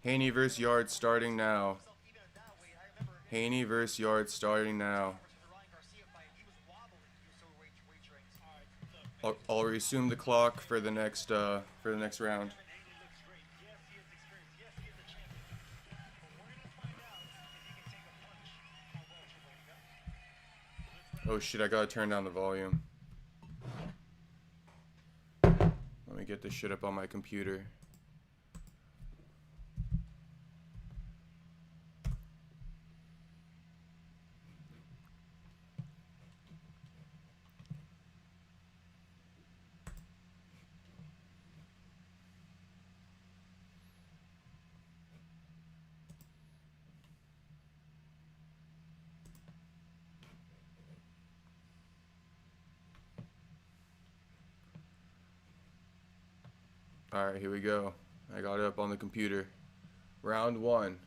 Haney versus Yarde starting now. Haney versus Yarde starting now. I'll resume the clock for the next round. Oh shit, I gotta turn down the volume. Let me get this shit up on my computer. Alright, here we go. I got it up on the computer. Round one.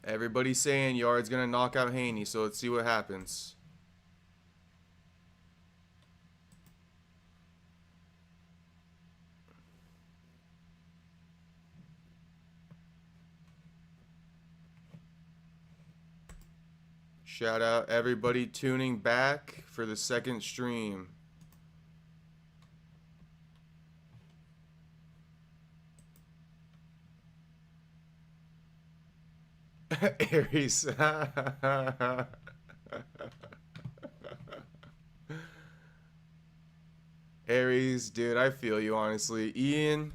Everybody's saying Yarde's gonna knock out Haney, so let's see what happens. Shout out everybody tuning back for the second stream. Aries. Aries, dude, I feel you, honestly. Ian,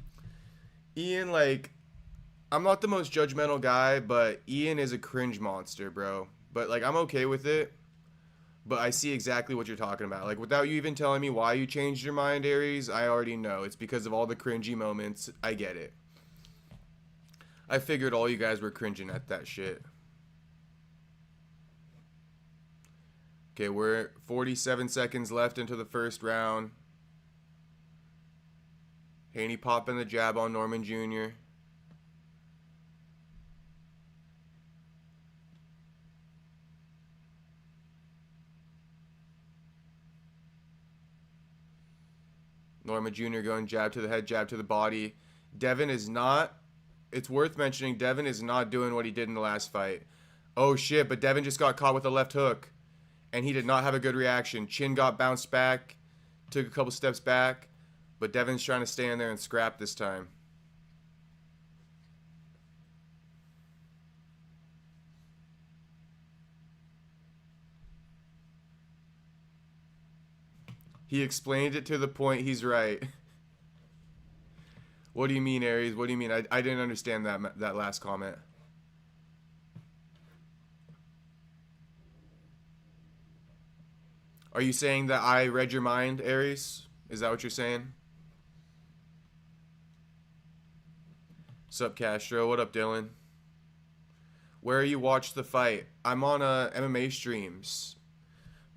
like, I'm not the most judgmental guy, but Ian is a cringe monster, bro. But, like, I'm okay with it. But I see exactly what you're talking about. Like, without you even telling me why you changed your mind, Aries, I already know. It's because of all the cringy moments. I get it. I figured all you guys were cringing at that shit. Okay, we're 47 seconds left into the first round. Haney popping the jab on Norman Jr. Norman Jr. going jab to the head, jab to the body. Devin is not... It's worth mentioning, Devin is not doing what he did in the last fight. Oh shit, but Devin just got caught with a left hook. And he did not have a good reaction. Chin got bounced back. Took a couple steps back. But Devin's trying to stay in there and scrap this time. He explained it to the point he's right. What do you mean, Aries? What do you mean? I didn't understand that last comment. Are you saying that I read your mind, Aries? Is that what you're saying? Sup, Castro? What up, Dylan? Where you watched the fight? I'm on MMA streams.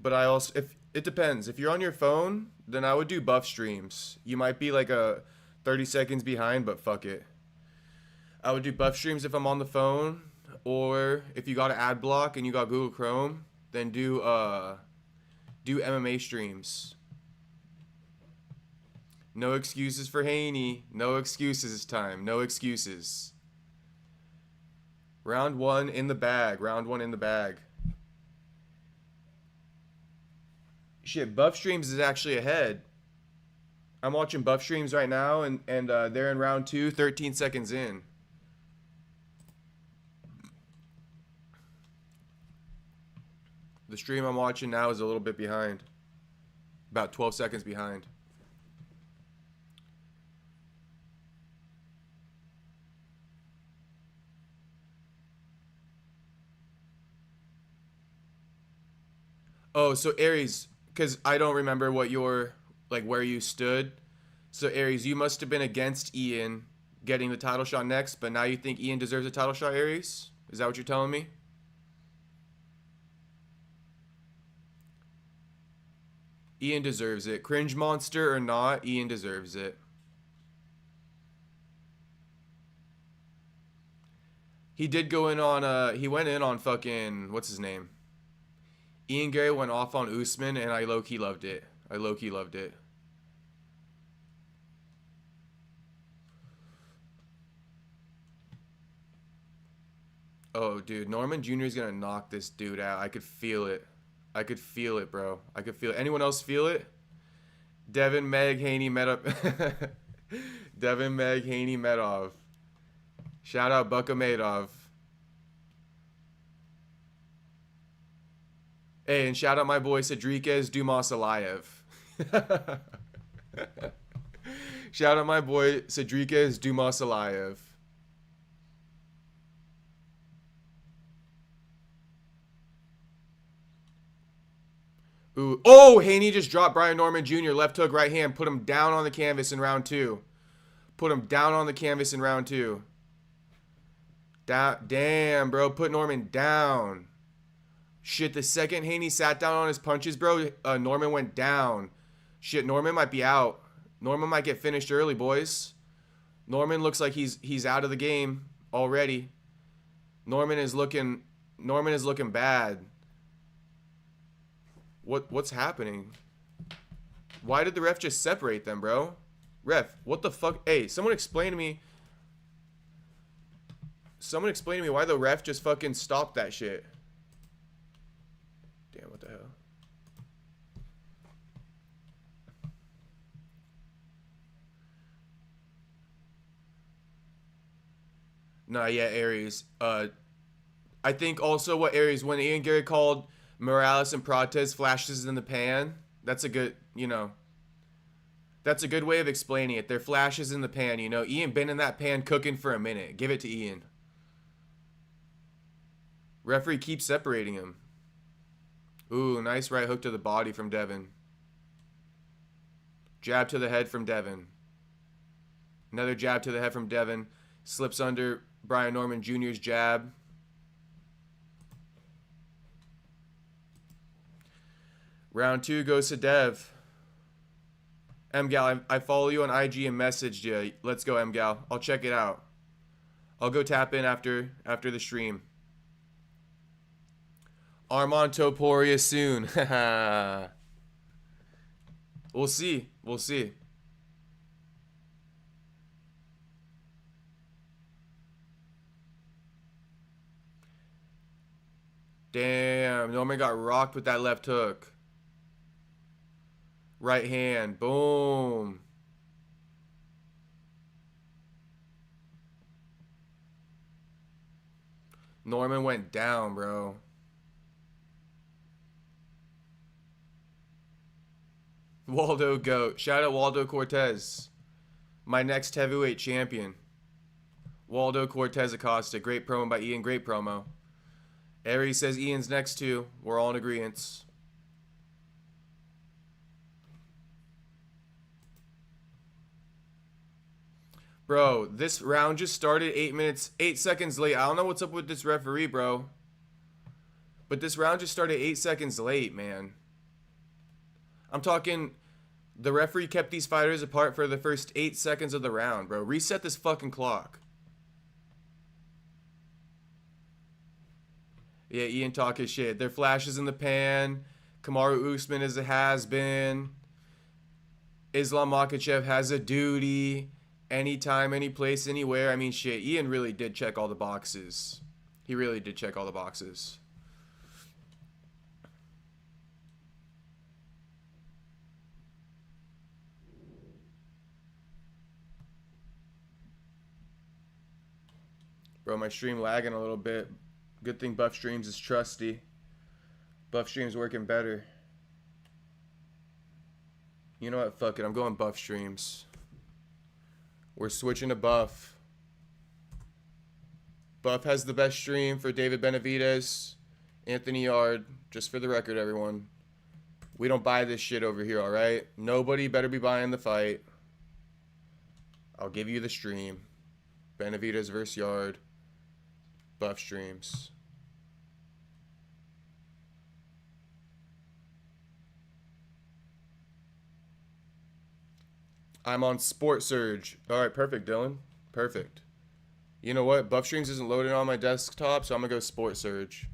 But I also... if it depends. If you're on your phone, then I would do buff streams. You might be like a 30 seconds behind, but fuck it. I would do buff streams if I'm on the phone. Or if you got an ad block and you got Google Chrome, then do MMA streams. No excuses for Haney. No excuses this time. No excuses. Round one in the bag. Round one in the bag. Shit, buff streams is actually ahead. I'm watching buff streams right now, and they're in round two, 13 seconds in. The stream I'm watching now is a little bit behind. About 12 seconds behind. Oh, so Aries, because I don't remember what your, like, where you stood. So Aries, you must have been against Ian getting the title shot next, but now you think Ian deserves a title shot, Aries? Is that what you're telling me? Ian deserves it. Cringe monster or not, Ian deserves it. He did go in on he went in on fucking what's his name? Ian Gary went off on Usman, and I low-key loved it. I low-key loved it. Oh, dude, Norman Jr. is gonna knock this dude out. I could feel it. I could feel it, bro. I could feel it. Anyone else feel it? Devin, Meg, Haney, Medov. Devin, Meg, Haney, Medov. Shout out Bukamadov. Hey, and shout out my boy Cedriquez Dumas Alayev. Shout out my boy Cedriquez Dumas Alayev. Ooh. Oh, Haney just dropped Brian Norman Jr. Left hook, right hand. Put him down on the canvas in round 2. Put him down on the canvas in round 2. Damn, bro. Put Norman down. Shit, the second Haney sat down on his punches, bro, Norman went down. Shit, Norman might be out. Norman might get finished early, boys. Norman looks like he's out of the game already. Norman is looking bad. What's happening? Why did the ref just separate them, bro? Ref, what the fuck? Hey, someone explain to me why the ref just fucking stopped that shit. Damn, what the hell? Nah, yeah, Aries. I think also what Aries, when Ian Gary called Morales and Prates flashes in the pan, that's a good, that's a good way of explaining it. They're flashes in the pan, Ian been in that pan cooking for a minute. Give it to Ian. Referee keeps separating him. Ooh, nice right hook to the body from Devin. Jab to the head from Devin. Another jab to the head from Devin. Slips under Brian Norman Jr.'s jab. Round 2 goes to Dev. MGal, I follow you on IG and messaged you. Let's go, MGal. I'll check it out. I'll go tap in after the stream. Armand Topuria soon. We'll see. We'll see. Damn, Norman got rocked with that left hook. Right hand. Boom. Norman went down, bro. Waldo GOAT. Shout out Waldo Cortez. My next heavyweight champion. Waldo Cortez Acosta. Great promo by Ian. Great promo. Aries says Ian's next too. We're all in agreement. Bro, this round just started 8 seconds late. I don't know what's up with this referee, bro. But this round just started 8 seconds late, man. I'm talking, the referee kept these fighters apart for the first 8 seconds of the round, bro. Reset this fucking clock. Yeah, Ian talk his shit. There flashes in the pan. Kamaru Usman is a has-been. Islam Makhachev has a duty. Anytime, any place, anywhere. I mean, shit, Ian really did check all the boxes. He really did check all the boxes. Bro, my stream lagging a little bit. Good thing Buff Streams is trusty. Buff Streams working better. You know what? Fuck it. I'm going Buff Streams. We're switching to Buff. Buff has the best stream for David Benavidez, Anthony Yarde. Just for the record, everyone. We don't buy this shit over here, alright? Nobody better be buying the fight. I'll give you the stream. Benavidez versus Yarde. Buff Streams. I'm on Sport Surge. All right, perfect, Dylan. Perfect. You know what? Buff Strings isn't loaded on my desktop, so I'm gonna go Sport Surge.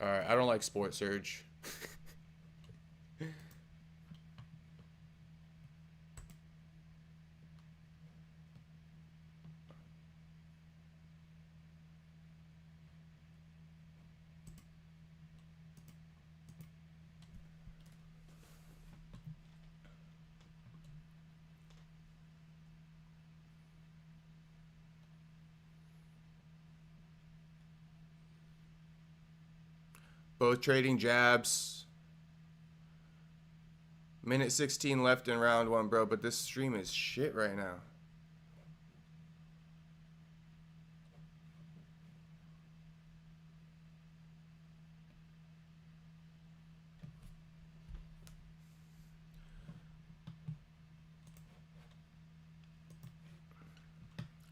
Alright, I don't like Sport Surge. Both trading jabs. Minute 16 left in round 1, bro, but this stream is shit right now.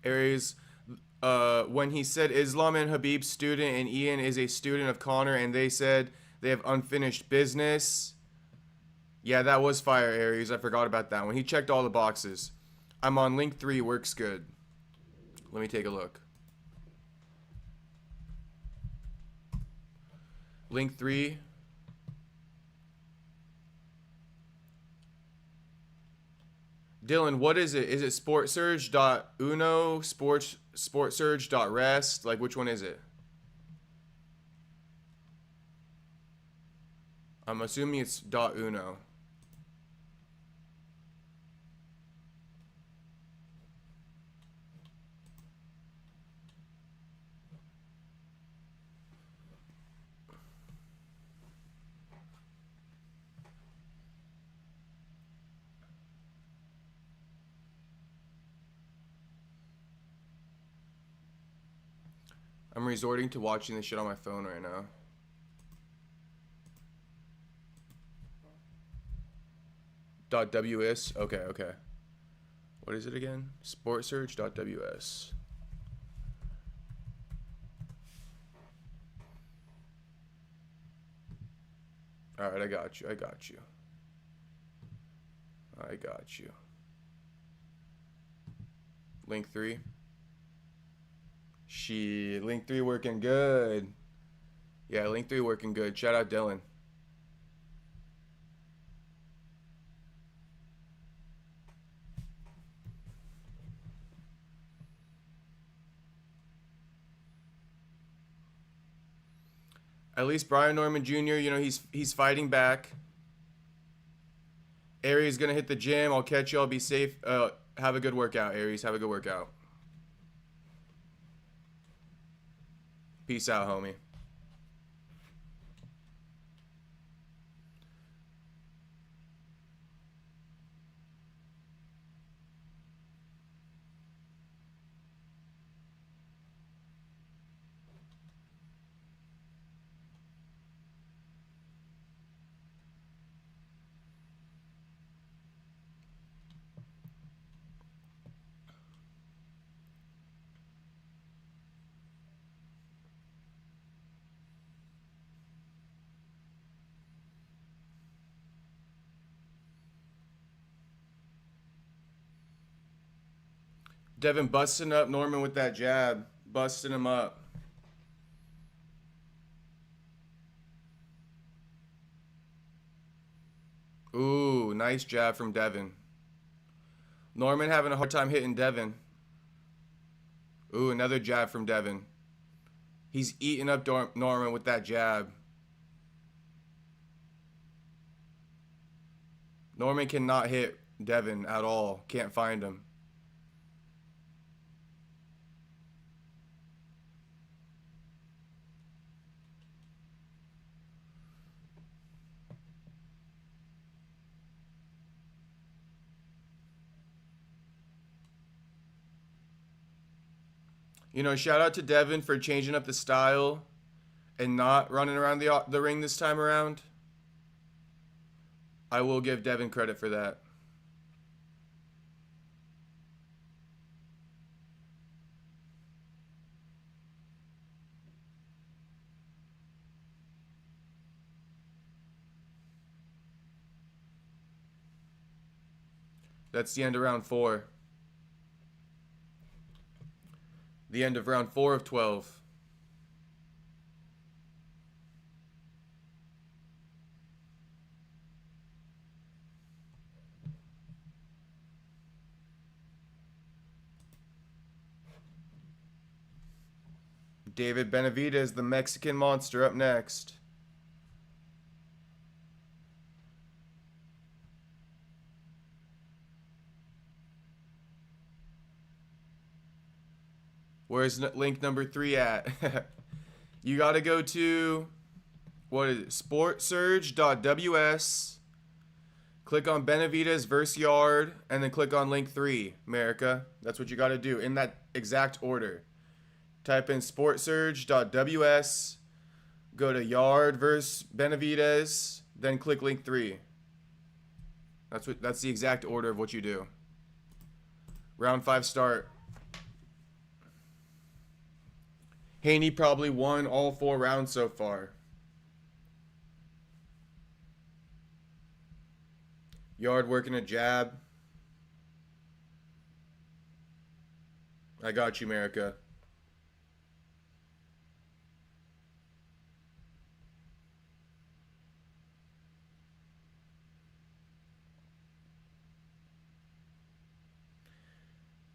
Aries, when he said Islam and Habib's student and Ian is a student of Connor and they said they have unfinished business. Yeah, that was fire, Aries. I forgot about that one. He checked all the boxes. I'm on link 3, works good. Let me take a look. Link 3. Dylan, what is it? Is it sportsurge.uno, sportsurge.rest? Like, which one is it? I'm assuming it's .uno. I'm resorting to watching this shit on my phone right now. .ws? Okay, okay. What is it again? Sportsurge.ws. Alright, I got you. I got you. I got you. Link 3. Shit, link 3 working good. Yeah, link 3 working good. Shout out Dylan. At least Brian Norman Jr., you know, he's fighting back. Aries gonna hit the gym. I'll catch you. I'll be safe. Have a good workout, Aries. Have a good workout. Peace out, homie. Devin busting up Norman with that jab. Busting him up. Ooh, nice jab from Devin. Norman having a hard time hitting Devin. Ooh, another jab from Devin. He's eating up Norman with that jab. Norman cannot hit Devin at all. Can't find him. You know, shout out to Devin for changing up the style and not running around the ring this time around. I will give Devin credit for that. That's the end of round 4. The end of round 4 of 12. David Benavidez, the Mexican monster, up next. Where's link number 3 at? You got to go to, what is it, sportsurge.ws. Click on Benavidez versus Yarde, and then click on link 3, America. That's what you got to do in that exact order. Type in sportsurge.ws, go to Yarde versus Benavidez, then click link 3. That's the exact order of what you do. Round 5 start. Haney probably won all 4 rounds so far. Yarde working a jab. I got you, America.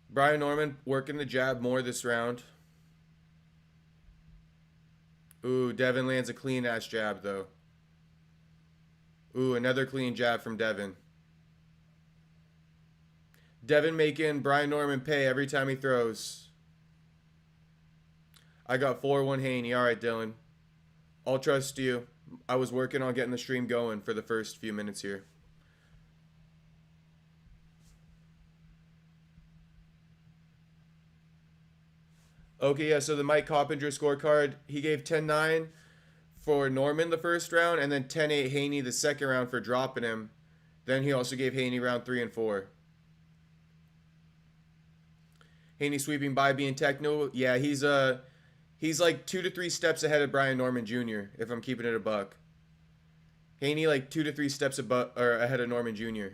Brian Norman working the jab more this round. Ooh, Devin lands a clean-ass jab, though. Ooh, another clean jab from Devin. Devin making Brian Norman pay every time he throws. I got 4-1 Haney. All right, Dylan. I'll trust you. I was working on getting the stream going for the first few minutes here. Okay, yeah, so the Mike Coppinger scorecard, he gave 10-9 for Norman the first round, and then 10-8 Haney the second round for dropping him. Then he also gave Haney round 3 and 4. Haney sweeping by being techno. Yeah, he's like 2 to 3 steps ahead of Brian Norman Jr., if I'm keeping it a buck. Haney like 2 to 3 steps ahead of Norman Jr.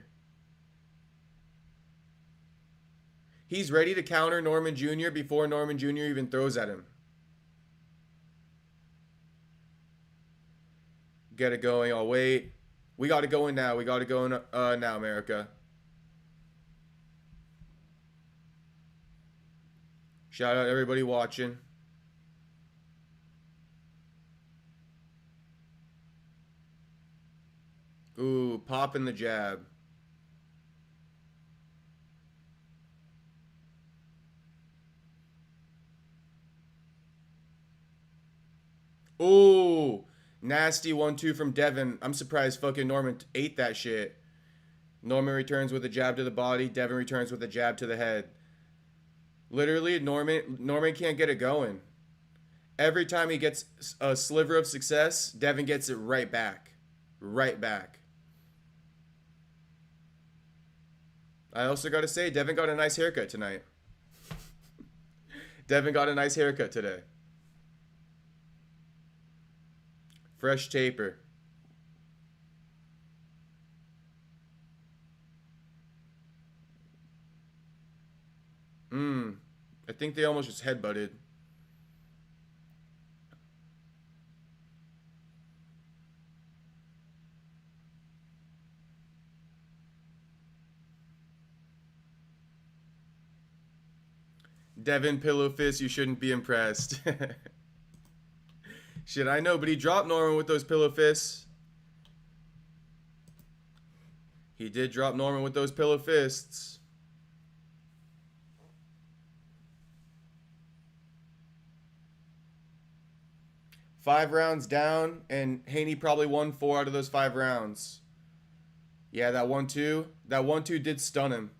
He's ready to counter Norman Jr. before Norman Jr. even throws at him. Get it going. I'll wait. We got to go in now. We got to go in now, America. Shout out everybody watching. Ooh, popping the jab. Ooh, nasty 1-2 from Devin. I'm surprised fucking Norman ate that shit. Norman returns with a jab to the body. Devin returns with a jab to the head. Literally, Norman can't get it going. Every time he gets a sliver of success, Devin gets it right back. Right back. I also got to say, Devin got a nice haircut tonight. Devin got a nice haircut today. Fresh taper. I think they almost just headbutted. Devin pillow fist, you shouldn't be impressed. Shit, I know, but he dropped Norman with those pillow fists. He did drop Norman with those pillow fists. Five rounds down, and Haney probably won 4 out of those 5 rounds. Yeah, that 1-2. That 1-2 did stun him.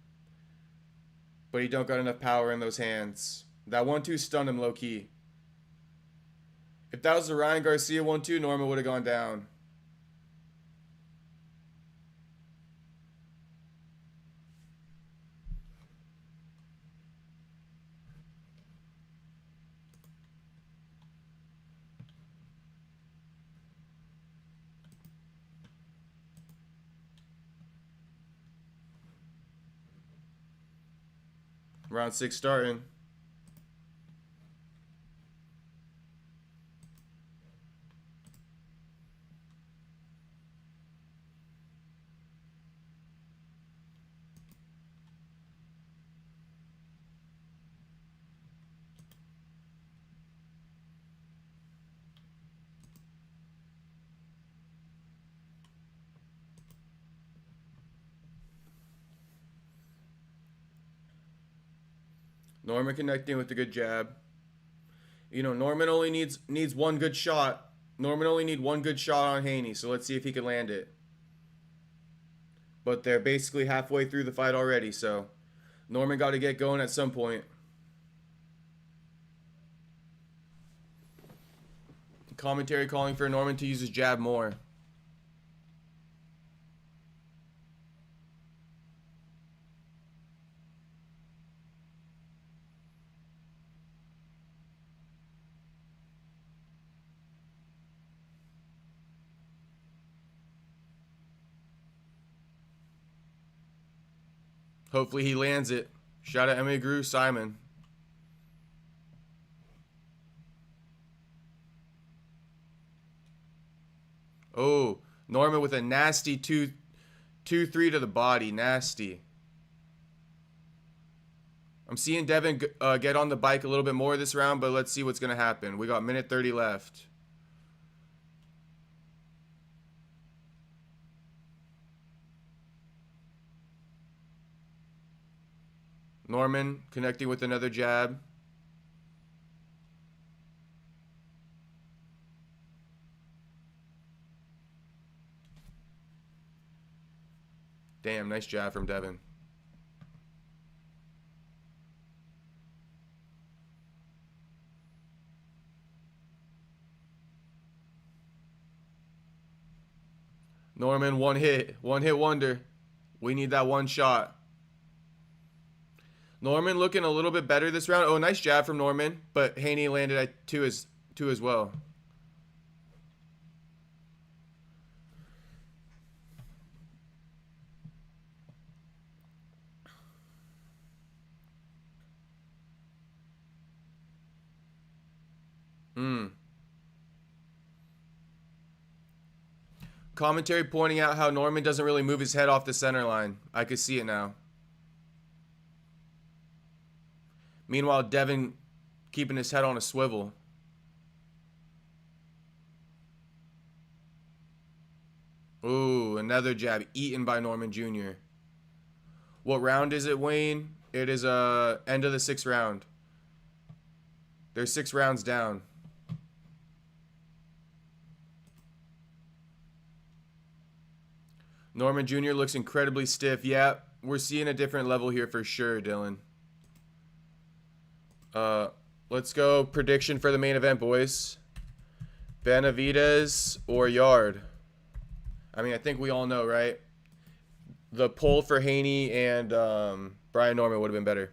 But he don't got enough power in those hands. That 1-2 stunned him low key. If that was the Ryan Garcia 1-2, Norman would have gone down. Round 6 starting. Norman connecting with a good jab. You know, Norman only needs one good shot. Norman only need one good shot on Haney, so let's see if he can land it. But they're basically halfway through the fight already, so Norman got to get going at some point. Commentary calling for Norman to use his jab more. Hopefully he lands it. Shout out MMA Guru Simon. Oh, Norman with a nasty 2-3 to the body. Nasty. I'm seeing Devin get on the bike a little bit more this round, but let's see what's going to happen. We got minute 30 left. Norman connecting with another jab. Damn, nice jab from Devin. Norman, one hit wonder. We need that one shot. Norman looking a little bit better this round. Oh, nice jab from Norman, but Haney landed at two as well. Commentary pointing out how Norman doesn't really move his head off the center line. I could see it now. Meanwhile, Devin keeping his head on a swivel. Ooh, another jab eaten by Norman Jr. What round is it, Wayne? It is end of the 6th round. There's 6 rounds down. Norman Jr. looks incredibly stiff. Yeah, we're seeing a different level here for sure, Dylan. Let's go prediction for the main event, boys. Benavidez or Yarde? I mean, I think we all know, right? The poll for Haney and Brian Norman would have been better.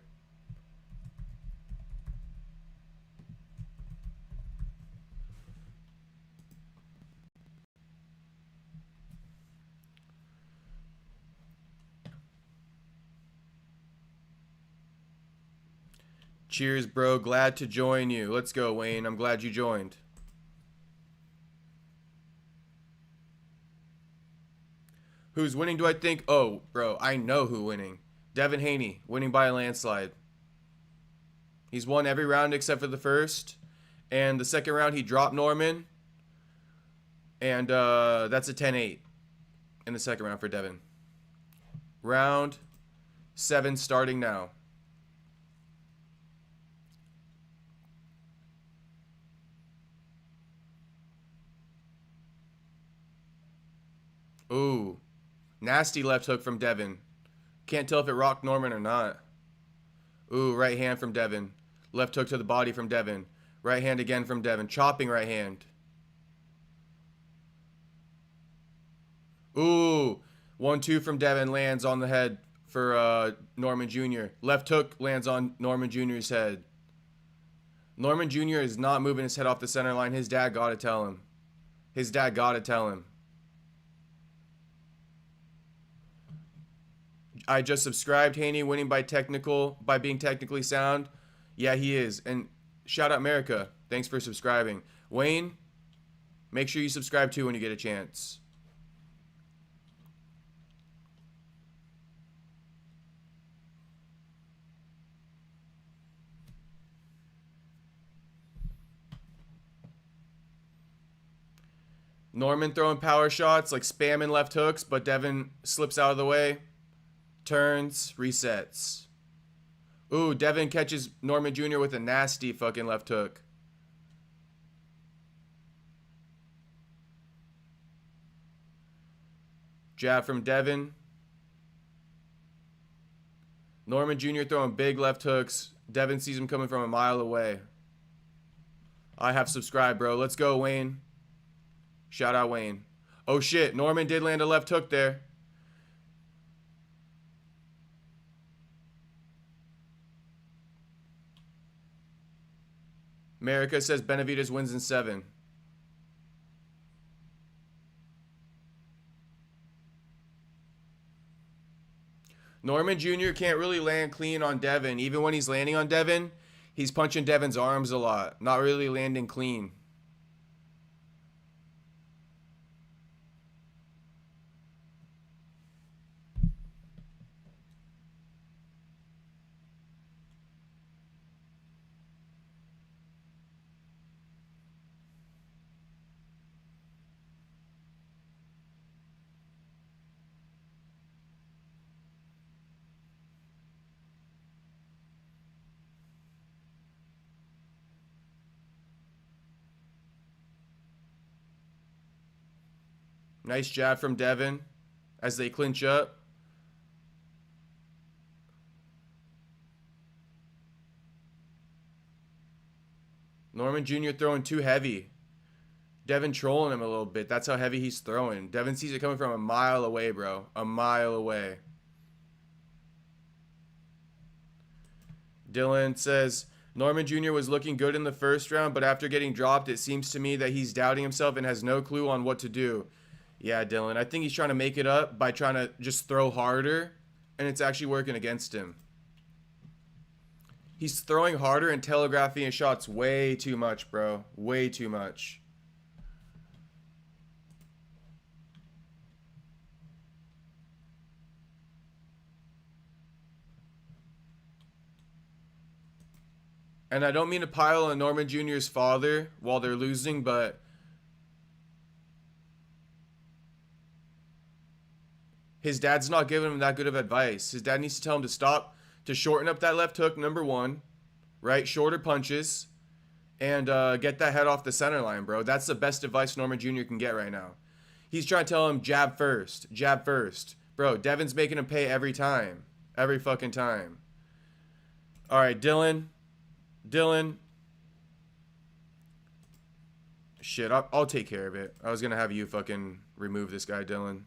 Cheers, bro. Glad to join you. Let's go, Wayne. I'm glad you joined. Who's winning, do I think? Oh, bro, I know who winning. Devin Haney, winning by a landslide. He's won every round except for the first. And the second round, he dropped Norman. And that's a 10-8 in the second round for Devin. Round 7 starting now. Ooh. Nasty left hook from Devin. Can't tell if it rocked Norman or not. Ooh, right hand from Devin. Left hook to the body from Devin. Right hand again from Devin. Chopping right hand. Ooh. 1-2 from Devin lands on the head for Norman Jr. Left hook lands on Norman Jr.'s head. Norman Jr. is not moving his head off the center line. His dad got to tell him. His dad got to tell him. I just subscribed. Haney winning by being technically sound. Yeah, he is. And shout out America. Thanks for subscribing. Wayne, make sure you subscribe too when you get a chance. Norman throwing power shots, like spamming left hooks, but Devin slips out of the way. Turns, resets. Ooh, Devin catches Norman Jr. with a nasty fucking left hook. Jab from Devin. Norman Jr. throwing big left hooks. Devin sees him coming from a mile away. I have subscribed, bro. Let's go, Wayne. Shout out, Wayne. Oh, shit. Norman did land a left hook there. America says Benavidez wins in 7. Norman Jr. can't really land clean on Devin. Even when he's landing on Devin, he's punching Devin's arms a lot. Not really landing clean. Nice jab from Devin as they clinch up. Norman Jr. throwing too heavy. Devin trolling him a little bit. That's how heavy he's throwing. Devin sees it coming from a mile away, bro. A mile away. Dylan says, Norman Jr. was looking good in the first round, but after getting dropped, it seems to me that he's doubting himself and has no clue on what to do. Yeah, Dylan. I think he's trying to make it up by trying to just throw harder, and it's actually working against him. He's throwing harder and telegraphing his shots way too much, bro. Way too much. And I don't mean to pile on Norman Jr.'s father while they're losing, but his dad's not giving him that good of advice. His dad needs to tell him to stop, to shorten up that left hook, number one, right? Shorter punches, and get that head off the center line, bro. That's the best advice Norman Jr. can get right now. He's trying to tell him jab first, jab first. Bro, Devin's making him pay every time. Every fucking time. All right, Dylan. Shit, I'll take care of it. I was going to have you fucking remove this guy, Dylan.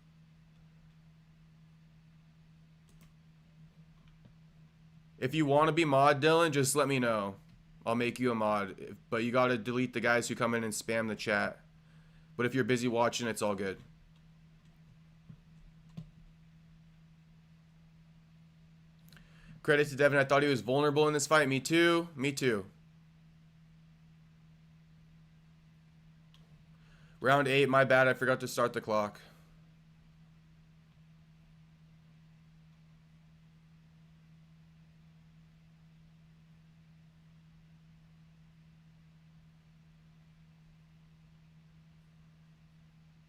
If you want to be mod, Dylan, just let me know. I'll make you a mod. But you got to delete the guys who come in and spam the chat. But if you're busy watching, it's all good. Credit to Devin. I thought he was vulnerable in this fight. Me too. Me too. Round 8. My bad. I forgot to start the clock.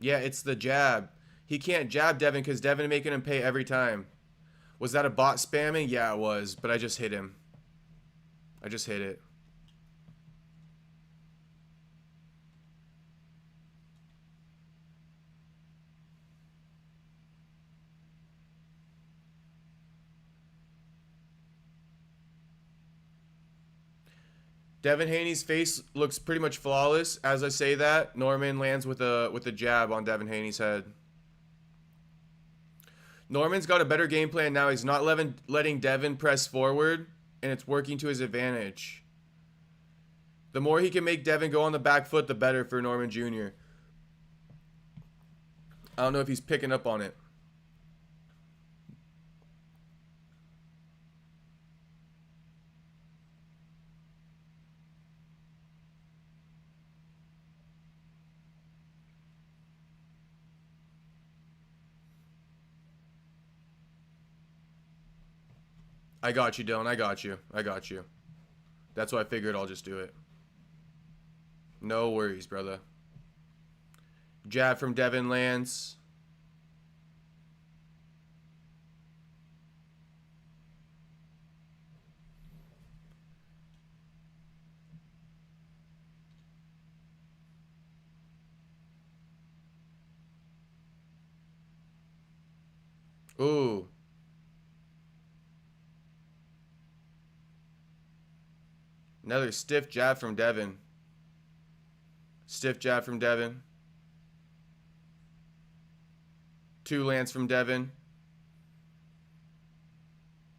Yeah, it's the jab. He can't jab Devin because Devin making him pay every time. Was that a bot spamming? Yeah, it was. But I just hit him. I just hit it. Devin Haney's face looks pretty much flawless. As I say that, Norman lands with a jab on Devin Haney's head. Norman's got a better game plan now. He's not letting Devin press forward, and it's working to his advantage. The more he can make Devin go on the back foot, the better for Norman Jr. I don't know if he's picking up on it. I got you, Dylan. I got you. I got you. That's why I figured I'll just do it. No worries, brother. Jab from Devin lands. Ooh. Another stiff jab from Devin. Stiff jab from Devin. 2 lands from Devin.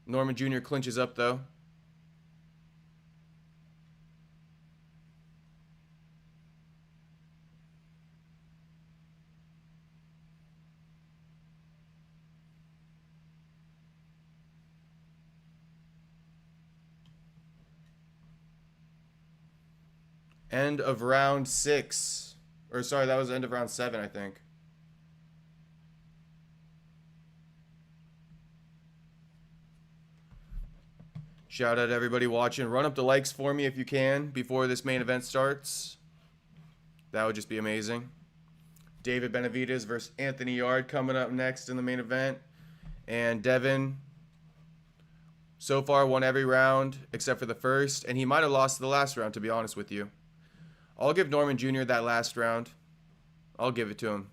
Norman Jr. clinches up though. End of round 6. Or sorry, that was the end of round 7, I think. Shout out to everybody watching. Run up the likes for me if you can before this main event starts. That would just be amazing. David Benavidez versus Anthony Yarde coming up next in the main event. And Devin so far won every round except for the first. And he might have lost the last round, to be honest with you. I'll give Norman Jr. that last round. I'll give it to him.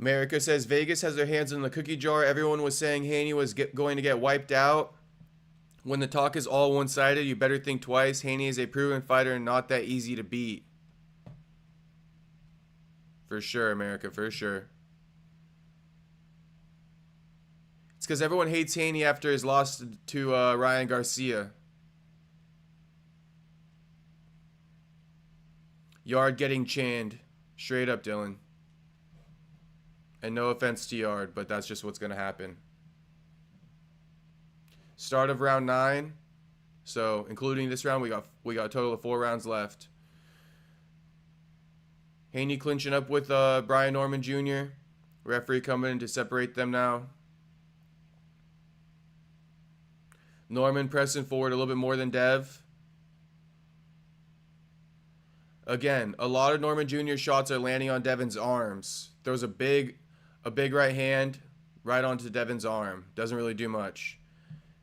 America says Vegas has their hands in the cookie jar. Everyone was saying Haney was going to get wiped out. When the talk is all one-sided, you better think twice. Haney is a proven fighter and not that easy to beat. For sure, America, for sure. It's because everyone hates Haney after his loss to Ryan Garcia. Yarde getting chained. Straight up, Dylan. And no offense to Yarde, but that's just what's going to happen. Start of round 9. So, including this round, we got a total of 4 rounds left. Haney clinching up with Brian Norman Jr. Referee coming in to separate them now. Norman pressing forward a little bit more than Dev. Again, a lot of Norman Jr. shots are landing on Devin's arms. Throws a big right hand right onto Devin's arm. Doesn't really do much.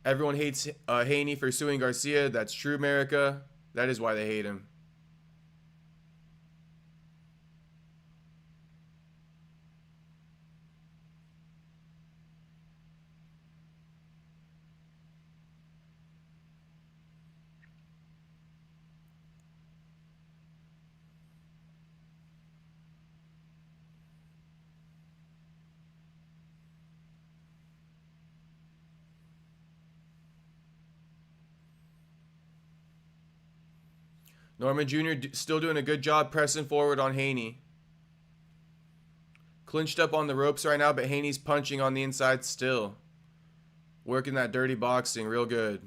Everyone hates Haney for suing Garcia. That's true, America. That is why they hate him. Norman Jr. still doing a good job pressing forward on Haney. Clinched up on the ropes right now, but Haney's punching on the inside still. Working that dirty boxing real good.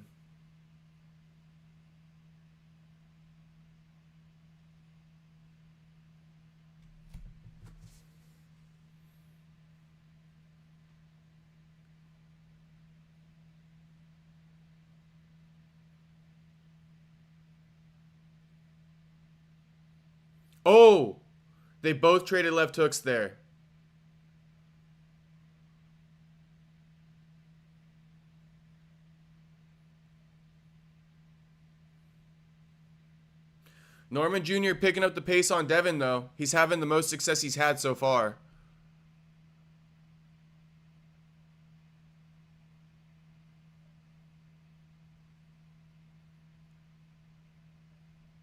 Oh! They both traded left hooks there. Norman Jr. picking up the pace on Devin, though. He's having the most success he's had so far.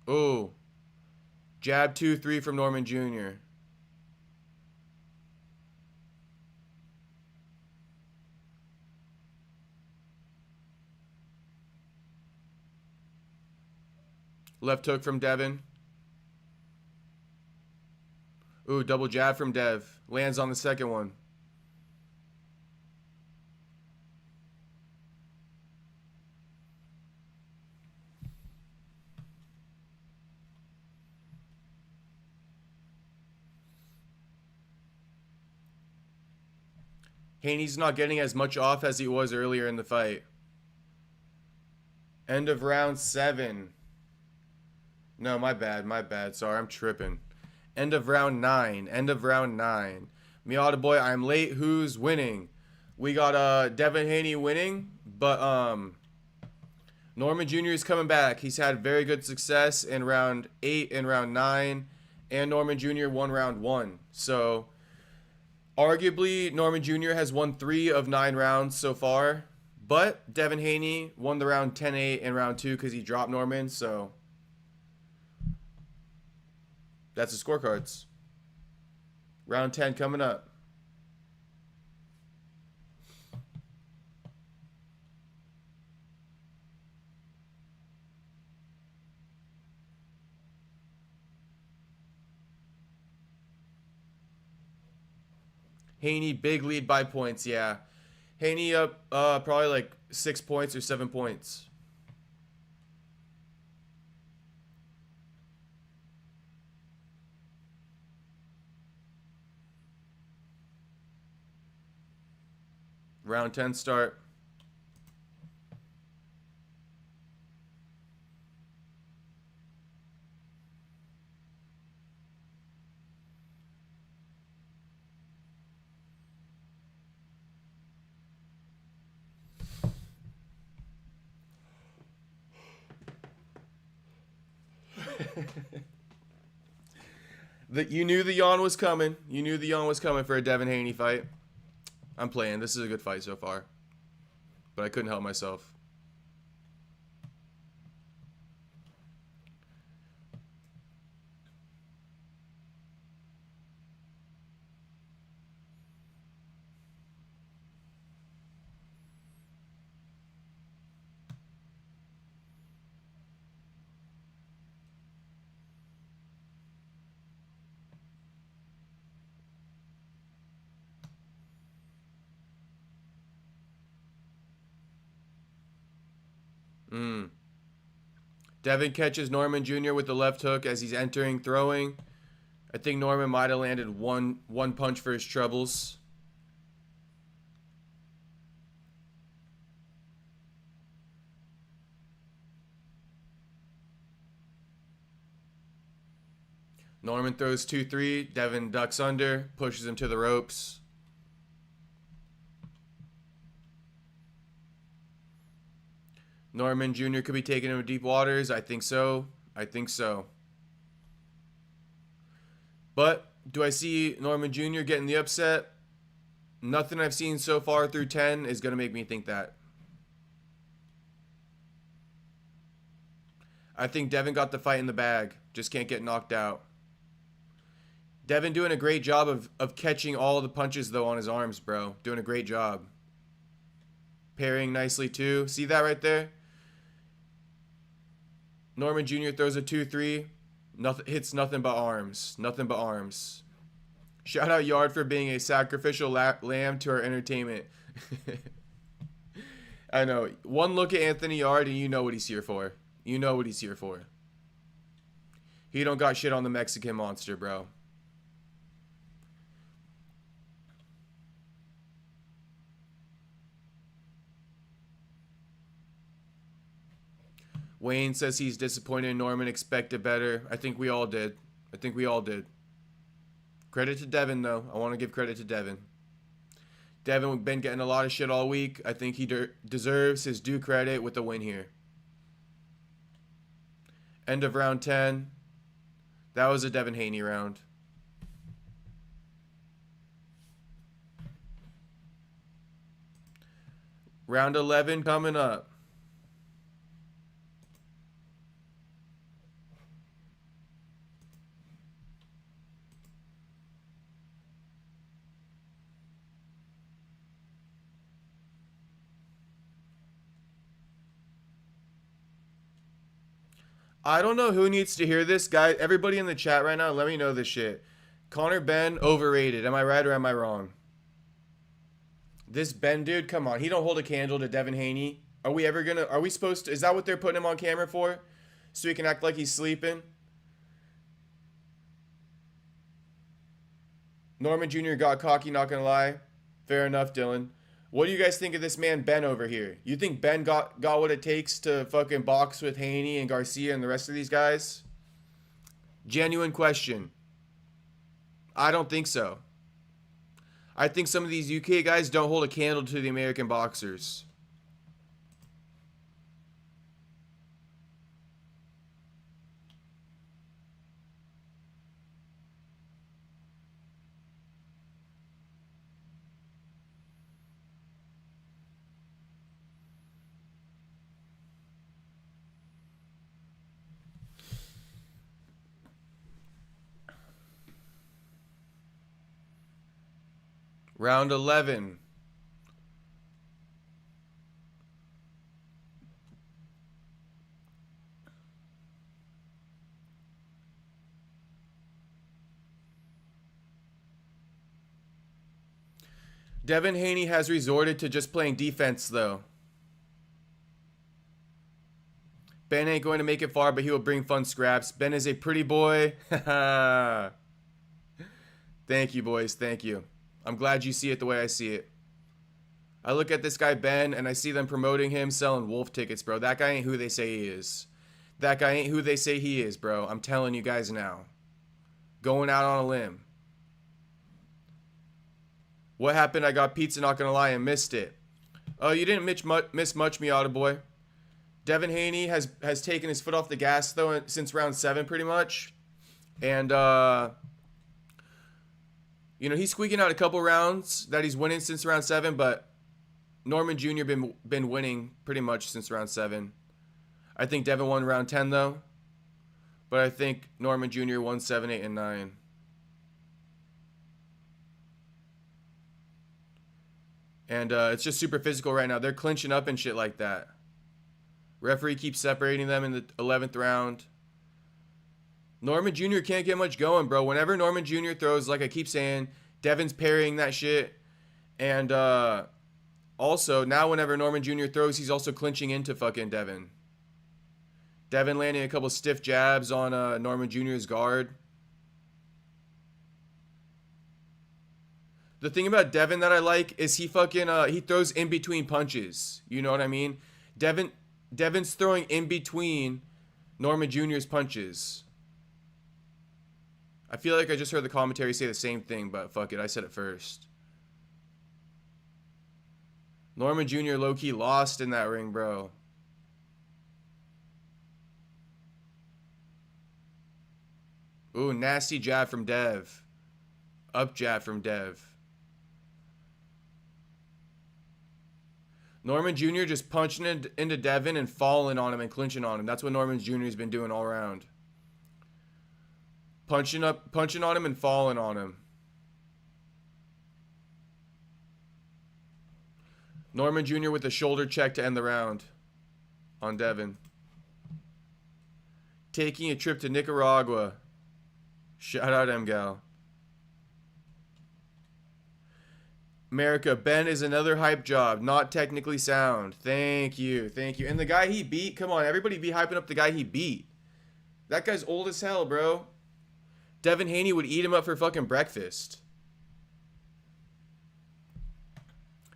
Ooh. Jab 2-3 from Norman Jr. Left hook from Devin. Ooh, double jab from Dev. Lands on the second one. Haney's not getting as much off as he was earlier in the fight. End of round 7. No, my bad. Sorry, I'm tripping. End of round 9. Miata boy, I'm late. Who's winning? We got Devin Haney winning, but Norman Jr. is coming back. He's had very good success in round 8 and round 9, and Norman Jr. won round 1. So arguably, Norman Jr. has won 3 of 9 rounds so far, but Devin Haney won the round 10-8 in round 2 because he dropped Norman, so that's the scorecards. Round 10 coming up. Haney, big lead by points, yeah. Haney up probably like 6 points or 7 points. Round 10 start. You knew the yawn was coming. You knew the yawn was coming for a Devin Haney fight. I'm playing. This is a good fight so far. But I couldn't help myself. Devin catches Norman Jr. with the left hook as he's entering, throwing. I think Norman might have landed one punch for his troubles. Norman throws 2-3. Devin ducks under, pushes him to the ropes. Norman Jr. could be taking him to deep waters. I think so. But do I see Norman Jr. getting the upset? Nothing I've seen so far through 10 is going to make me think that. I think Devin got the fight in the bag. Just can't get knocked out. Devin doing a great job of catching all the punches, though, on his arms, bro. Doing a great job. Parrying nicely, too. See that right there? Norman Jr. throws a 2-3. Hits nothing but arms. Nothing but arms. Shout out Yarde for being a sacrificial lamb to our entertainment. I know. One look at Anthony Yarde and you know what he's here for. You know what he's here for. He don't got shit on the Mexican monster, bro. Wayne says he's disappointed in Norman, expected better. I think we all did. Credit to Devin, though. I want to give credit to Devin. Devin been getting a lot of shit all week. I think he deserves his due credit with the win here. End of round 10. That was a Devin Haney round. Round 11 coming up. I don't know who needs to hear this, guy. Everybody in the chat right now, let me know this shit. Connor Ben overrated. Am I right or am I wrong? This Ben dude, come on. He don't hold a candle to Devin Haney. Are we ever gonna? Are we supposed to? Is that what they're putting him on camera for? So he can act like he's sleeping? Norman Jr. got cocky, not gonna lie. Fair enough, Dylan. What do you guys think of this man Ben over here? You think Ben got what it takes to fucking box with Haney and Garcia and the rest of these guys? Genuine question. I don't think so. I think some of these UK guys don't hold a candle to the American boxers. Round 11. Devin Haney has resorted to just playing defense, though. Ben ain't going to make it far, but he will bring fun scraps. Ben is a pretty boy. Thank you, boys. Thank you. I'm glad you see it the way I see it. I look at this guy, Ben, and I see them promoting him, selling wolf tickets, bro. That guy ain't who they say he is. That guy ain't who they say he is, bro. I'm telling you guys now. Going out on a limb. What happened? I got pizza, not gonna lie, and missed it. Oh, you didn't miss much, Miata boy. Devin Haney has taken his foot off the gas, though, since round 7, pretty much. And, you know, he's squeaking out a couple rounds that he's winning since round 7, but Norman Jr. been winning pretty much since round 7. I think Devin won round 10, though. But I think Norman Jr. won 7, 8, and 9. And it's just super physical right now. They're clinching up and shit like that. Referee keeps separating them in the 11th round. Norman Jr. can't get much going, bro. Whenever Norman Jr. throws, like I keep saying, Devin's parrying that shit. And also, now whenever Norman Jr. throws, he's also clinching into fucking Devin. Devin landing a couple stiff jabs on Norman Jr.'s guard. The thing about Devin that I like is he fucking he throws in between punches. You know what I mean? Devin's throwing in between Norman Jr.'s punches. I feel like I just heard the commentary say the same thing, but fuck it, I said it first. Norman Jr. low-key lost in that ring, bro. Ooh, nasty jab from Dev. Up jab from Dev. Norman Jr. just punching into Devin and falling on him and clinching on him. That's what Norman Jr. has been doing all around. Punching on him and falling on him. Norman Jr. with a shoulder check to end the round on Devin. Taking a trip to Nicaragua. Shout out MGal. America, Ben is another hype job, not technically sound. Thank you, thank you. And the guy he beat, come on, everybody be hyping up the guy he beat. That guy's old as hell, bro. Devin Haney would eat him up for fucking breakfast.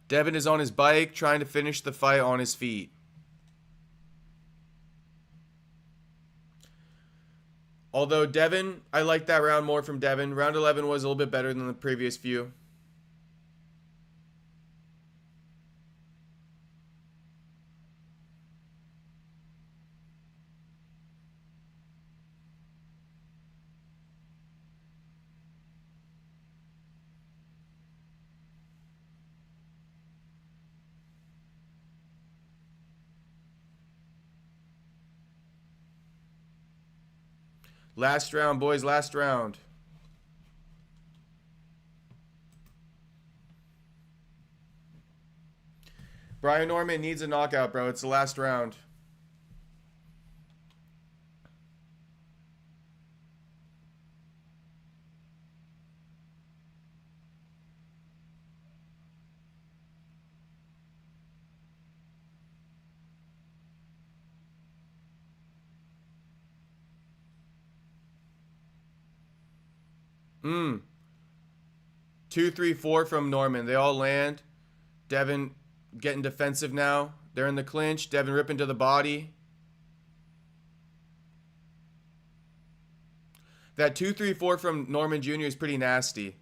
Devin is on his bike, trying to finish the fight on his feet. Although Devin, I like that round more from Devin. Round 11 was a little bit better than the previous few. Last round, boys. Last round. Brian Norman needs a knockout, bro. It's the last round. Hmm. 2, 3, 4 from Norman. They all land. Devin getting defensive now. They're in the clinch. Devin ripping to the body. That 2, 3, 4 from Norman Jr. is pretty nasty.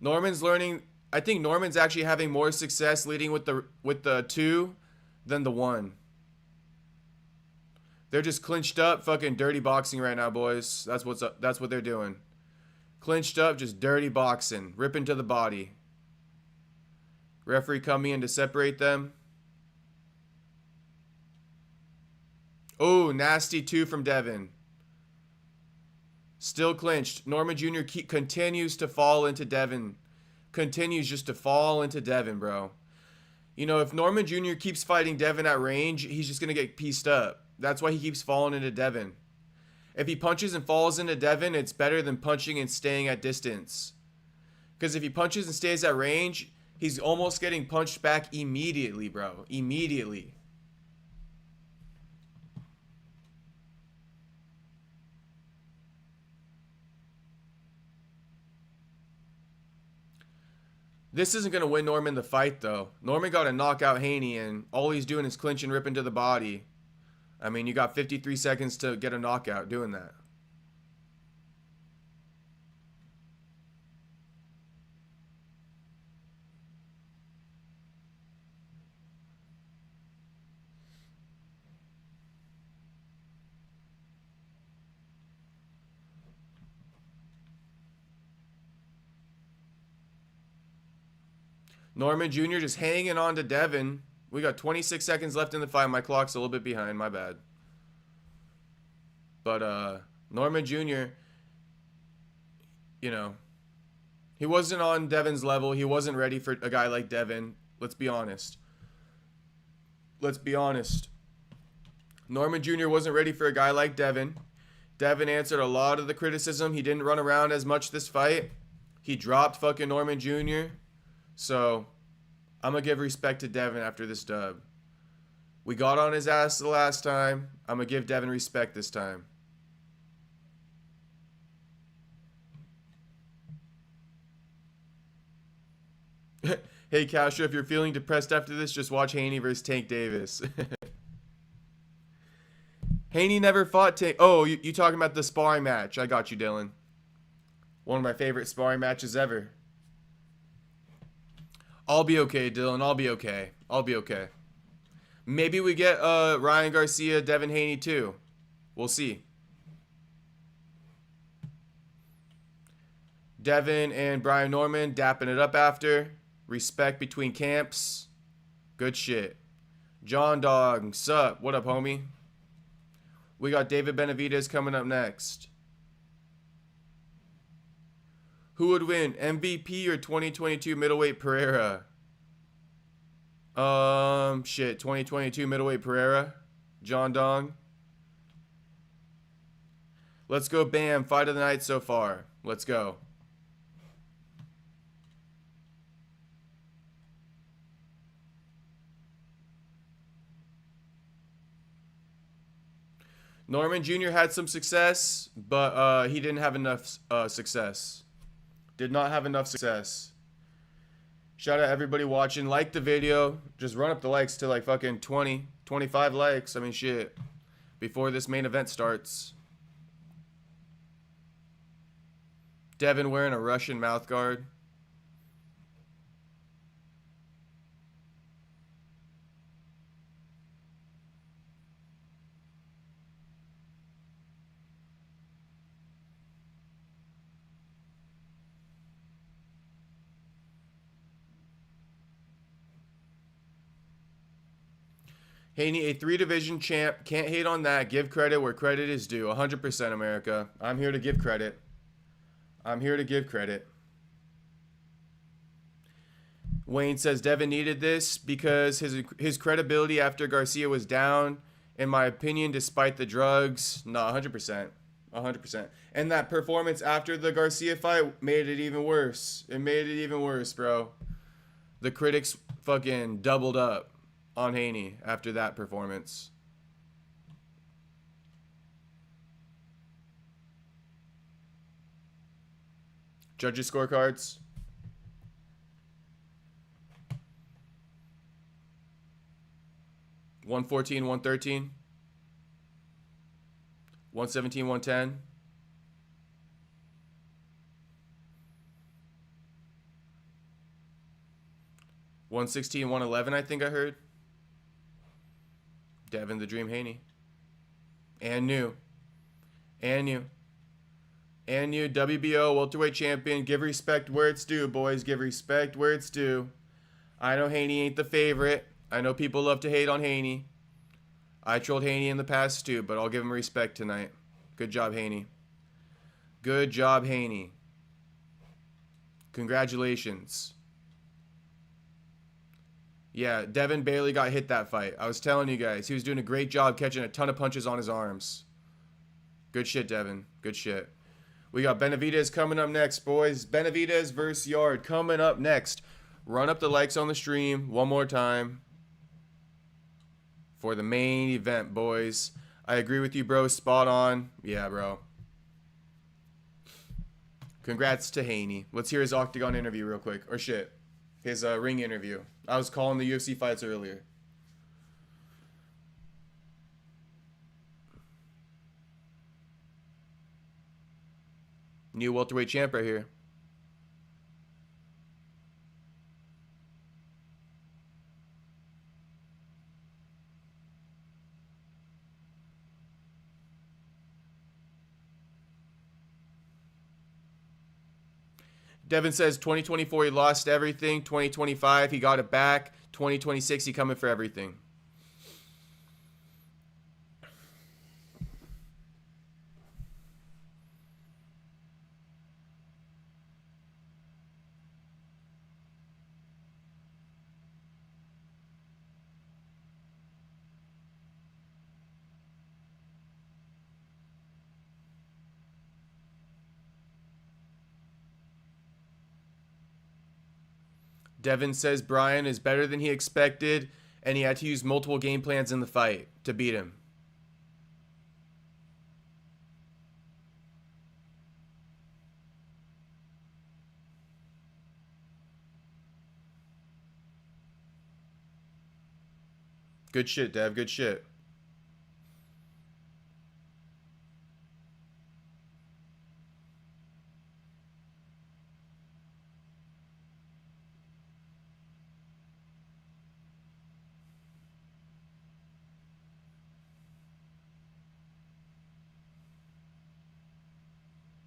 Norman's learning. I think Norman's actually having more success leading with the 2 than the 1. They're just clinched up, fucking dirty boxing right now, boys. That's what's up. That's what they're doing. Clinched up, just dirty boxing, ripping to the body. Referee coming in to separate them. Oh, nasty 2 from Devin. Still clinched. Norman Jr. continues to fall into Devin. Continues just to fall into Devin, bro. You know, if Norman Jr. keeps fighting Devin at range, he's just going to get pieced up. That's why he keeps falling into Devin. If he punches and falls into Devin, it's better than punching and staying at distance. Because if he punches and stays at range, he's almost getting punched back immediately, bro. Immediately. This isn't going to win Norman the fight, though. Norman got a knockout Haney, and all he's doing is clinch and rip into the body. I mean, you got 53 seconds to get a knockout doing that. Norman Jr. just hanging on to Devin. We got 26 seconds left in the fight. My clock's a little bit behind. My bad. But Norman Jr., you know, he wasn't on Devin's level. He wasn't ready for a guy like Devin. Let's be honest. Let's be honest. Norman Jr. wasn't ready for a guy like Devin. Devin answered a lot of the criticism. He didn't run around as much this fight. He dropped fucking Norman Jr. So, I'm going to give respect to Devin after this dub. We got on his ass the last time. I'm going to give Devin respect this time. Hey, Castro, if you're feeling depressed after this, just watch Haney versus Tank Davis. Haney never fought Tank. Oh, you talking about the sparring match. I got you, Dylan. One of my favorite sparring matches ever. I'll be okay, Dylan. I'll be okay. I'll be okay. Maybe we get Ryan Garcia, Devin Haney too. We'll see. Devin and Brian Norman dapping it up after. Respect between camps. Good shit. John Dog, sup? What up, homie? We got David Benavidez coming up next. Who would win, MVP or 2022 middleweight Pereira? Shit, 2022 middleweight Pereira. John Dong. Let's go, bam. Fight of the night so far. Let's go. Norman Jr. had some success, but he didn't have enough success. Did not have enough success. Shout out everybody watching. Like the video. Just run up the likes to like fucking 20, 25 likes. I mean, shit. Before this main event starts. Devin wearing a Russian mouthguard. Haney, a 3-division champ. Can't hate on that. Give credit where credit is due. 100% America. I'm here to give credit. I'm here to give credit. Wayne says Devin needed this because his credibility after Garcia was down, in my opinion, despite the drugs. No, 100%. 100%. And that performance after the Garcia fight made it even worse. It made it even worse, bro. The critics fucking doubled up on Haney after that performance. Judges' scorecards. $114, $113. $117, $110. $116, $111, I think I heard. Devin the Dream Haney. And new. WBO welterweight champion. Give respect where it's due, boys. Give respect where it's due. I know Haney ain't the favorite. I know people love to hate on Haney. I trolled Haney in the past too, but I'll give him respect tonight. Good job, Haney. Good job, Haney. Congratulations. Yeah, Devin barely got hit that fight. I was telling you guys, he was doing a great job catching a ton of punches on his arms. Good shit, Devin. Good shit. We got Benavidez coming up next, boys. Benavidez versus Yarde coming up next. Run up the likes on the stream one more time for the main event, boys. I agree with you, bro. Spot on. Yeah, bro. Congrats to Haney. Let's hear his Octagon interview real quick. Or shit. His ring interview. I was calling the UFC fights earlier. New welterweight champ right here. Devin says 2024 he lost everything. 2025 he got it back. 2026 he coming for everything. Devin says Brian is better than he expected, and he had to use multiple game plans in the fight to beat him. Good shit, Dev. Good shit.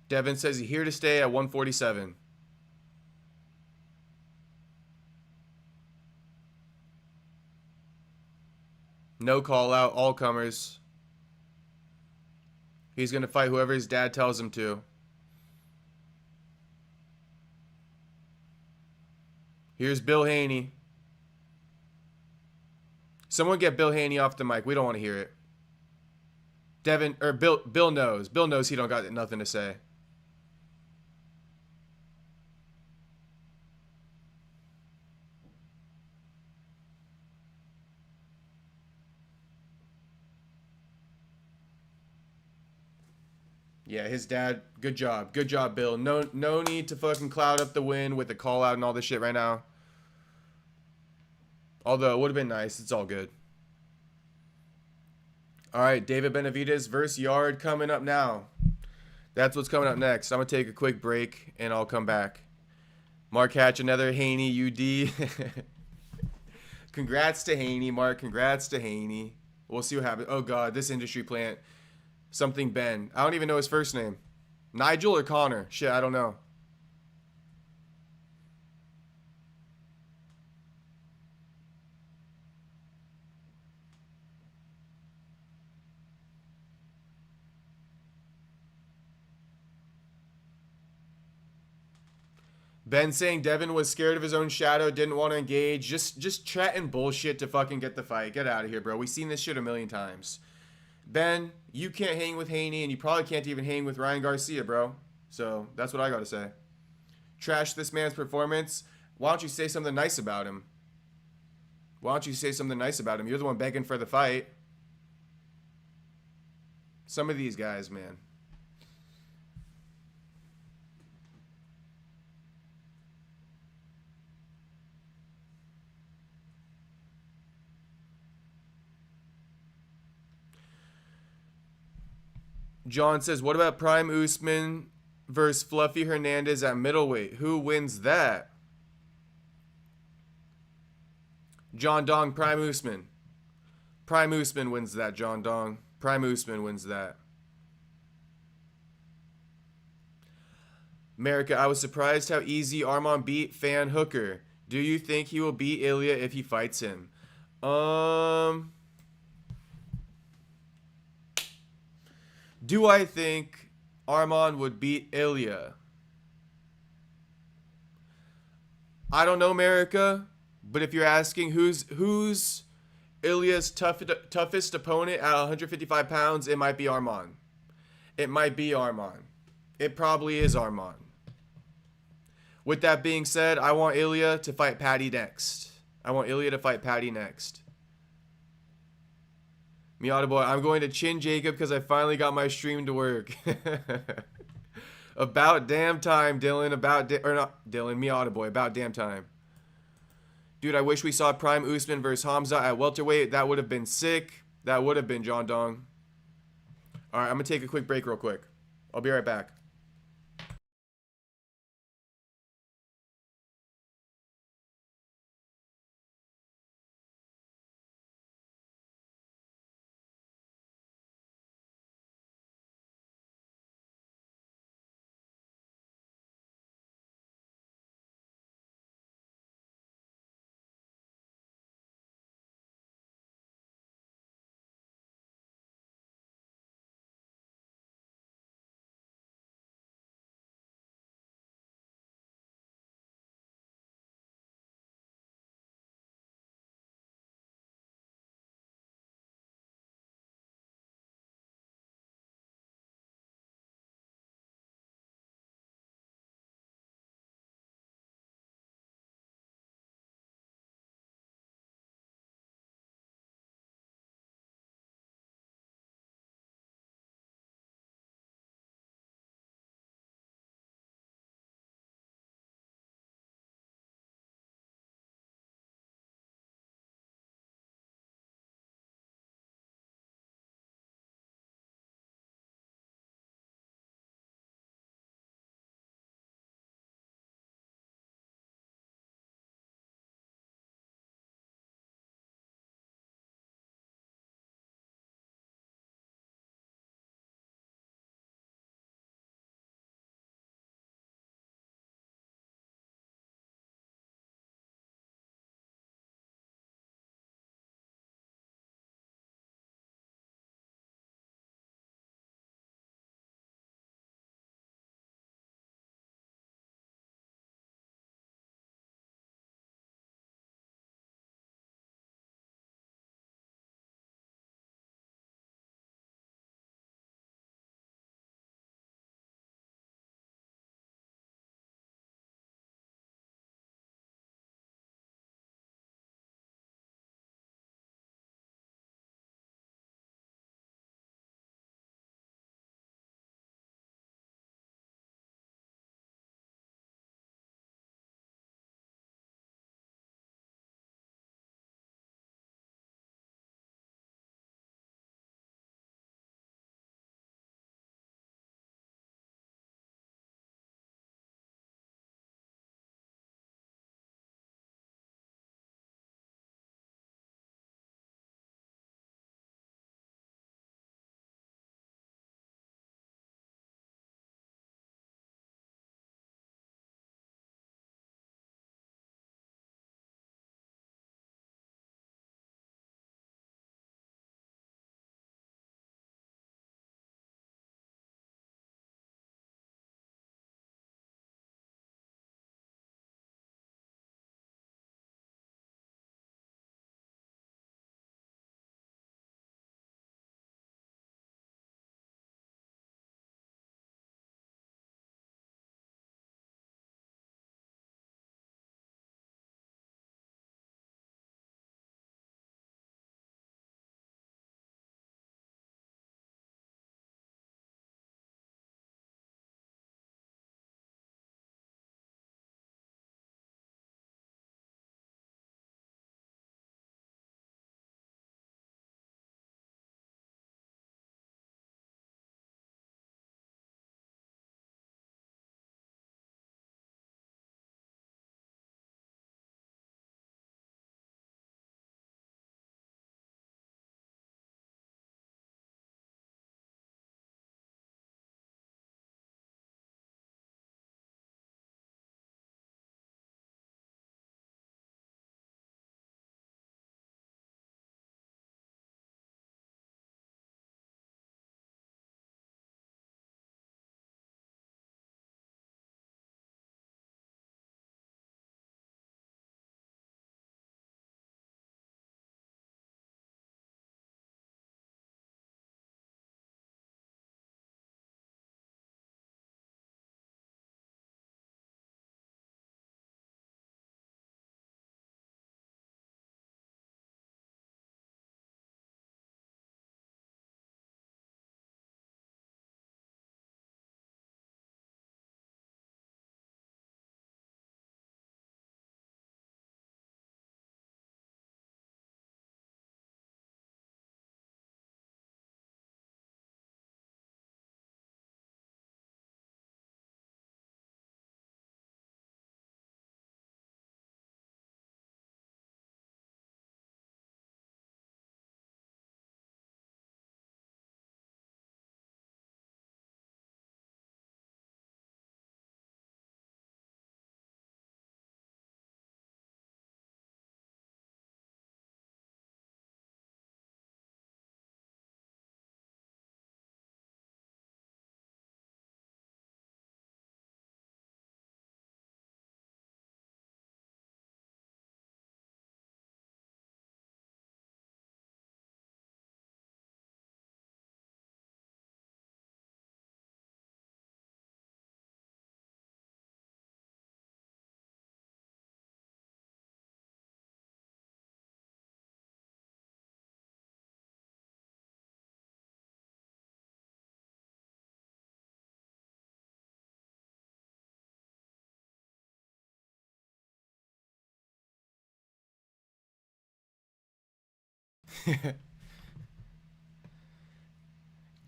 Devin says he's here to stay at 147. No call out, all comers. He's going to fight whoever his dad tells him to. Here's Bill Haney. Someone get Bill Haney off the mic. We don't want to hear it. Devin, or Bill knows. Bill knows he don't got nothing to say. Yeah, his dad, good job. Good job, Bill. No need to fucking cloud up the win with the call out and all this shit right now. Although it would have been nice. It's all good. All right, David Benavidez versus Yarde coming up now. That's what's coming up next. I'm going to take a quick break, and I'll come back. Mark Hatch, another Haney UD. Congrats to Haney, Mark. Congrats to Haney. We'll see what happens. Oh, God, this industry plant. Something Ben. I don't even know his first name. Nigel or Connor? Shit, I don't know. Ben saying Devin was scared of his own shadow, didn't want to engage. Just chatting bullshit to fucking get the fight. Get out of here, bro. We've seen this shit a million times. Ben, you can't hang with Haney, and you probably can't even hang with Ryan Garcia, bro. So that's what I gotta say. Trash this man's performance. Why don't you say something nice about him? Why don't you say something nice about him? You're the one begging for the fight. Some of these guys, man. John says, what about Prime Usman versus Fluffy Hernandez at middleweight? Who wins that? John Dong, Prime Usman. Prime Usman wins that, John Dong. Prime Usman wins that. America, I was surprised how easy Armand beat Fan Hooker. Do you think he will beat Ilya if he fights him? Do I think Armand would beat Ilya? I don't know, America, but if you're asking who's Ilya's toughest opponent at 155 pounds, it might be Armand. It might be Armand. It probably is Armand. With that being said, I want Ilya to fight Patty next. I want Ilya to fight Patty next. Miata boy, I'm going to chin Jacob because I finally got my stream to work. About damn time, Dylan. Or not Dylan, Miata boy. About damn time. Dude, I wish we saw Prime Usman versus Hamza at welterweight. That would have been sick. That would have been John Dong. All right, I'm going to take a quick break real quick. I'll be right back.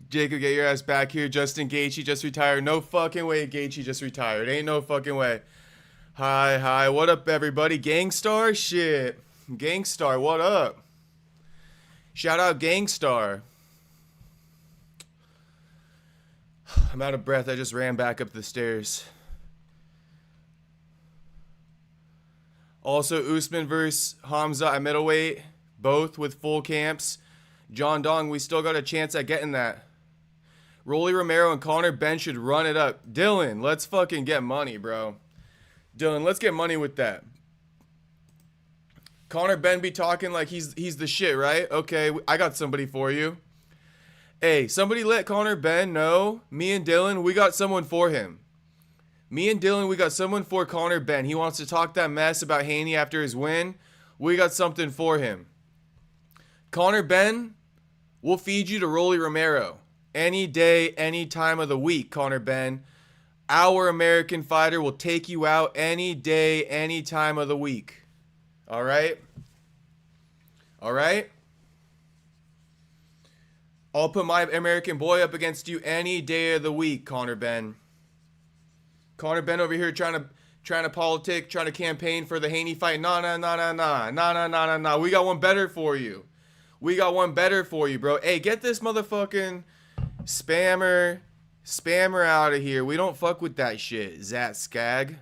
Jacob, get your ass back here. Justin Gaethje just retired. No fucking way Gaethje just retired. Ain't no fucking way. Hi. What up, everybody? Gangstar? Shit. Gangstar, what up? Shout out Gangstar. I'm out of breath. I just ran back up the stairs. Also, Usman versus Hamza at middleweight. Both with full camps. John Dong, we still got a chance at getting that. Rolly Romero and Conor Ben should run it up. Dylan, let's fucking get money, bro. Dylan, let's get money with that. Conor Ben be talking like he's the shit, right? Okay, I got somebody for you. Hey, somebody let Conor Ben know. Me and Dylan, we got someone for him. Me and Dylan, we got someone for Conor Ben. He wants to talk that mess about Haney after his win. We got something for him. Conor Ben, we'll feed you to Rolly Romero. Any day, any time of the week, Conor Ben. Our American fighter will take you out any day, any time of the week. All right? All right? I'll put my American boy up against you any day of the week, Conor Ben. Conor Ben over here trying to politic, trying to campaign for the Haney fight. Nah. We got one better for you. We got one better for you, bro. Hey, get this motherfucking spammer out of here. We don't fuck with that shit, Zat Skag.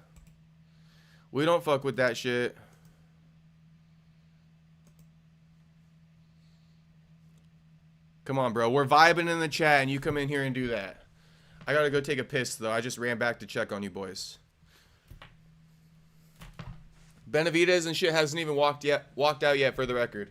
We don't fuck with that shit. Come on, bro. We're vibing in the chat, and you come in here and do that. I gotta go take a piss, though. I just ran back to check on you boys. Benavidez and shit hasn't even walked out yet, for the record.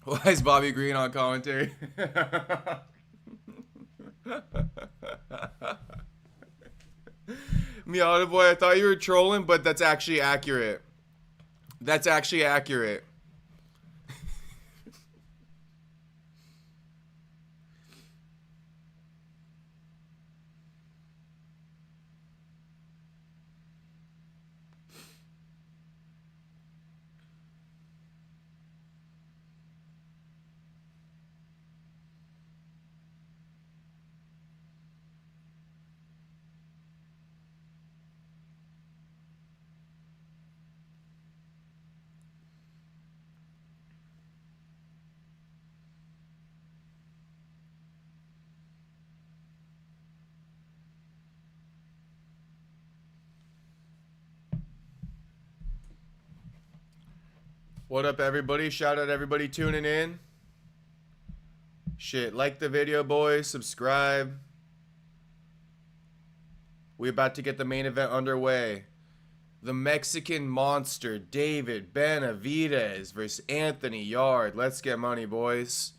Why is Bobby Green on commentary? Miata boy, I thought you were trolling, but that's actually accurate. That's actually accurate. What up, everybody? Shout out everybody tuning in. Shit, like the video, boys. Subscribe. We about to get the main event underway. The Mexican monster, David Benavidez versus Anthony Yarde. Let's get money, boys.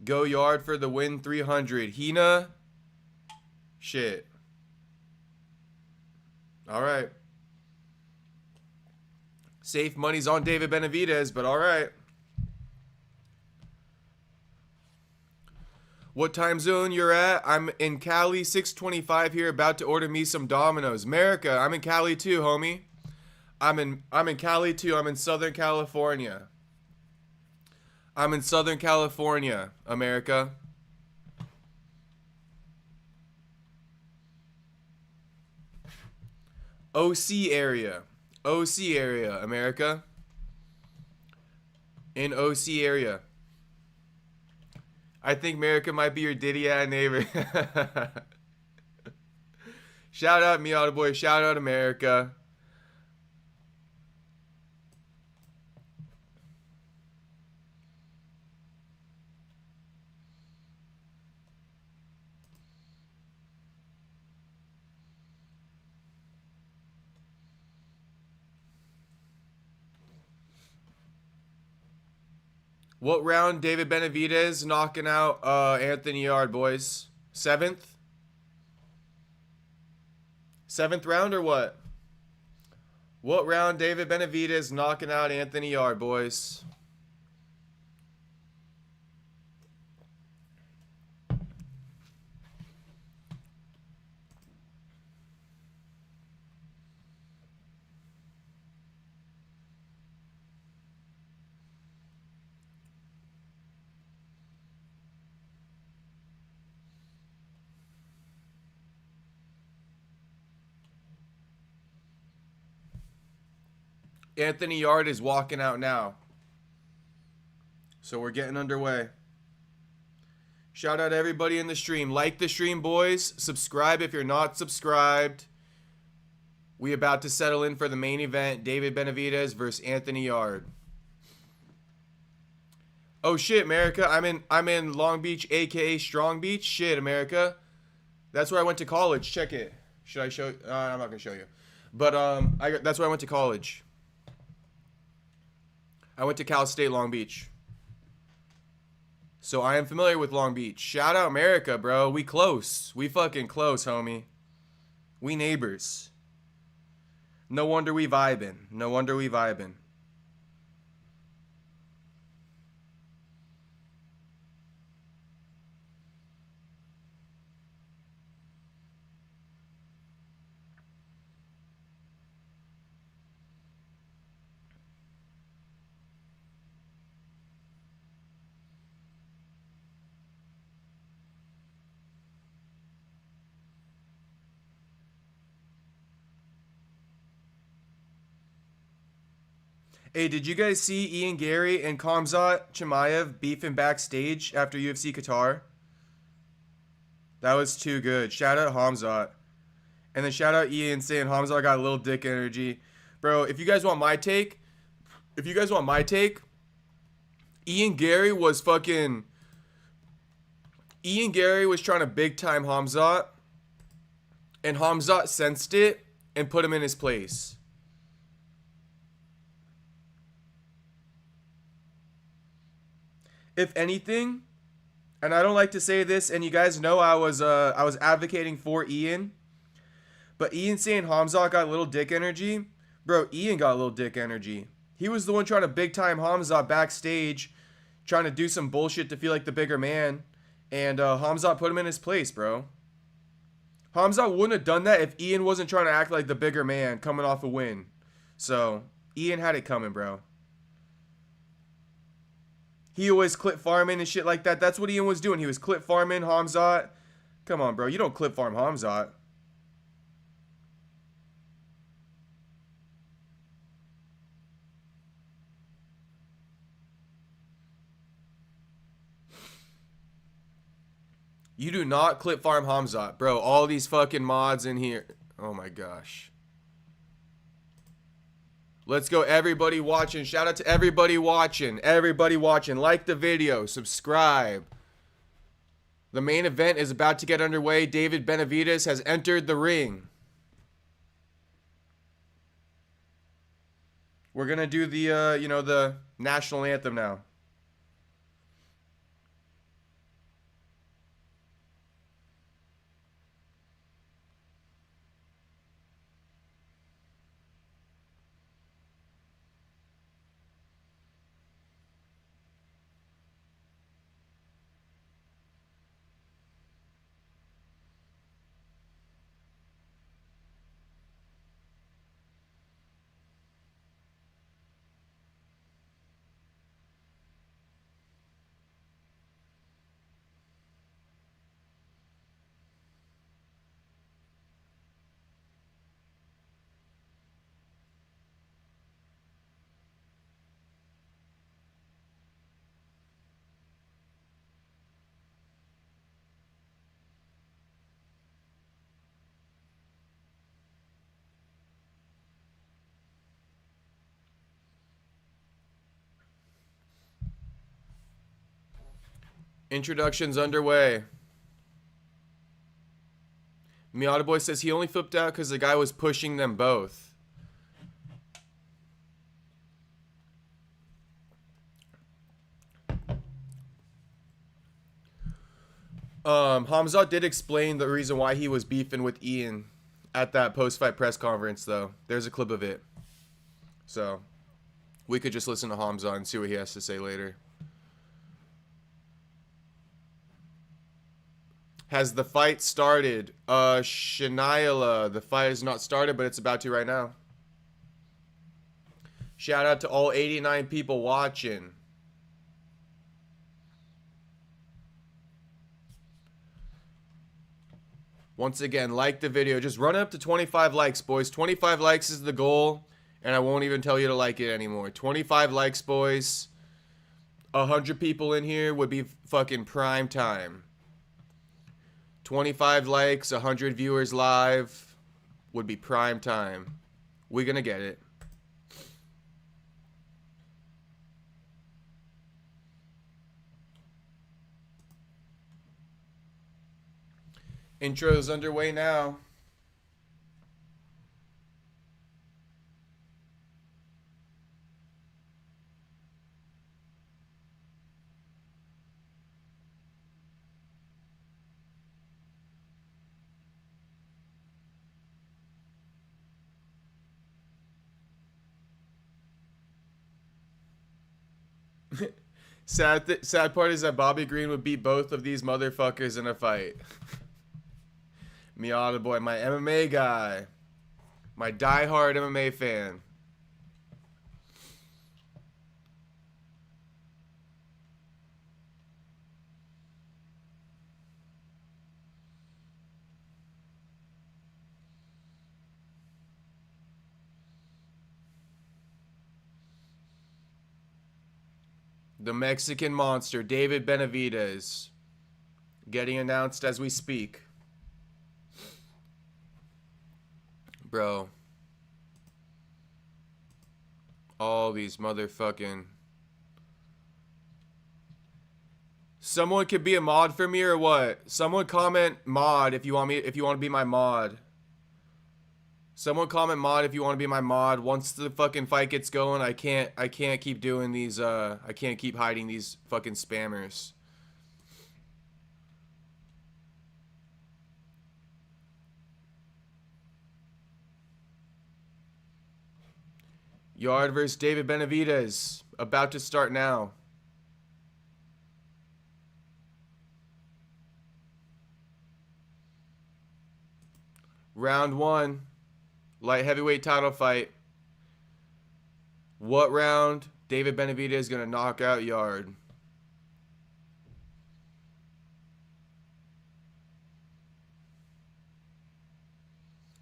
Go Yarde for the win 300. Hina. Shit. All right. Safe money's on David Benavidez, but all right. What time zone you're at? I'm in Cali, 6:25 here, about to order me some Domino's. America, I'm in Cali too, homie. I'm in Cali too. I'm in Southern California. I'm in Southern California, America. OC area. OC area, America. In OC area. I think America might be your Diddy-ass neighbor. Shout out me, Boy. Shout out America. What round David Benavidez knocking out Anthony Yarde, boys? 7th? 7th round or what? What round David Benavidez knocking out Anthony Yarde, boys? Anthony Yarde is walking out now. So we're getting underway. Shout out everybody in the stream. Like the stream, boys. Subscribe if you're not subscribed. We about to settle in for the main event. David Benavidez versus Anthony Yarde. Oh shit, America. I'm in Long Beach, aka Strong Beach. Shit, America. That's where I went to college. Check it. Should I show? I'm not gonna show you. But that's where I went to college. I went to Cal State Long Beach. So I am familiar with Long Beach. Shout out America, bro. We close. We fucking close, homie. We neighbors. No wonder we vibing. No wonder we vibing. Hey, did you guys see Ian Gary and Khamzat Chimaev beefing backstage after UFC Qatar? That was too good. Shout out Khamzat. And then shout out Ian saying Khamzat got a little dick energy. Bro, if you guys want my take, Ian Gary was trying to big time Khamzat, and Khamzat sensed it and put him in his place. If anything, and I don't like to say this, and you guys know I was advocating for Ian, but Ian saying Khamzat got a little dick energy, bro, Ian got a little dick energy. He was the one trying to big time Khamzat backstage, trying to do some bullshit to feel like the bigger man, and Khamzat put him in his place, bro. Khamzat wouldn't have done that if Ian wasn't trying to act like the bigger man coming off a win. So, Ian had it coming, bro. He always clip farming and shit like that. That's what Ian was doing. He was clip farming Khamzat. Come on, bro. You don't clip farm Khamzat. You do not clip farm Khamzat. Bro, all these fucking mods in here. Oh my gosh. Let's go, everybody watching. Shout out to everybody watching. Everybody watching. Like the video. Subscribe. The main event is about to get underway. David Benavidez has entered the ring. We're going to do the, the national anthem now. Introductions underway. Miata Boy says he only flipped out because the guy was pushing them both. Hamzat did explain the reason why he was beefing with Ian at that post-fight press conference, though. There's a clip of it. So, we could just listen to Hamzat and see what he has to say later. Has the fight started? Shaniala, the fight has not started, but it's about to right now. Shout out to all 89 people watching. Once again, like the video. Just run up to 25 likes, boys. 25 likes is the goal, and I won't even tell you to like it anymore. 25 likes, boys. 100 people in here would be fucking prime time. 25 likes, 100 viewers live would be prime time. We're gonna get it. Intro's underway now. Sad part is that Bobby Green would beat both of these motherfuckers in a fight. Miata Boy, my MMA guy. My diehard MMA fan. The Mexican monster, David Benavidez, getting announced as we speak. Bro. All these motherfucking... Someone could be a mod for me or what? Someone comment mod if you want to be my mod. Someone comment mod if you want to be my mod. Once the fucking fight gets going, I can't keep doing these, I can't keep hiding these fucking spammers. Yarde versus David Benavidez. About to start now. Round 1. Light heavyweight title fight. What round David Benavidez is going to knock out Yarde?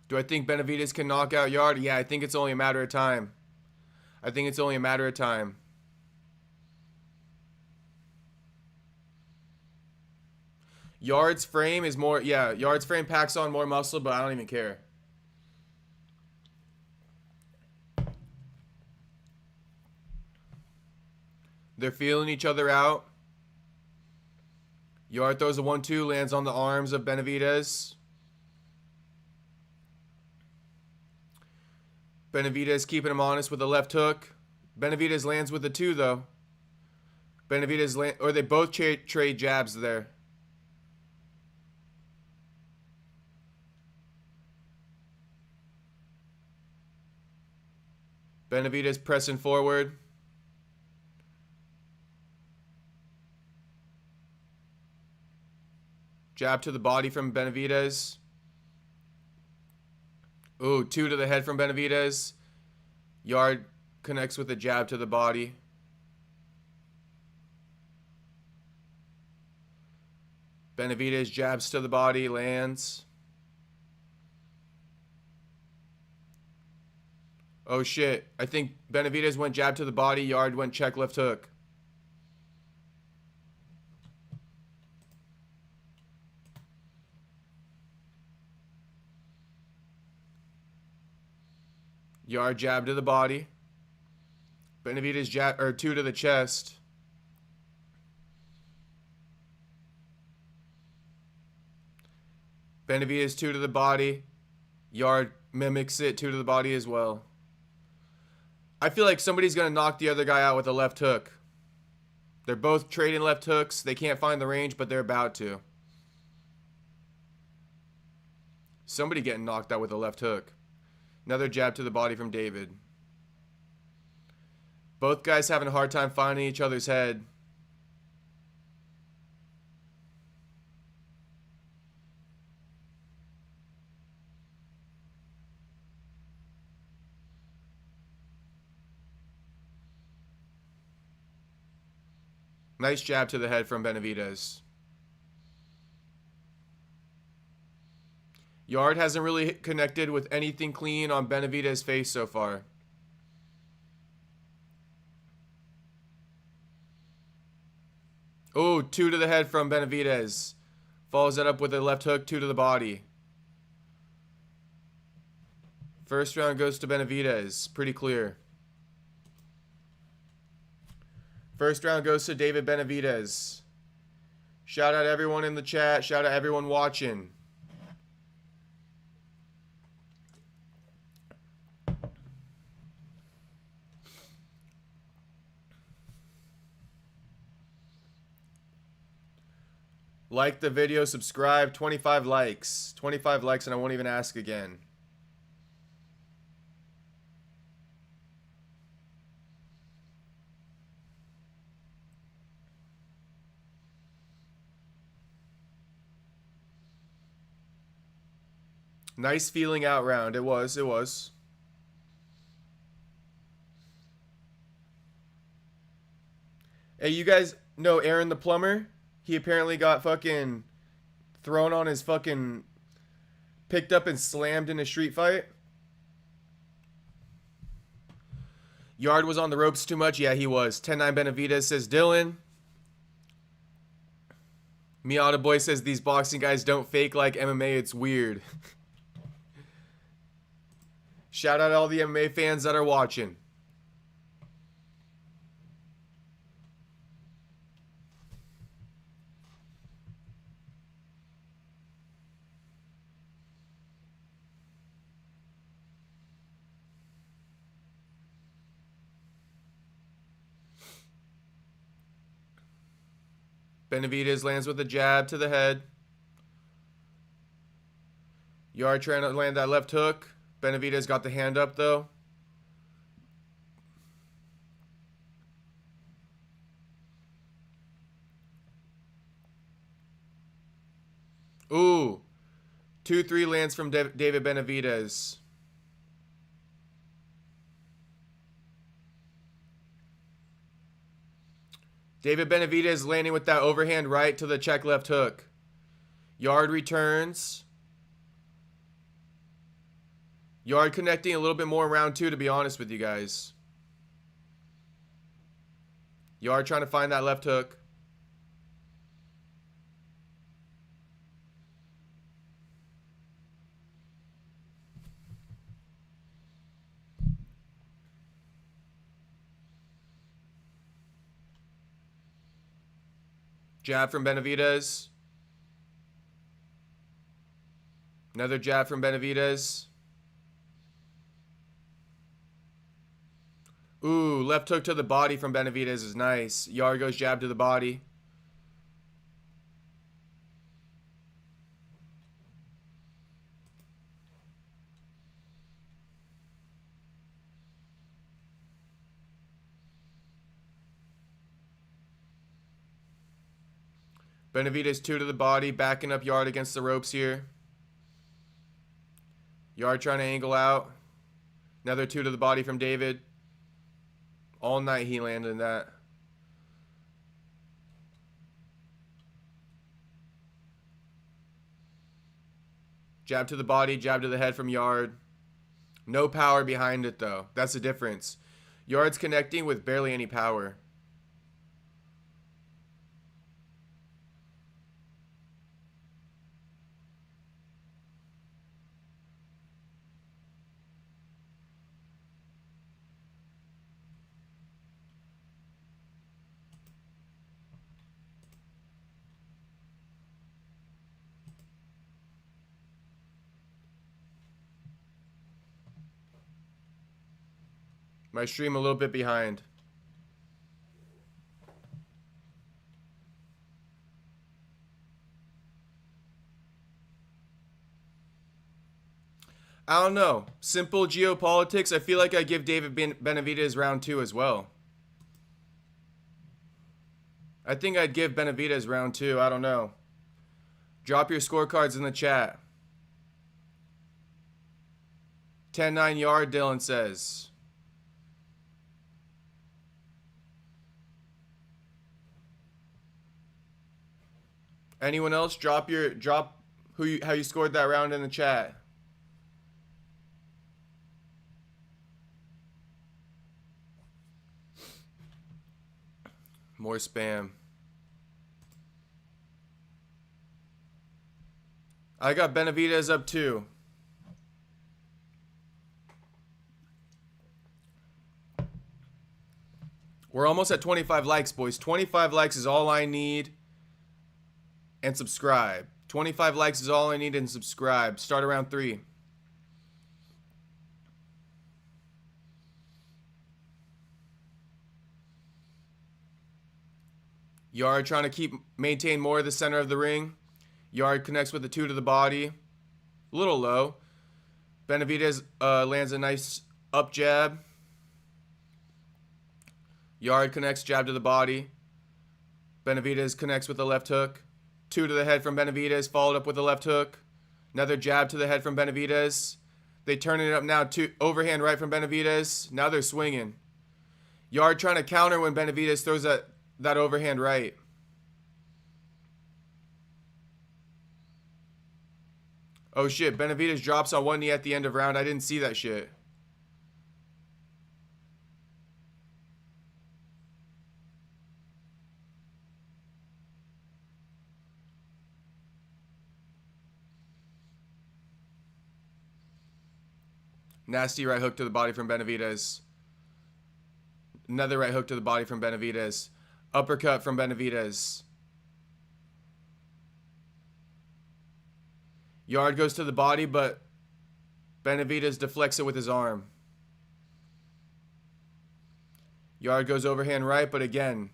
Do I think Benavidez can knock out Yarde? Yeah, I think it's only a matter of time. I think it's only a matter of time. Yarde's frame is more... Yeah, Yarde's frame packs on more muscle, but I don't even care. They're feeling each other out. Yarde throws a 1-2, lands on the arms of Benavidez. Benavidez keeping him honest with a left hook. Benavidez lands with a 2, though. Or they both trade jabs there. Benavidez pressing forward. Jab to the body from Benavidez. Ooh, 2 to the head from Benavidez. Yarde connects with a jab to the body. Benavidez jabs to the body, lands. Oh shit. I think Benavidez went jab to the body, Yarde went check left hook. Yarde jab to the body. Benavidez jab, or 2 to the chest. Benavidez 2 to the body. Yarde mimics it, 2 to the body as well. I feel like somebody's going to knock the other guy out with a left hook. They're both trading left hooks. They can't find the range, but they're about to. Somebody getting knocked out with a left hook. Another jab to the body from David. Both guys having a hard time finding each other's head. Nice jab to the head from Benavidez. Yarde hasn't really connected with anything clean on Benavidez's face so far. Oh, 2 to the head from Benavidez. Follows that up with a left hook, 2 to the body. First round goes to Benavidez. Pretty clear. First round goes to David Benavidez. Shout out everyone in the chat. Shout out everyone watching. Like the video, subscribe, 25 likes. 25 likes and I won't even ask again. Nice feeling out round. It was. Hey, you guys know Aaron the plumber? He apparently got fucking thrown on his fucking... picked up and slammed in a street fight. Yarde was on the ropes too much? Yeah, he was. 10-9 Benavidez says Dylan. Miata Boy says these boxing guys don't fake like MMA. It's weird. Shout out to all the MMA fans that are watching. Benavidez lands with a jab to the head. Yarde trying to land that left hook. Benavidez got the hand up though. Ooh. 2-3 lands from David Benavidez. David Benavidez landing with that overhand right to the check left hook. Yarde returns. Yarde connecting a little bit more in round 2, to be honest with you guys. Yarde trying to find that left hook. Jab from Benavidez. Another jab from Benavidez. Ooh, left hook to the body from Benavidez is nice. Yarde goes jab to the body. Benavidez 2 to the body, backing up Yarde against the ropes here. Yarde trying to angle out. Another 2 to the body from David. All night he landed that. Jab to the body, jab to the head from Yarde. No power behind it though. That's the difference. Yarde's connecting with barely any power. My stream a little bit behind. I don't know. Simple geopolitics. I feel like I give David Benavidez round 2 as well. I think I'd give Benavidez round 2. I don't know. Drop your scorecards in the chat. 10-9 Yarde, Dylan says. Anyone else? Drop how you scored that round in the chat. More spam. I got Benavidez up 2. We're almost at 25 likes, boys. 25 likes is all I need. And subscribe. 25 likes is all I need and subscribe. Start around 3. Yarde trying to maintain more of the center of the ring. Yarde connects with the 2 to the body. A little low. Benavidez lands a nice up jab. Yarde connects, jab to the body. Benavidez connects with the left hook. 2 to the head from Benavidez, followed up with a left hook. Another jab to the head from Benavidez. They turn it up now. Overhand right from Benavidez. Now they're swinging. Yarde trying to counter when Benavidez throws that overhand right. Oh shit, Benavidez drops on one knee at the end of round. I didn't see that shit. Nasty right hook to the body from Benavidez. Another right hook to the body from Benavidez. Uppercut from Benavidez. Yarde goes to the body, but Benavidez deflects it with his arm. Yarde goes overhand right, but again,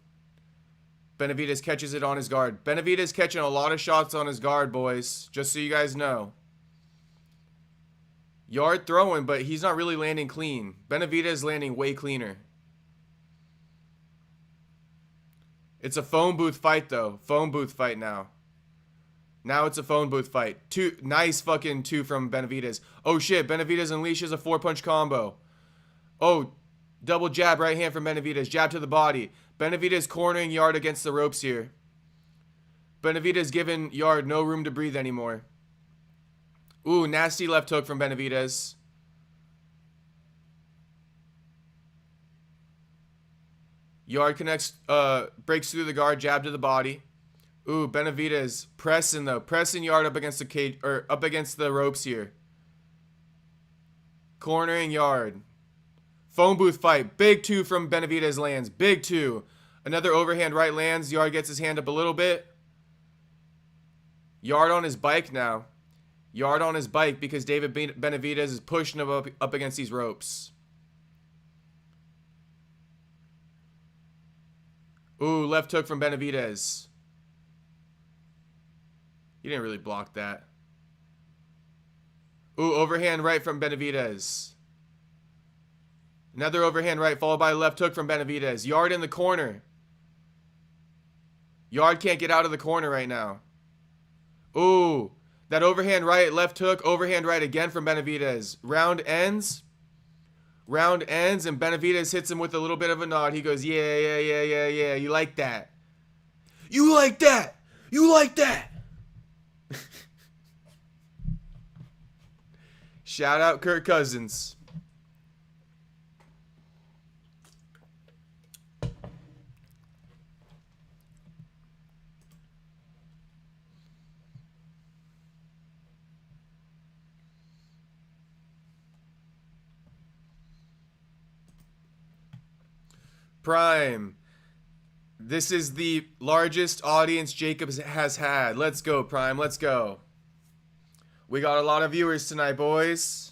Benavidez catches it on his guard. Benavidez catching a lot of shots on his guard, boys, just so you guys know. Yarde throwing, but he's not really landing clean. Benavidez landing way cleaner. It's a phone booth fight, though. Phone booth fight now. Now it's a phone booth fight. Nice fucking 2 from Benavidez. Oh shit, Benavidez unleashes a 4-punch combo. Oh, double jab right hand from Benavidez. Jab to the body. Benavidez cornering Yarde against the ropes here. Benavidez giving Yarde no room to breathe anymore. Ooh, nasty left hook from Benavidez. Yarde connects, breaks through the guard, jab to the body. Ooh, Benavidez pressing though, pressing Yarde up against the cage or up against the ropes here. Cornering Yarde. Phone booth fight. Big 2 from Benavidez lands. Big 2. Another overhand right lands. Yarde gets his hand up a little bit. Yarde on his bike now. Yarde on his bike because David Benavidez is pushing him up against these ropes. Ooh, left hook from Benavidez. He didn't really block that. Ooh, overhand right from Benavidez. Another overhand right followed by a left hook from Benavidez. Yarde in the corner. Yarde can't get out of the corner right now. Ooh, that overhand right, left hook, overhand right again from Benavidez. Round ends. Round ends, and Benavidez hits him with a little bit of a nod. He goes, yeah, yeah, yeah, yeah, yeah. You like that? You like that? You like that? Shout out Kirk Cousins. Prime. This is the largest audience Jacobs has had. Let's go, Prime. Let's go. We got a lot of viewers tonight, boys.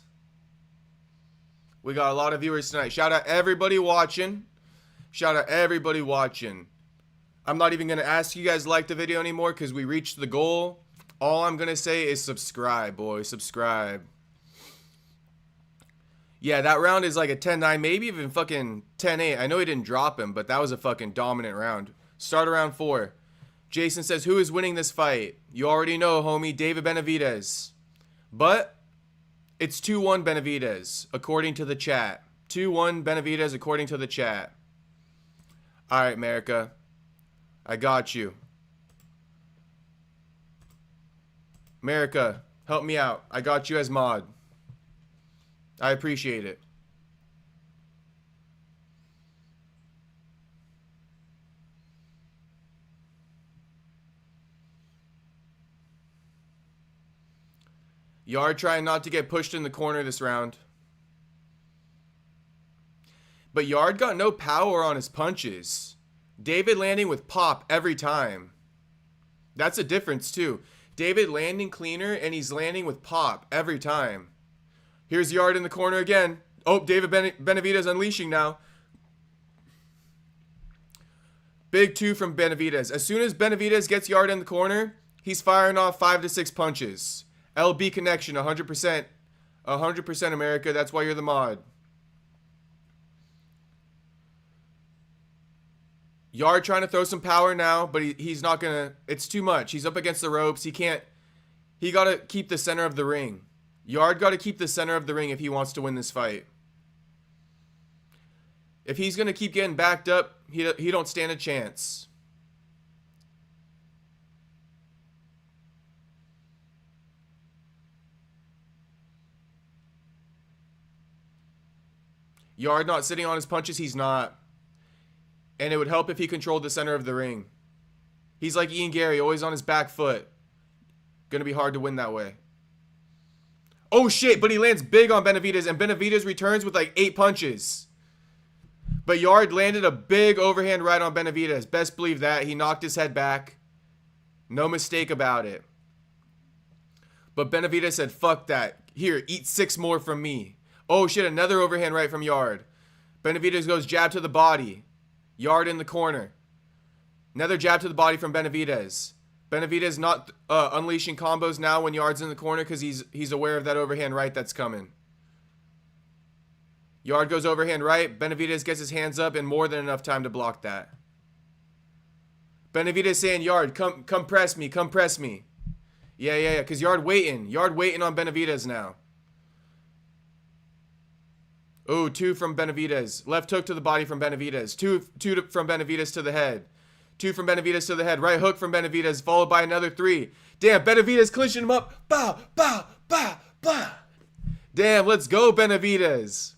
We got a lot of viewers tonight. Shout out everybody watching. Shout out everybody watching. I'm not even going to ask you guys to like the video anymore because we reached the goal. All I'm going to say is subscribe, boys. Subscribe. Yeah, that round is like a 10-9, maybe even fucking 10-8. I know he didn't drop him, but that was a fucking dominant round. Start around 4. Jason says, who is winning this fight? You already know, homie, David Benavidez. But it's 2-1 Benavidez, according to the chat. 2-1 Benavidez, according to the chat. All right, America. I got you. America, help me out. I got you as mod. I appreciate it. Yarde trying not to get pushed in the corner this round. But Yarde got no power on his punches. David landing with pop every time. That's a difference too. David landing cleaner and he's landing with pop every time. Here's Yarde in the corner again. Oh, David Benavidez unleashing now. Big 2 from Benavidez. As soon as Benavidez gets Yarde in the corner, he's firing off 5 to 6 punches. LB connection, 100%. 100% America. That's why you're the mod. Yarde trying to throw some power now, but he's not going to. It's too much. He's up against the ropes. He can't. He got to keep the center of the ring. Yarde got to keep the center of the ring if he wants to win this fight. If he's going to keep getting backed up, he don't stand a chance. Yarde not sitting on his punches, he's not. And it would help if he controlled the center of the ring. He's like Ian Gary, always on his back foot. Gonna be hard to win that way. Oh shit, but he lands big on Benavidez, and Benavidez returns with like 8 punches. But Yarde landed a big overhand right on Benavidez. Best believe that. He knocked his head back. No mistake about it. But Benavidez said, fuck that. Here, eat 6 more from me. Oh shit, another overhand right from Yarde. Benavidez goes jab to the body. Yarde in the corner. Another jab to the body from Benavidez. Benavidez not unleashing combos now when Yarde's in the corner because he's aware of that overhand right that's coming. Yarde goes overhand right. Benavidez gets his hands up and more than enough time to block that. Benavidez saying, Yarde, come press me, come press me. Yeah, because Yarde waiting. Yarde waiting on Benavidez now. Ooh, 2 from Benavidez. Left hook to the body from Benavidez. 2 from Benavidez to the head. 2 from Benavidez to the head. Right hook from Benavidez, followed by another 3. Damn, Benavidez clinching him up. Bow, bow, bow, bow. Damn, let's go, Benavidez.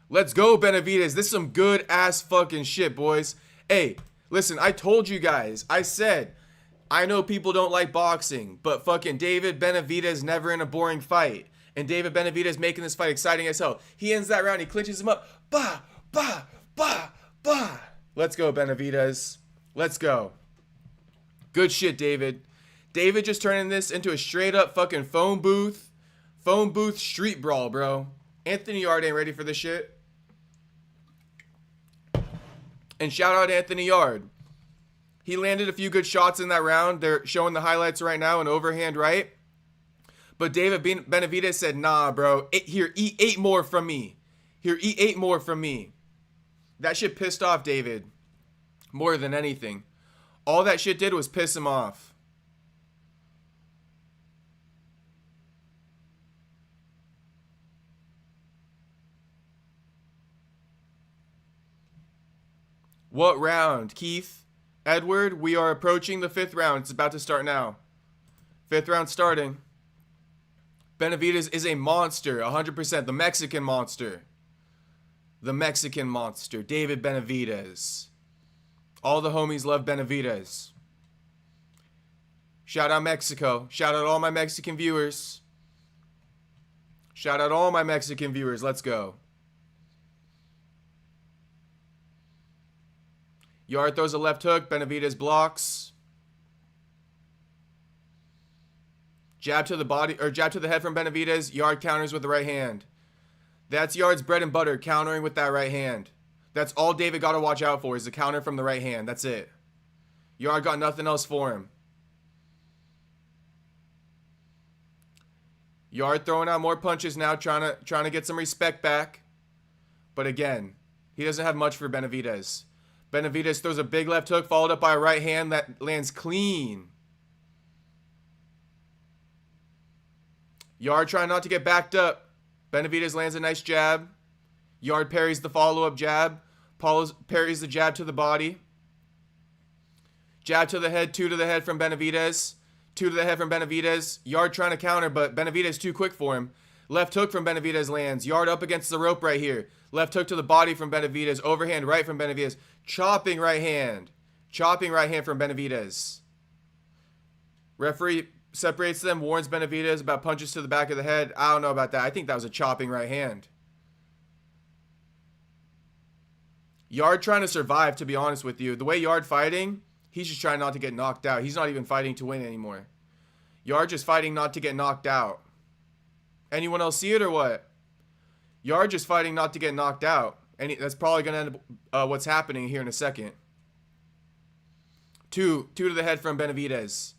Let's go, Benavidez. This is some good ass fucking shit, boys. Hey, listen, I told you guys. I said, I know people don't like boxing, but fucking David Benavidez never in a boring fight. And David Benavidez making this fight exciting as hell. He ends that round. He clinches him up. Bah, bah, bah, bah. Let's go, Benavidez. Let's go. Good shit, David. David just turning this into a straight up fucking phone booth street brawl, bro. Anthony Yarde ain't ready for this shit. And shout out Anthony Yarde. He landed a few good shots in that round. They're showing the highlights right now, an overhand right. But David Benavidez said, nah, bro. Here, eat 8 more from me. Here, eat 8 more from me. That shit pissed off David more than anything. All that shit did was piss him off. What round, Keith? Edward, we are approaching the 5th round. It's about to start now. 5th round starting. Benavidez is a monster, 100%. The Mexican monster. The Mexican monster, David Benavidez. All the homies love Benavidez. Shout out Mexico. Shout out all my Mexican viewers. Shout out all my Mexican viewers. Let's go. Yarde throws a left hook. Benavidez blocks. Jab to the body, or jab to the head from Benavidez. Yarde counters with the right hand. That's Yarde's bread and butter, countering with that right hand. That's all David got to watch out for is the counter from the right hand. That's it. Yarde got nothing else for him. Yarde throwing out more punches now, trying to get some respect back. But again, he doesn't have much for Benavidez. Benavidez throws a big left hook followed up by a right hand that lands clean. Yarde trying not to get backed up. Benavidez lands a nice jab. Yarde parries the follow-up jab. Parries the jab to the body. Jab to the head, 2 to the head from Benavidez. 2 to the head from Benavidez. Yarde trying to counter, but Benavidez too quick for him. Left hook from Benavidez lands. Yarde up against the rope right here. Left hook to the body from Benavidez. Overhand right from Benavidez. Chopping right hand. Chopping right hand from Benavidez. Referee separates them, warns Benavidez about punches to the back of the head. I don't know about that. I think that was a chopping right hand. Yarde trying to survive, to be honest with you. The way Yarde fighting, he's just trying not to get knocked out. He's not even fighting to win anymore. Yarde just fighting not to get knocked out. Anyone else see it or what? Yarde just fighting not to get knocked out. And that's probably going to end up what's happening here in a second. 2 to the head from Benavidez.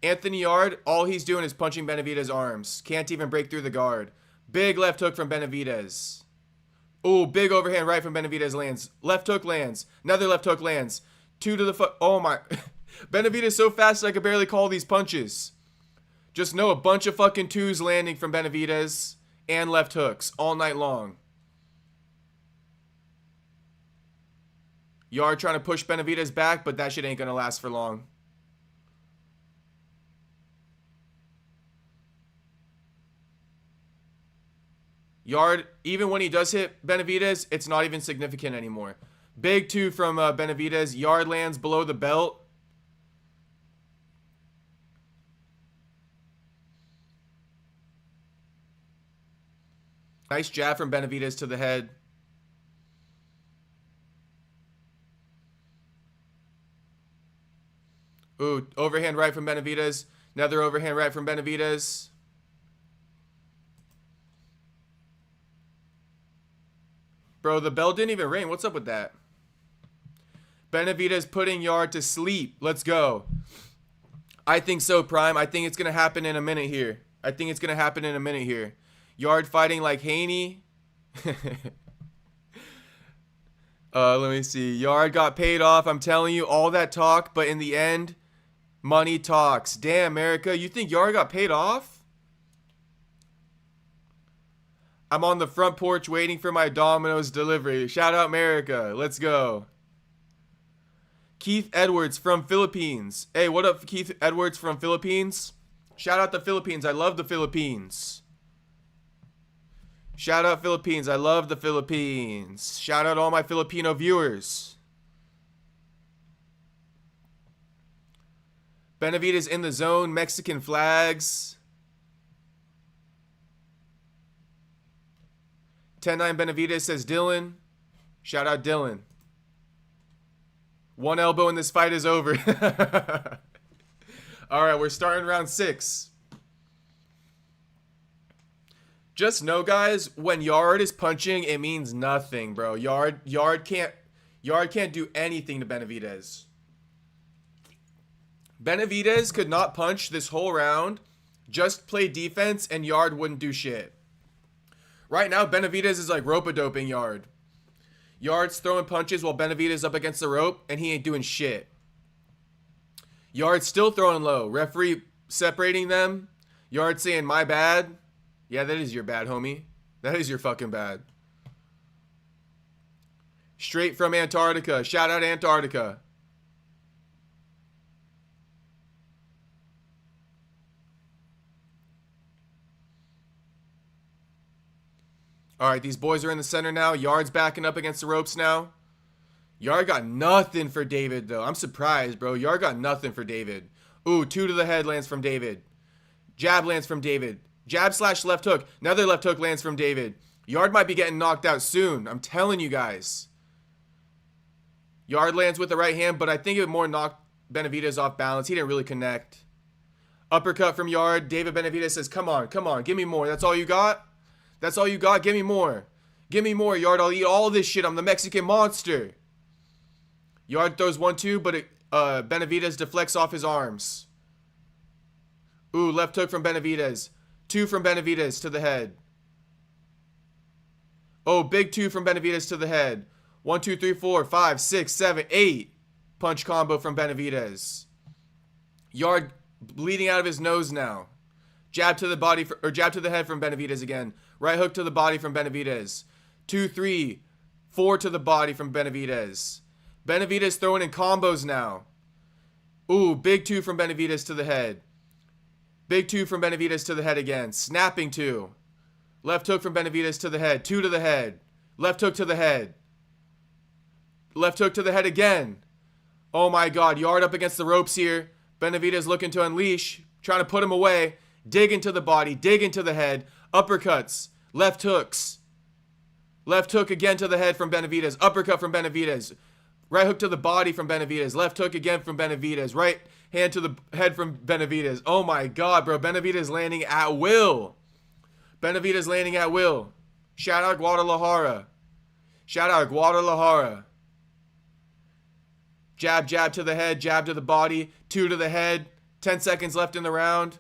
Anthony Yarde, all he's doing is punching Benavidez's arms. Can't even break through the guard. Big left hook from Benavidez. Oh, big overhand right from Benavidez lands. Left hook lands. Another left hook lands. 2 to the foot. Oh my. Benavidez so fast I could barely call these punches. Just know a bunch of fucking 2s landing from Benavidez and left hooks all night long. Yarde trying to push Benavidez back, but that shit ain't gonna last for long. Yarde, even when he does hit Benavidez, it's not even significant anymore. Big 2 from Benavidez. Yarde lands below the belt. Nice jab from Benavidez to the head. Ooh, overhand right from Benavidez. Another overhand right from Benavidez. Bro, the bell didn't even ring. What's up with that? Benavidez putting Yarde to sleep. Let's go. I think so, Prime. I think it's going to happen in a minute here. Yarde fighting like Haney. Let me see. Yarde got paid off. I'm telling you, all that talk, but in the end, money talks. Damn, America. You think Yarde got paid off? I'm on the front porch waiting for my Domino's delivery. Shout out America. Let's go. Keith Edwards from Philippines. Hey, what up, Keith Edwards from Philippines? Shout out the Philippines. I love the Philippines. Shout out Philippines. I love the Philippines. Shout out all my Filipino viewers. Benavidez in the zone. Mexican flags. 10-9 Benavidez says Dylan. Shout out Dylan. One elbow and this fight is over. All right, we're starting round 6. Just know, guys, when Yarde is punching, it means nothing, bro. Yarde can't do anything to Benavidez. Benavidez could not punch this whole round, just play defense, and Yarde wouldn't do shit. Right now, Benavidez is like rope-a-doping Yarde. Yarde's throwing punches while Benavidez up against the rope, and he ain't doing shit. Yarde's still throwing low. Referee separating them. Yarde saying, my bad. Yeah, that is your bad, homie. That is your fucking bad. Straight from Antarctica. Shout out Antarctica. All right, these boys are in the center now. Yarde's backing up against the ropes now. Yarde got nothing for David, though. I'm surprised, bro. Yarde got nothing for David. Ooh, 2 to the head lands from David. Jab lands from David. Jab / left hook. Another left hook lands from David. Yarde might be getting knocked out soon. I'm telling you guys. Yarde lands with the right hand, but I think it more knocked Benavidez off balance. He didn't really connect. Uppercut from Yarde. David Benavidez says, come on, give me more. That's all you got? That's all you got? Give me more. Give me more, Yarde. I'll eat all this shit. I'm the Mexican monster. Yarde throws 1-2, but Benavidez deflects off his arms. Ooh, left hook from Benavidez. 2 from Benavidez to the head. Oh, big 2 from Benavidez to the head. 1, 2, 3, 4, 5, 6, 7, 8. Punch combo from Benavidez. Yarde bleeding out of his nose now. Jab to the body, or jab to the head from Benavidez again. Right hook to the body from Benavidez. 2, 3, 4 to the body from Benavidez. Benavidez throwing in combos now. Ooh, big 2 from Benavidez to the head. Big 2 from Benavidez to the head again. Snapping 2. Left hook from Benavidez to the head. 2 to the head. Left hook to the head. Left hook to the head again. Oh my god, Yarde up against the ropes here. Benavidez looking to unleash. Trying to put him away. Dig into the body. Dig into the head. Uppercuts. Left hooks. Left hook again to the head from Benavidez. Uppercut from Benavidez. Right hook to the body from Benavidez. Left hook again from Benavidez. Right hand to the head from Benavidez. Oh my god, bro. Benavidez landing at will. Benavidez landing at will. Shout out Guadalajara. Shout out Guadalajara. Jab, jab to the head. Jab to the body. 2 to the head. 10 seconds left in the round.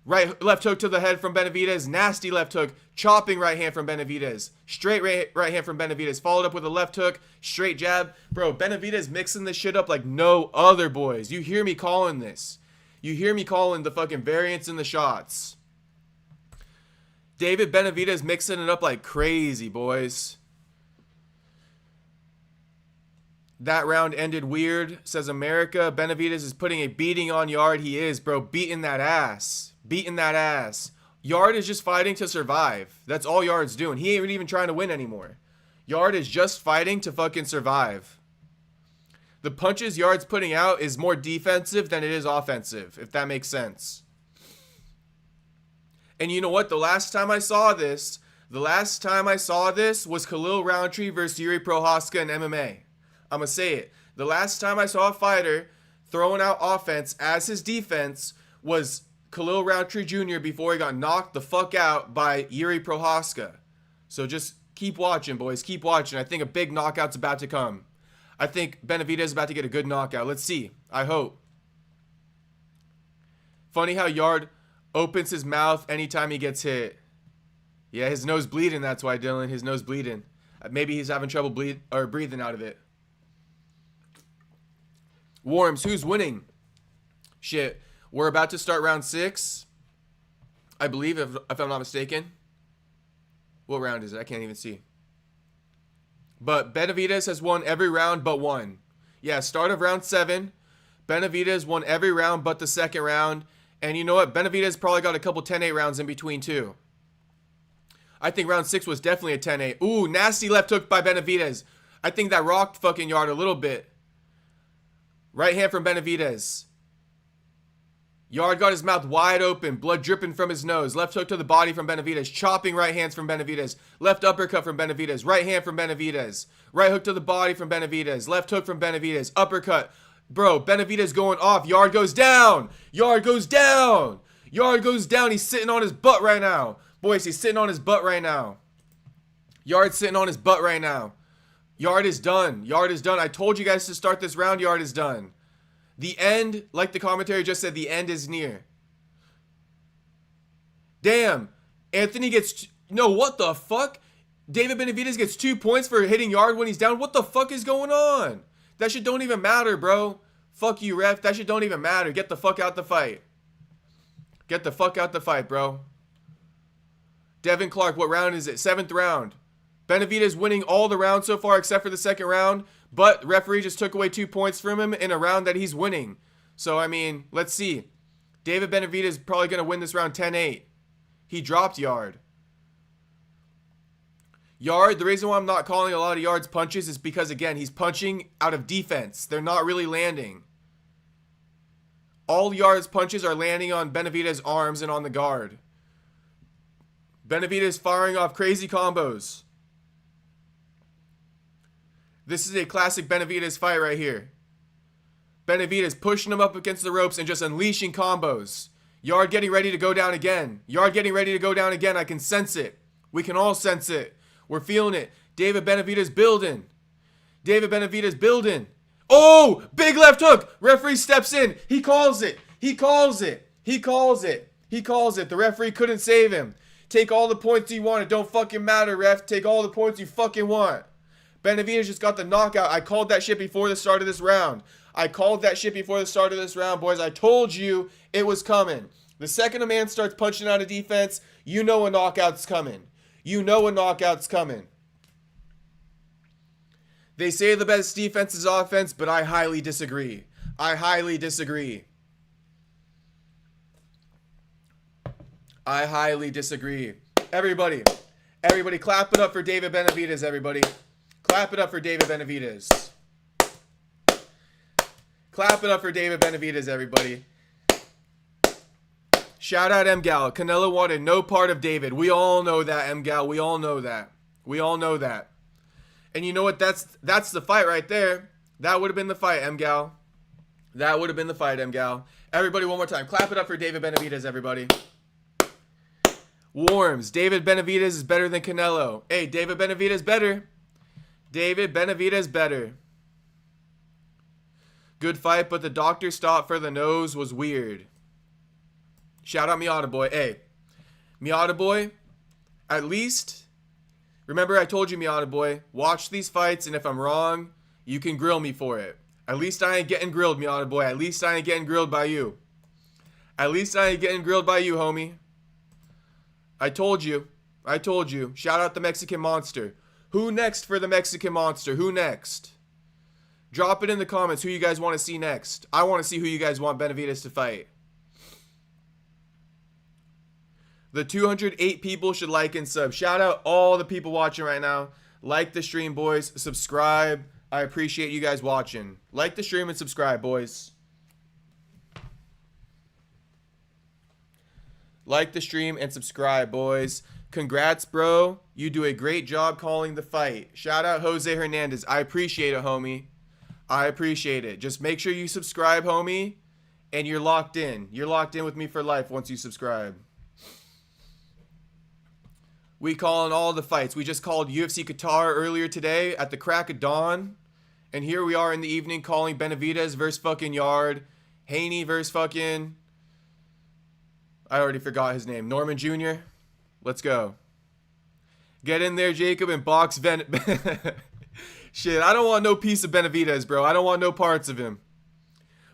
Left hook to the head from Benavidez. Nasty left hook. Chopping right hand from Benavidez. Straight right hand from Benavidez. Followed up with a left hook. Straight jab. Bro, Benavidez mixing this shit up like no other, boys. You hear me calling this. You hear me calling the fucking variants in the shots. David Benavidez mixing it up like crazy, boys. That round ended weird, says America. Benavidez is putting a beating on Yarde. He is, bro. Beating that ass. Beating that ass. Yarde is just fighting to survive. That's all Yarde's doing. He ain't even trying to win anymore. Yarde is just fighting to fucking survive. The punches Yarde's putting out is more defensive than it is offensive, if that makes sense. And you know what? The last time I saw this was Khalil Roundtree versus Yuri Prohaska in MMA. I'm going to say it. The last time I saw a fighter throwing out offense as his defense was Khalil Roundtree Jr. before he got knocked the fuck out by Yuri Prohaska. So just keep watching, boys. Keep watching. I think a big knockout's about to come. I think Benavidez is about to get a good knockout. Let's see. I hope. Funny how Yarde opens his mouth anytime he gets hit. Yeah, his nose bleeding. That's why, Dylan. His nose bleeding. Maybe he's having trouble breathing out of it. Worms, who's winning? Shit. We're about to start round 6. I believe, if I'm not mistaken. What round is it? I can't even see. But Benavidez has won every round but one. Yeah, start of round 7. Benavidez won every round but the second round. And you know what? Benavidez probably got a couple 10-8 rounds in between too. I think round 6 was definitely a 10-8. Ooh, nasty left hook by Benavidez. I think that rocked fucking Yarde a little bit. Right hand from Benavidez. Yarde got his mouth wide open, blood dripping from his nose. Left hook to the body from Benavidez. Chopping right hands from Benavidez. Left uppercut from Benavidez. Right hand from Benavidez. Right hook to the body from Benavidez. Left hook from Benavidez. Uppercut. Bro, Benavidez going off. Yarde goes down. Yarde goes down. Yarde goes down. He's sitting on his butt right now. Boys, he's sitting on his butt right now. Yarde's sitting on his butt right now. Yarde is done. Yarde is done. I told you guys to start this round. Yarde is done. The end, like the commentary just said, the end is near. Damn. Anthony gets... No, what the fuck? David Benavidez gets 2 points for hitting Yarde when he's down. What the fuck is going on? That shit don't even matter, bro. Fuck you, ref. That shit don't even matter. Get the fuck out the fight. Get the fuck out the fight, bro. Devin Clark, what round is it? 7th round. Benavidez winning all the rounds so far except for the 2nd round. But referee just took away 2 points from him in a round that he's winning. So, I mean, let's see. David Benavidez is probably going to win this round 10-8. He dropped Yarde. Yarde, the reason why I'm not calling a lot of Yarde's punches is because, again, he's punching out of defense. They're not really landing. All Yarde's punches are landing on Benavidez's arms and on the guard. Benavidez firing off crazy combos. This is a classic Benavidez fight right here. Benavidez pushing him up against the ropes and just unleashing combos. Yarde getting ready to go down again. Yarde getting ready to go down again. I can sense it. We can all sense it. We're feeling it. David Benavidez building. David Benavidez building. Oh! Big left hook! Referee steps in. He calls it. He calls it. He calls it. He calls it. The referee couldn't save him. Take all the points you want. It don't fucking matter, ref. Take all the points you fucking want. Benavidez just got the knockout. I called that shit before the start of this round. I called that shit before the start of this round, boys. I told you it was coming. The second a man starts punching out of defense, you know a knockout's coming. You know a knockout's coming. They say the best defense is offense, but I highly disagree. I highly disagree. I highly disagree. Everybody clap it up for David Benavidez, everybody. Clap it up for David Benavidez. Clap it up for David Benavidez, everybody. Shout out MGal. Canelo wanted no part of David. We all know that, MGal. We all know that. We all know that. And you know what? That's the fight right there. That would have been the fight, MGal. That would have been the fight, MGal. Everybody, one more time. Clap it up for David Benavidez, everybody. Warms. David Benavidez is better than Canelo. Hey, David Benavidez better. David Benavidez better. Good fight, but the doctor stop for the nose was weird. Shout out Miata Boy. Hey, Miata Boy, at least, remember I told you, Miata Boy, watch these fights, and if I'm wrong, you can grill me for it. At least I ain't getting grilled, Miata Boy. At least I ain't getting grilled by you. At least I ain't getting grilled by you, homie. I told you. I told you. Shout out the Mexican Monster. Who next for the Mexican Monster? Who next? Drop it in the comments who you guys want to see next. I want to see who you guys want Benavidez to fight. The 208 people should like and sub. Shout out all the people watching right now. Like the stream, boys. Subscribe. I appreciate you guys watching. Like the stream and subscribe, boys. Like the stream and subscribe, boys. Congrats, bro. You do a great job calling the fight. Shout out Jose Hernandez. I appreciate it, homie. I appreciate it. Just make sure you subscribe, homie. And you're locked in. You're locked in with me for life once you subscribe. We calling all the fights. We just called UFC Qatar earlier today at the crack of dawn. And here we are in the evening calling Benavidez versus fucking Yarde. Haney versus fucking... I already forgot his name. Norman Jr. Let's go. Get in there, Jacob, and box Shit, I don't want no piece of Benavidez, bro. I don't want no parts of him.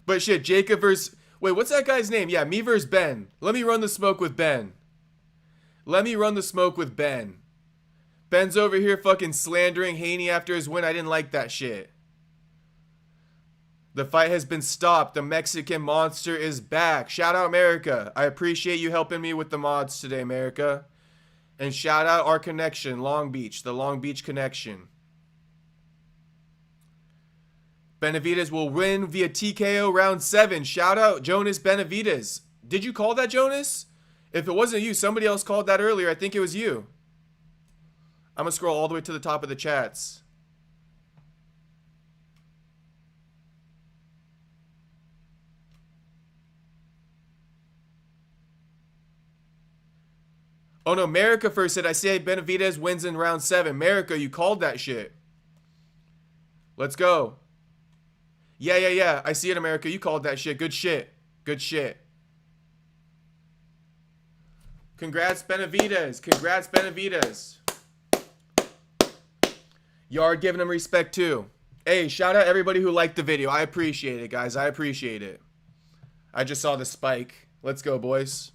But shit, Jacob versus... Wait, what's that guy's name? Yeah, me versus Ben. Let me run the smoke with Ben. Let me run the smoke with Ben. Ben's over here fucking slandering Haney after his win. I didn't like that shit. The fight has been stopped. The Mexican Monster is back. Shout out America. I appreciate you helping me with the mods today, America. And shout out our connection, Long Beach. The Long Beach connection. Benavidez will win via TKO round 7. Shout out Jonas Benavidez. Did you call that, Jonas? If it wasn't you, somebody else called that earlier. I think it was you. I'm going to scroll all the way to the top of the chats. Oh no, America first said, I say Benavidez wins in round 7. America, you called that shit. Let's go. Yeah. I see it, America. You called that shit. Good shit. Good shit. Congrats, Benavidez. Congrats, Benavidez. Yarde giving him respect too. Hey, shout out everybody who liked the video. I appreciate it, guys. I appreciate it. I just saw the spike. Let's go, boys.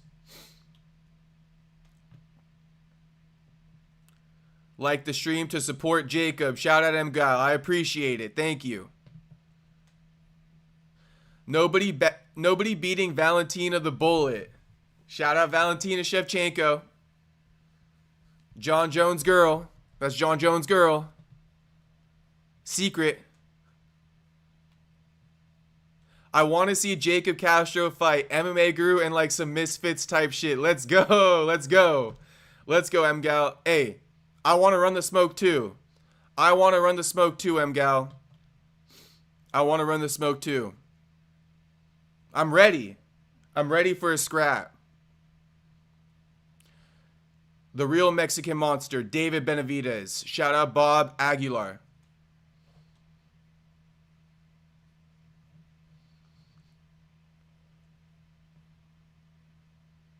Like the stream to support Jacob. Shout out MGal. I appreciate it. Thank you. Nobody beating Valentina the Bullet. Shout out Valentina Shevchenko. John Jones girl. That's John Jones girl. Secret. I want to see Jacob Castro fight MMA Guru and like some Misfits type shit. Let's go. Let's go. Let's go, MGal. Hey, I want to run the smoke too. I want to run the smoke too, MGal. I want to run the smoke too. I'm ready. I'm ready for a scrap. The real Mexican monster, David Benavidez. Shout out Bob Aguilar.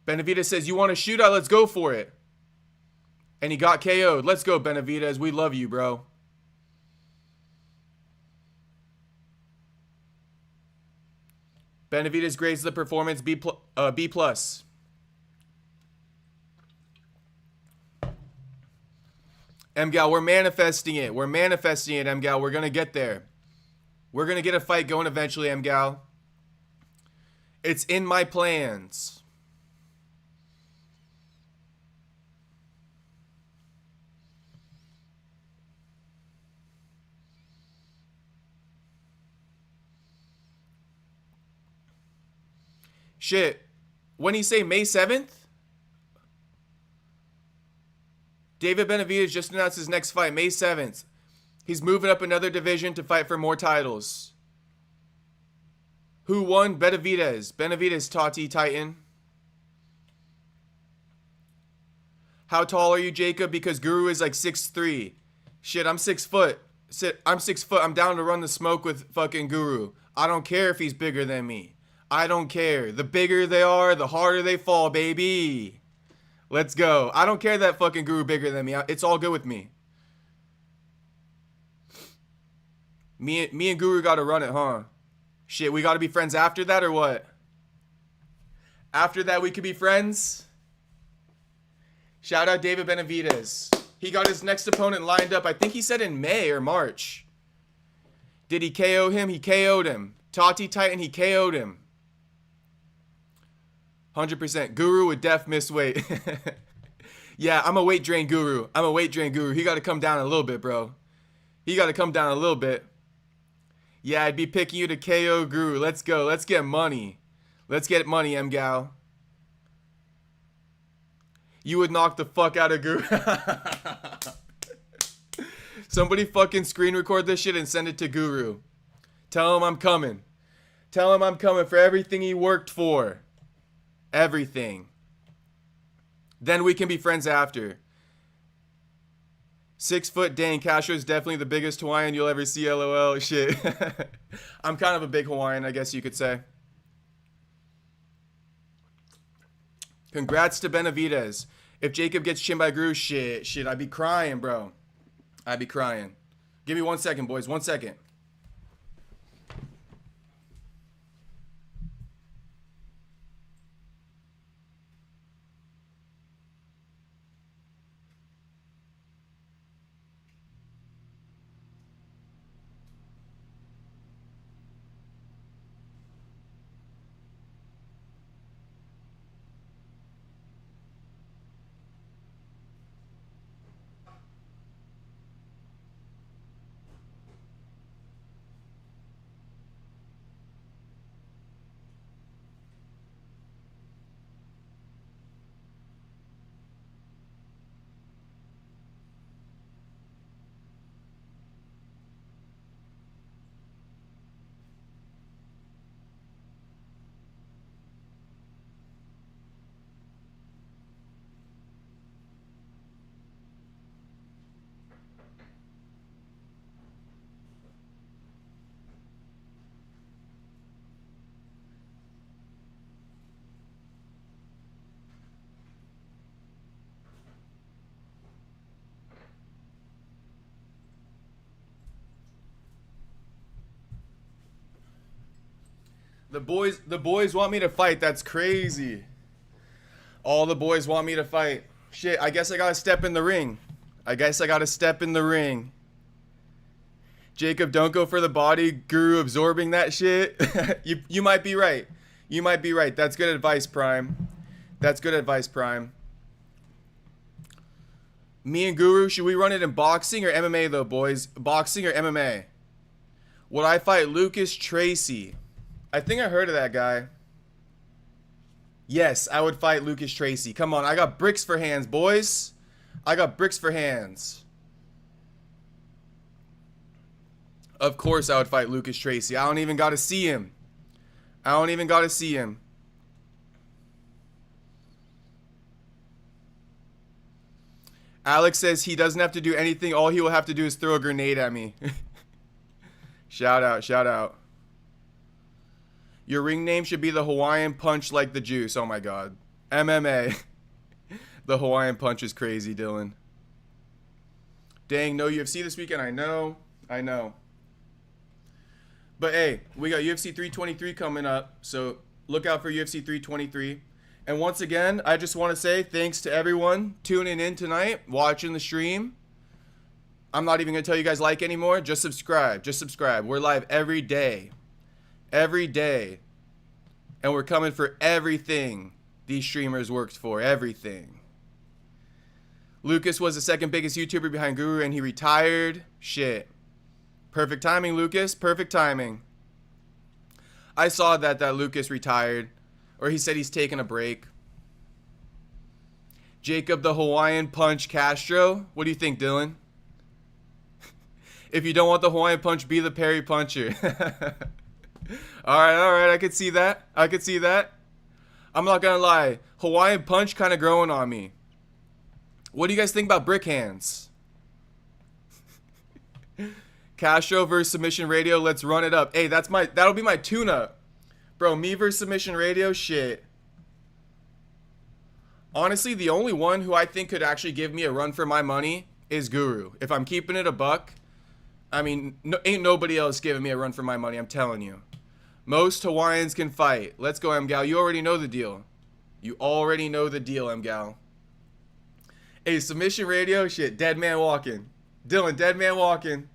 Benavidez says, you want a shootout? Let's go for it. And he got KO'd. Let's go, Benavidez. We love you, bro. Benavidez grades the performance B+. MGal, we're manifesting it. We're manifesting it, MGal. We're going to get there. We're going to get a fight going eventually, MGal. It's in my plans. Shit. When he say May 7th? David Benavidez just announced his next fight, May 7th. He's moving up another division to fight for more titles. Who won? Benavidez. Benavidez, Tati Titan. How tall are you, Jacob? Because Guru is like 6'3". Shit, I'm 6 foot. I'm 6 foot. I'm down to run the smoke with fucking Guru. I don't care if he's bigger than me. I don't care. The bigger they are, the harder they fall, baby. Let's go. I don't care that fucking Guru bigger than me. It's all good with me. Me and Guru got to run it, huh? Shit, we got to be friends after that or what? After that, we could be friends? Shout out David Benavidez. He got his next opponent lined up. I think he said in May or March. Did he KO him? He KO'd him. Tati Titan, he KO'd him. 100%. Guru would def miss weight. Yeah, I'm a weight drain Guru. I'm a weight drain Guru. He got to come down a little bit, bro. He got to come down a little bit. Yeah, I'd be picking you to KO Guru. Let's go. Let's get money. Let's get money, MGal. You would knock the fuck out of Guru. Somebody fucking screen record this shit and send it to Guru. Tell him I'm coming. Tell him I'm coming for everything he worked for. Everything. Then we can be friends after. 6 foot, dang, Castro is definitely the biggest Hawaiian you'll ever see, LOL. Shit. I'm kind of a big Hawaiian, I guess you could say. Congrats to Benavidez. If Jacob gets chinned by Guru, shit, I'd be crying, bro. I'd be crying. Give me 1 second, boys. 1 second. The boys want me to fight. That's crazy. All the boys want me to fight. Shit, I guess I gotta step in the ring. Jacob, don't go for the body. Guru absorbing that shit. You might be right. That's good advice, Prime. Me and Guru, should we run it in boxing or MMA though, boys? Boxing or MMA? Would I fight Lucas Tracy? I think I heard of that guy. Yes, I would fight Lucas Tracy. Come on, I got bricks for hands, boys. Of course I would fight Lucas Tracy. I don't even got to see him. Alex says he doesn't have to do anything. All he will have to do is throw a grenade at me. Shout out. Your ring name should be the Hawaiian Punch like the juice. Oh my god. MMA. The Hawaiian Punch is crazy, Dylan. Dang, no UFC this weekend. I know. But hey, we got UFC 323 coming up. So look out for UFC 323. And once again, I just want to say thanks to everyone tuning in tonight, watching the stream. I'm not even going to tell you guys like anymore. Just subscribe. We're live every day. And we're coming for everything these streamers worked for. Everything. Lucas was the second biggest YouTuber behind Guru and he retired. Shit. Perfect timing, Lucas. Perfect timing. I saw that Lucas retired. Or he said he's taking a break. Jacob the Hawaiian Punch Castro. What do you think, Dylan? If you don't want the Hawaiian Punch, be the Perry Puncher. Alright. I could see that. I'm not gonna lie. Hawaiian Punch kind of growing on me. What do you guys think about brick hands? Castro versus Submission Radio. Let's run it up. Hey, that'll be my tune-up. Bro, me versus Submission Radio, shit. Honestly, the only one who I think could actually give me a run for my money is Guru. If I'm keeping it a buck, I mean, ain't nobody else giving me a run for my money, I'm telling you. Most Hawaiians can fight. Let's go, MGal. You already know the deal. MGal. Hey, Submission Radio, shit. Dead man walking. Dylan, dead man walking.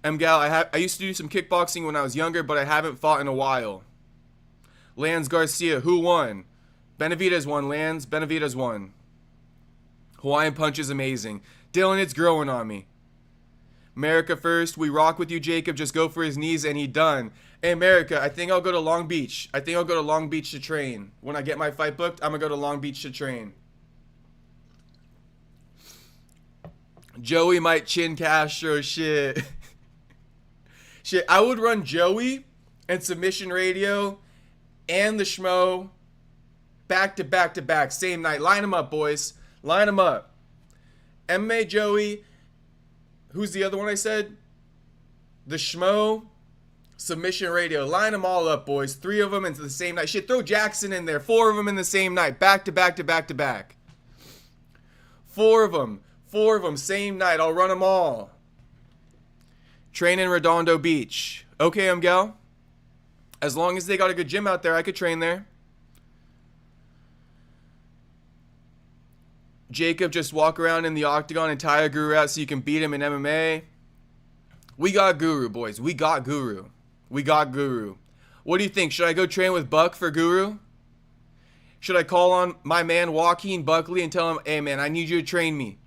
MGal, I used to do some kickboxing when I was younger, but I haven't fought in a while. Lance Garcia, who won? Benavidez won, Lance. Benavidez won. Hawaiian Punch is amazing. Dylan, it's growing on me. America first. We rock with you, Jacob. Just go for his knees and he done. Hey, America, I think I'll go to Long Beach. To train. When I get my fight booked, I'm going to go to Long Beach to train. Joey might chin Castro. Shit. I would run Joey and Submission Radio and the Schmo back to back. Same night. Line them up, boys. Line them up. MMA Joey. Who's the other one I said? The Schmo, Submission Radio. Line them all up, boys. 3 of them into the same night. Shit, throw Jackson in there. 4 of them in the same night. Back to back. 4 of them, same night. I'll run them all. Train in Redondo Beach. Okay, MGal. As long as they got a good gym out there, I could train there. Jacob, just walk around in the octagon and tire Guru out so you can beat him in MMA. We got Guru, boys. We got Guru. What do you think? Should I go train with Buck for Guru? Should I call on my man Joaquin Buckley and tell him, hey man, I need you to train me.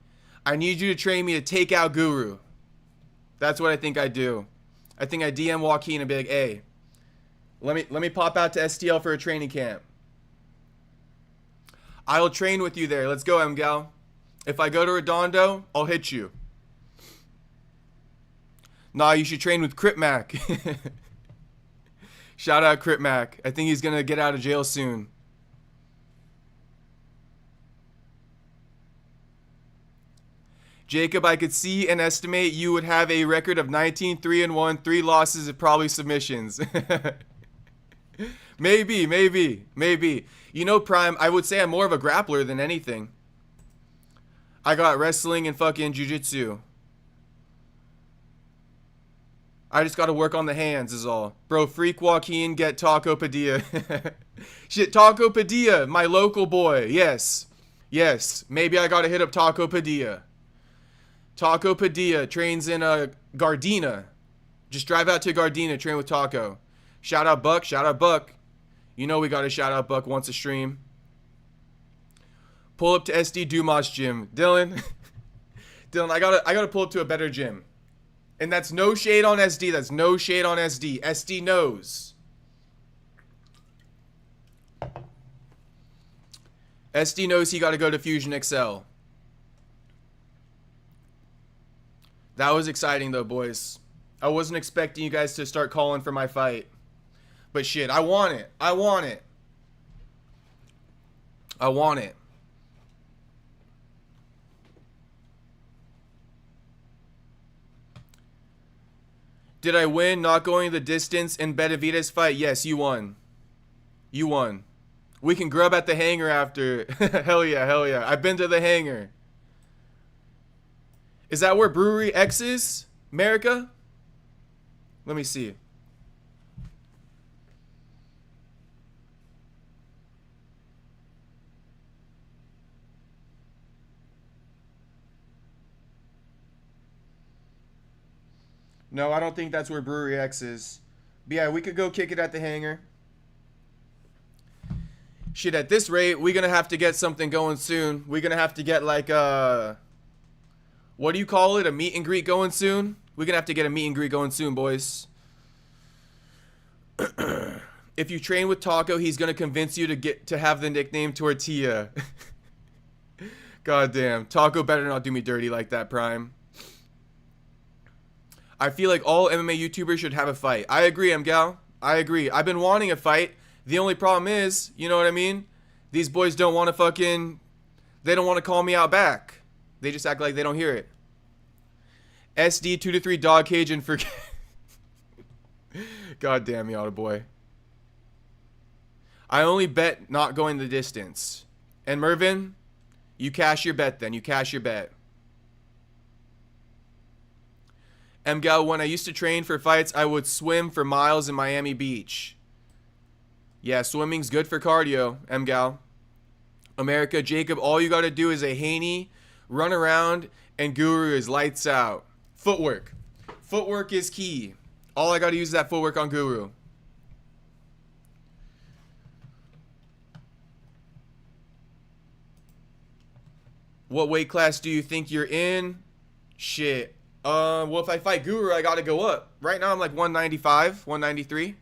To take out Guru. That's what I think I do. I think I DM Joaquin and be like, hey, let me pop out to STL for a training camp. I'll train with you there. Let's go, MGal. If I go to Redondo, I'll hit you. Nah, you should train with Crip Mac. Shout out Crip Mac. I think he's going to get out of jail soon. Jacob, I could see and estimate you would have a record of 19-3-1, 3 losses and probably submissions. Maybe. You know, Prime, I would say I'm more of a grappler than anything. I got wrestling and fucking jiu-jitsu. I just gotta work on the hands is all. Bro, freak Joaquin, get Taco Padilla. Shit, Taco Padilla, my local boy. Yes. Yes. Maybe I gotta hit up Taco Padilla. Taco Padilla trains in Gardena. Just drive out to Gardena, train with Taco. Shout out Buck, shout out Buck. You know we gotta shout out Buck once a stream. Pull up to SD Dumas gym. Dylan. Dylan, I gotta pull up to a better gym. And that's no shade on SD. That's no shade on SD. SD knows. SD knows he got to go to Fusion XL. That was exciting though, boys. I wasn't expecting you guys to start calling for my fight. But shit, I want it. I want it. I want it. Did I win not going the distance in Benavidez fight? Yes, you won. You won. We can grub at the hangar after. Hell yeah, hell yeah. I've been to the hangar. Is that where Brewery X is? America? Let me see. No, I don't think that's where Brewery X is. But yeah, we could go kick it at the hangar. Shit, at this rate, we're gonna have to get something going soon. We're gonna have to get like what do you call it? A meet and greet going soon? We're gonna have to get a meet and greet going soon, boys. If you train with Taco, he's gonna convince you to have the nickname Tortilla. God damn. Taco better not do me dirty like that, Prime. I feel like all MMA YouTubers should have a fight. I agree, Mgal. I agree. I've been wanting a fight. The only problem is, you know what I mean? These boys don't want to fucking... They don't want to call me out back. They just act like they don't hear it. SD 2 to 3 dog cage and forget... God damn me, auto boy. I only bet not going the distance. And Mervin, you cash your bet then. You cash your bet. Mgal, when I used to train for fights, I would swim for miles in Miami Beach. Yeah, swimming's good for cardio, Mgal. America, Jacob, all you got to do is a Haney, run around, and Guru is lights out. Footwork. Footwork is key. All I got to use is that footwork on Guru. What weight class do you think you're in? Shit. Well, if I fight Guru, I gotta go up. Right now, I'm like 195, 193.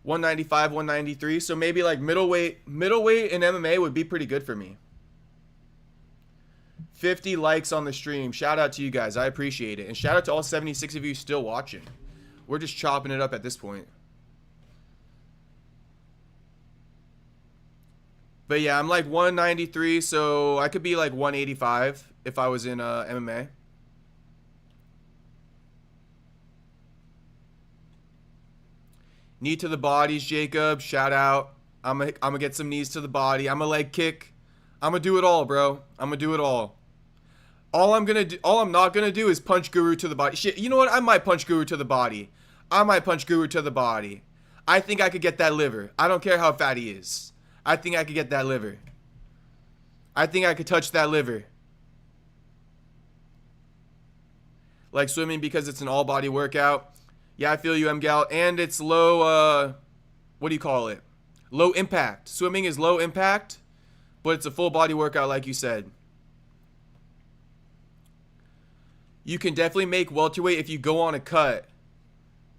195, 193. So maybe like middleweight in MMA would be pretty good for me. 50 likes on the stream. Shout out to you guys. I appreciate it. And shout out to all 76 of you still watching. We're just chopping it up at this point. But yeah, I'm like 193, so I could be like 185 if I was in MMA. Knee to the bodies, Jacob. Shout out. I'm gonna get some knees to the body. I'm a leg kick. I'm gonna do it all, bro. I'm gonna do it all. All I'm not gonna do is punch Guru to the body. Shit, you know what? I might punch Guru to the body. I might punch Guru to the body. I think I could get that liver. I don't care how fat he is. I think I could get that liver. I think I could touch that liver. Like swimming because it's an all-body workout. Yeah, I feel you, Mgal. And it's low, what do you call it? Low impact. Swimming is low impact, but it's a full body workout like you said. You can definitely make welterweight if you go on a cut.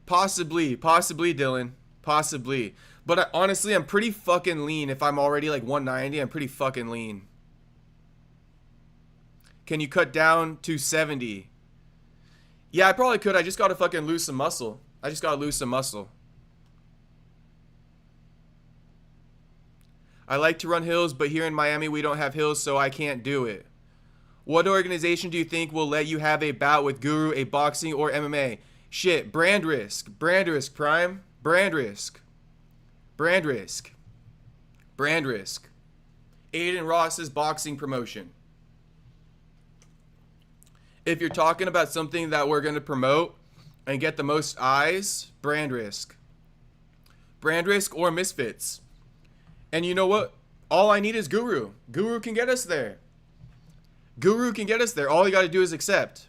Possibly, Dylan. Possibly. But honestly, I'm pretty fucking lean. If I'm already like 190, I'm pretty fucking lean. Can you cut down to 70? Yeah, I probably could. I just gotta fucking lose some muscle. I just gotta lose some muscle. I like to run hills, but here in Miami we don't have hills, so I can't do it. What organization do you think will let you have a bout with Guru, a boxing or MMA? Shit, brand risk. Brand risk, Prime. Brand risk. Brand risk. Brand risk. Aiden Ross's boxing promotion. if you're talking about something that we're going to promote and get the most eyes, brand risk. Brand risk or misfits. And you know what? All I need is Guru. Guru can get us there. Guru can get us there. All you got to do is accept.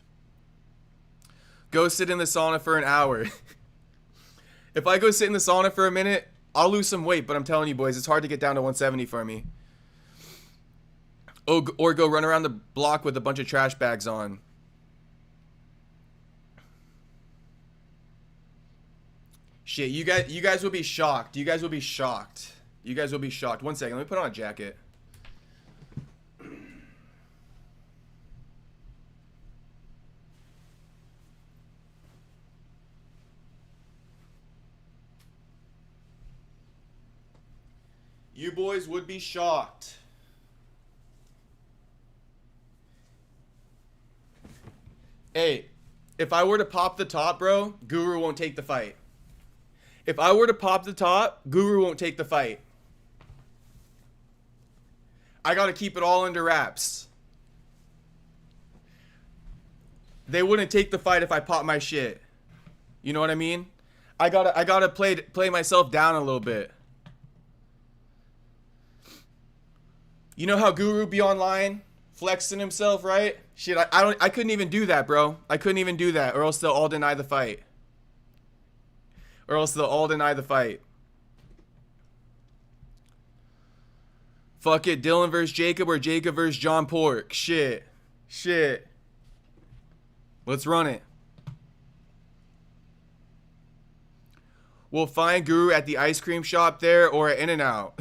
Go sit in the sauna for an hour. If I go sit in the sauna for a minute, I'll lose some weight, but I'm telling you boys, it's hard to get down to 170 for me. Or go run around the block with a bunch of trash bags on. Shit, you guys will be shocked. You guys will be shocked. You guys will be shocked. 1 second, let me put on a jacket. You boys would be shocked. Hey, if I were to pop the top, bro, Guru won't take the fight. If I were to pop the top, Guru won't take the fight. I gotta keep it all under wraps. They wouldn't take the fight if I pop my shit. You know what I mean? I gotta play myself down a little bit. You know how Guru be online flexing himself, right? Shit, I couldn't even do that, bro. I couldn't even do that, or else they'll all deny the fight. Or else they'll all deny the fight. Fuck it, Dylan versus Jacob or Jacob versus John Pork. Shit. Let's run it. We'll find Guru at the ice cream shop there or at In-N-Out.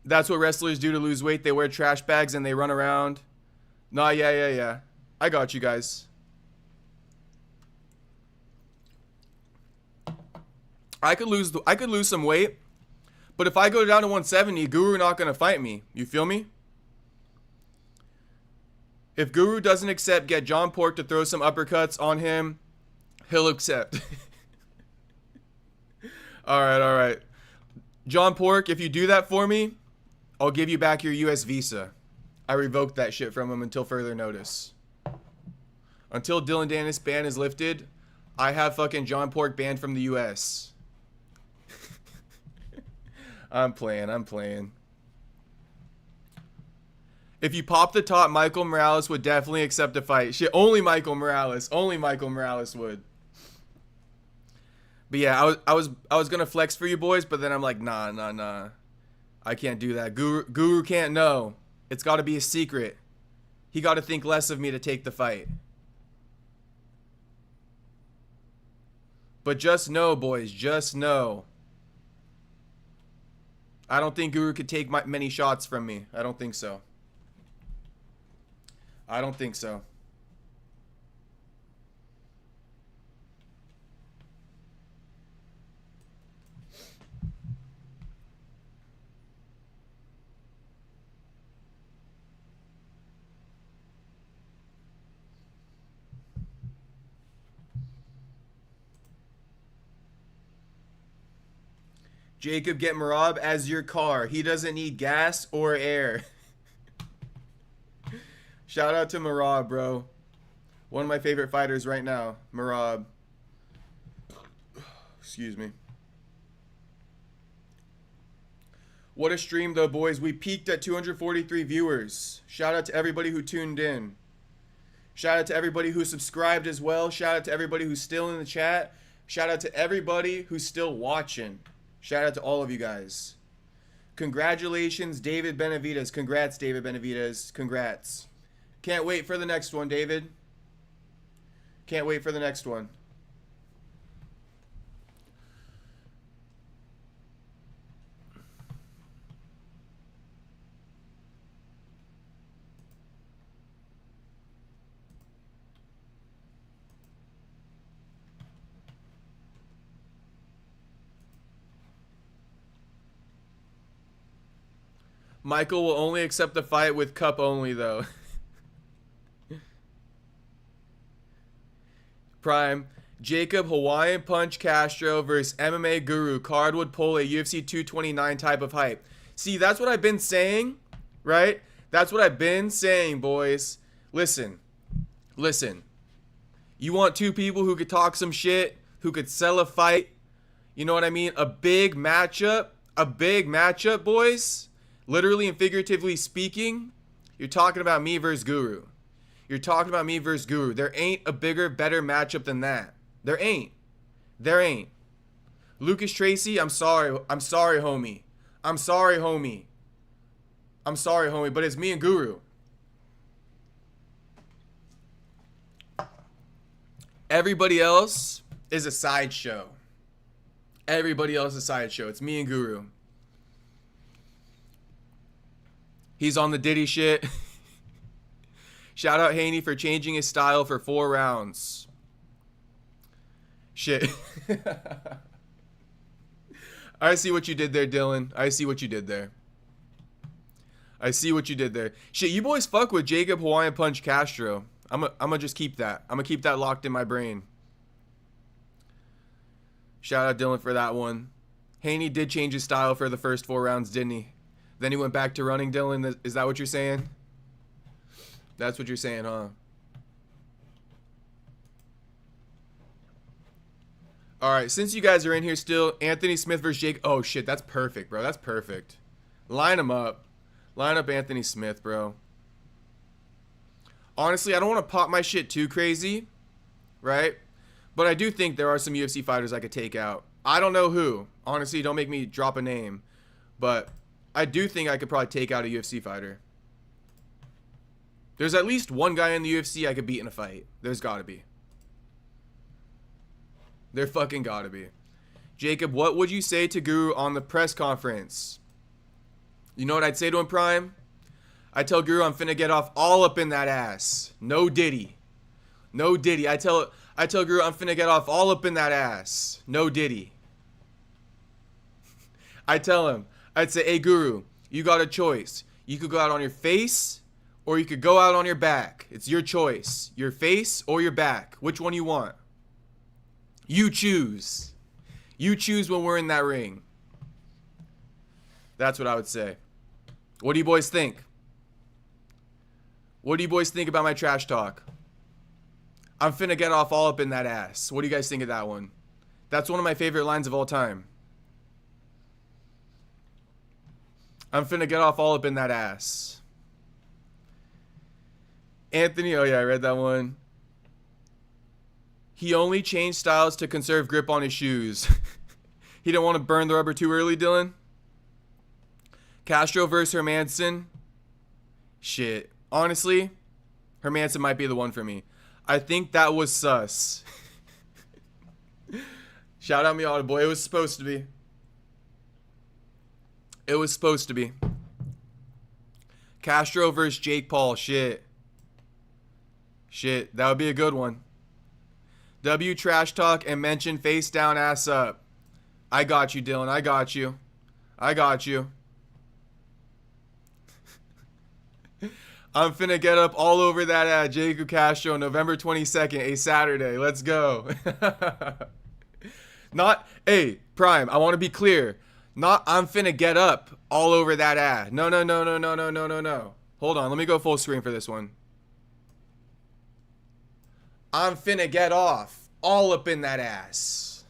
That's what wrestlers do to lose weight. They wear trash bags and they run around. Nah, yeah. I got you guys. I could lose some weight, but if I go down to 170, Guru not gonna fight me. You feel me? If Guru doesn't accept, get John Pork to throw some uppercuts on him. He'll accept. All right. John Pork, if you do that for me, I'll give you back your US visa. I revoked that shit from him until further notice. Until Dylan Dennis ban is lifted, I have fucking John Pork banned from the US. I'm playing. If you pop the top, Michael Morales would definitely accept a fight. Shit, only Michael Morales would. But yeah, I was gonna flex for you boys, but then I'm like, nah. I can't do that. Guru can't know. It's got to be a secret. He got to think less of me to take the fight. But just know, boys, just know. I don't think Guru could take many shots from me. I don't think so. Jacob, get Marab as your car. He doesn't need gas or air. Shout out to Marab, bro. One of my favorite fighters right now. Marab. Excuse me. What a stream, though, boys. We peaked at 243 viewers. Shout out to everybody who tuned in. Shout out to everybody who subscribed as well. Shout out to everybody who's still in the chat. Shout out to everybody who's still watching. Shout out to all of you guys. Congratulations, David Benavidez. Congrats, David Benavidez. Congrats. Can't wait for the next one, David. Can't wait for the next one. Michael will only accept the fight with cup only, though. Prime. Jacob Hawaiian Punch Castro versus MMA Guru. Card would pull a UFC 229 type of hype. See, that's what I've been saying, right? That's what I've been saying, boys. Listen. Listen. You want two people who could talk some shit, who could sell a fight. You know what I mean? A big matchup. A big matchup, boys. Literally and figuratively speaking, you're talking about me versus Guru. You're talking about me versus Guru. There ain't a bigger, better matchup than that. There ain't. There ain't. Lucas Tracy, I'm sorry. I'm sorry, homie. I'm sorry, homie. I'm sorry, homie, but it's me and Guru. Everybody else is a sideshow. Everybody else is a sideshow. It's me and Guru. He's on the Diddy shit. Shout out Haney for changing his style for 4 rounds. Shit. I see what you did there, Dylan. I see what you did there. I see what you did there. Shit, you boys fuck with Jacob Hawaiian Punch Castro. I'm gonna just keep that. I'm gonna keep that locked in my brain. Shout out Dylan for that one. Haney did change his style for the first 4 rounds, didn't he? Then he went back to running, Dylan. Is that what you're saying? That's what you're saying, huh? All right, since you guys are in here still, Anthony Smith versus Jake. Oh, shit, that's perfect, bro. That's perfect. Line him up. Line up Anthony Smith, bro. Honestly, I don't want to pop my shit too crazy, right? But I do think there are some UFC fighters I could take out. I don't know who. Honestly, don't make me drop a name. But I do think I could probably take out a UFC fighter. There's at least one guy in the UFC I could beat in a fight. There's gotta be. There fucking gotta be. Jacob, what would you say to Guru on the press conference? You know what I'd say to him, Prime? I tell Guru I'm finna get off all up in that ass. No Diddy. No Diddy. I tell Guru I'm finna get off all up in that ass. No Diddy. I tell him, I'd say, hey Guru, you got a choice. You could go out on your face or you could go out on your back. It's your choice. Your face or your back. Which one you want? You choose. You choose when we're in that ring. That's what I would say. What do you boys think? What do you boys think about my trash talk? I'm finna get off all up in that ass. What do you guys think of that one? That's one of my favorite lines of all time. I'm finna get off all up in that ass. Anthony, oh yeah, I read that one. He only changed styles to conserve grip on his shoes. He didn't want to burn the rubber too early, Dylan. Castro versus Hermanson. Shit. Honestly, Hermanson might be the one for me. I think that was sus. Shout out Miata boy. It was supposed to be. It was supposed to be. Castro versus Jake Paul. Shit. Shit. That would be a good one. W trash talk and mention face down, ass up. I got you, Dylan. I got you. I got you. I'm finna get up all over that ad, Jacob Castro, November 22nd, a Saturday. Let's go. Not, hey, Prime, I want to be clear. Not, I'm finna get up all over that ad. No. Hold on, let me go full screen for this one. I'm finna get off all up in that ass.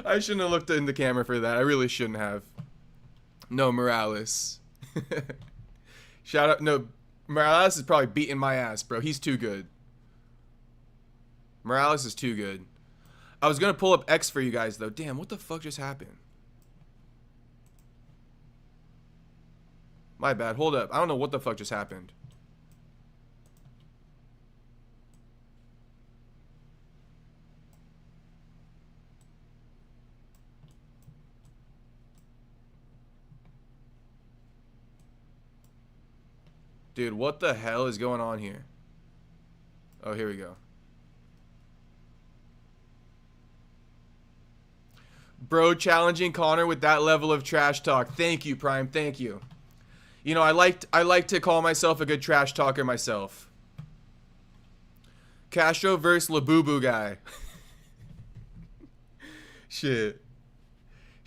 I shouldn't have looked in the camera for that. I really shouldn't have. No, Morales. Shout out. No, Morales is probably beating my ass, bro. He's too good. Morales is too good. I was going to pull up X for you guys, though. Damn, what the fuck just happened? My bad. Hold up. I don't know what the fuck just happened. Dude, what the hell is going on here? Oh, here we go. Bro challenging Connor with that level of trash talk. Thank you, Prime. Thank you. You know, I like to call myself a good trash talker myself. Castro versus Labubu guy. Shit.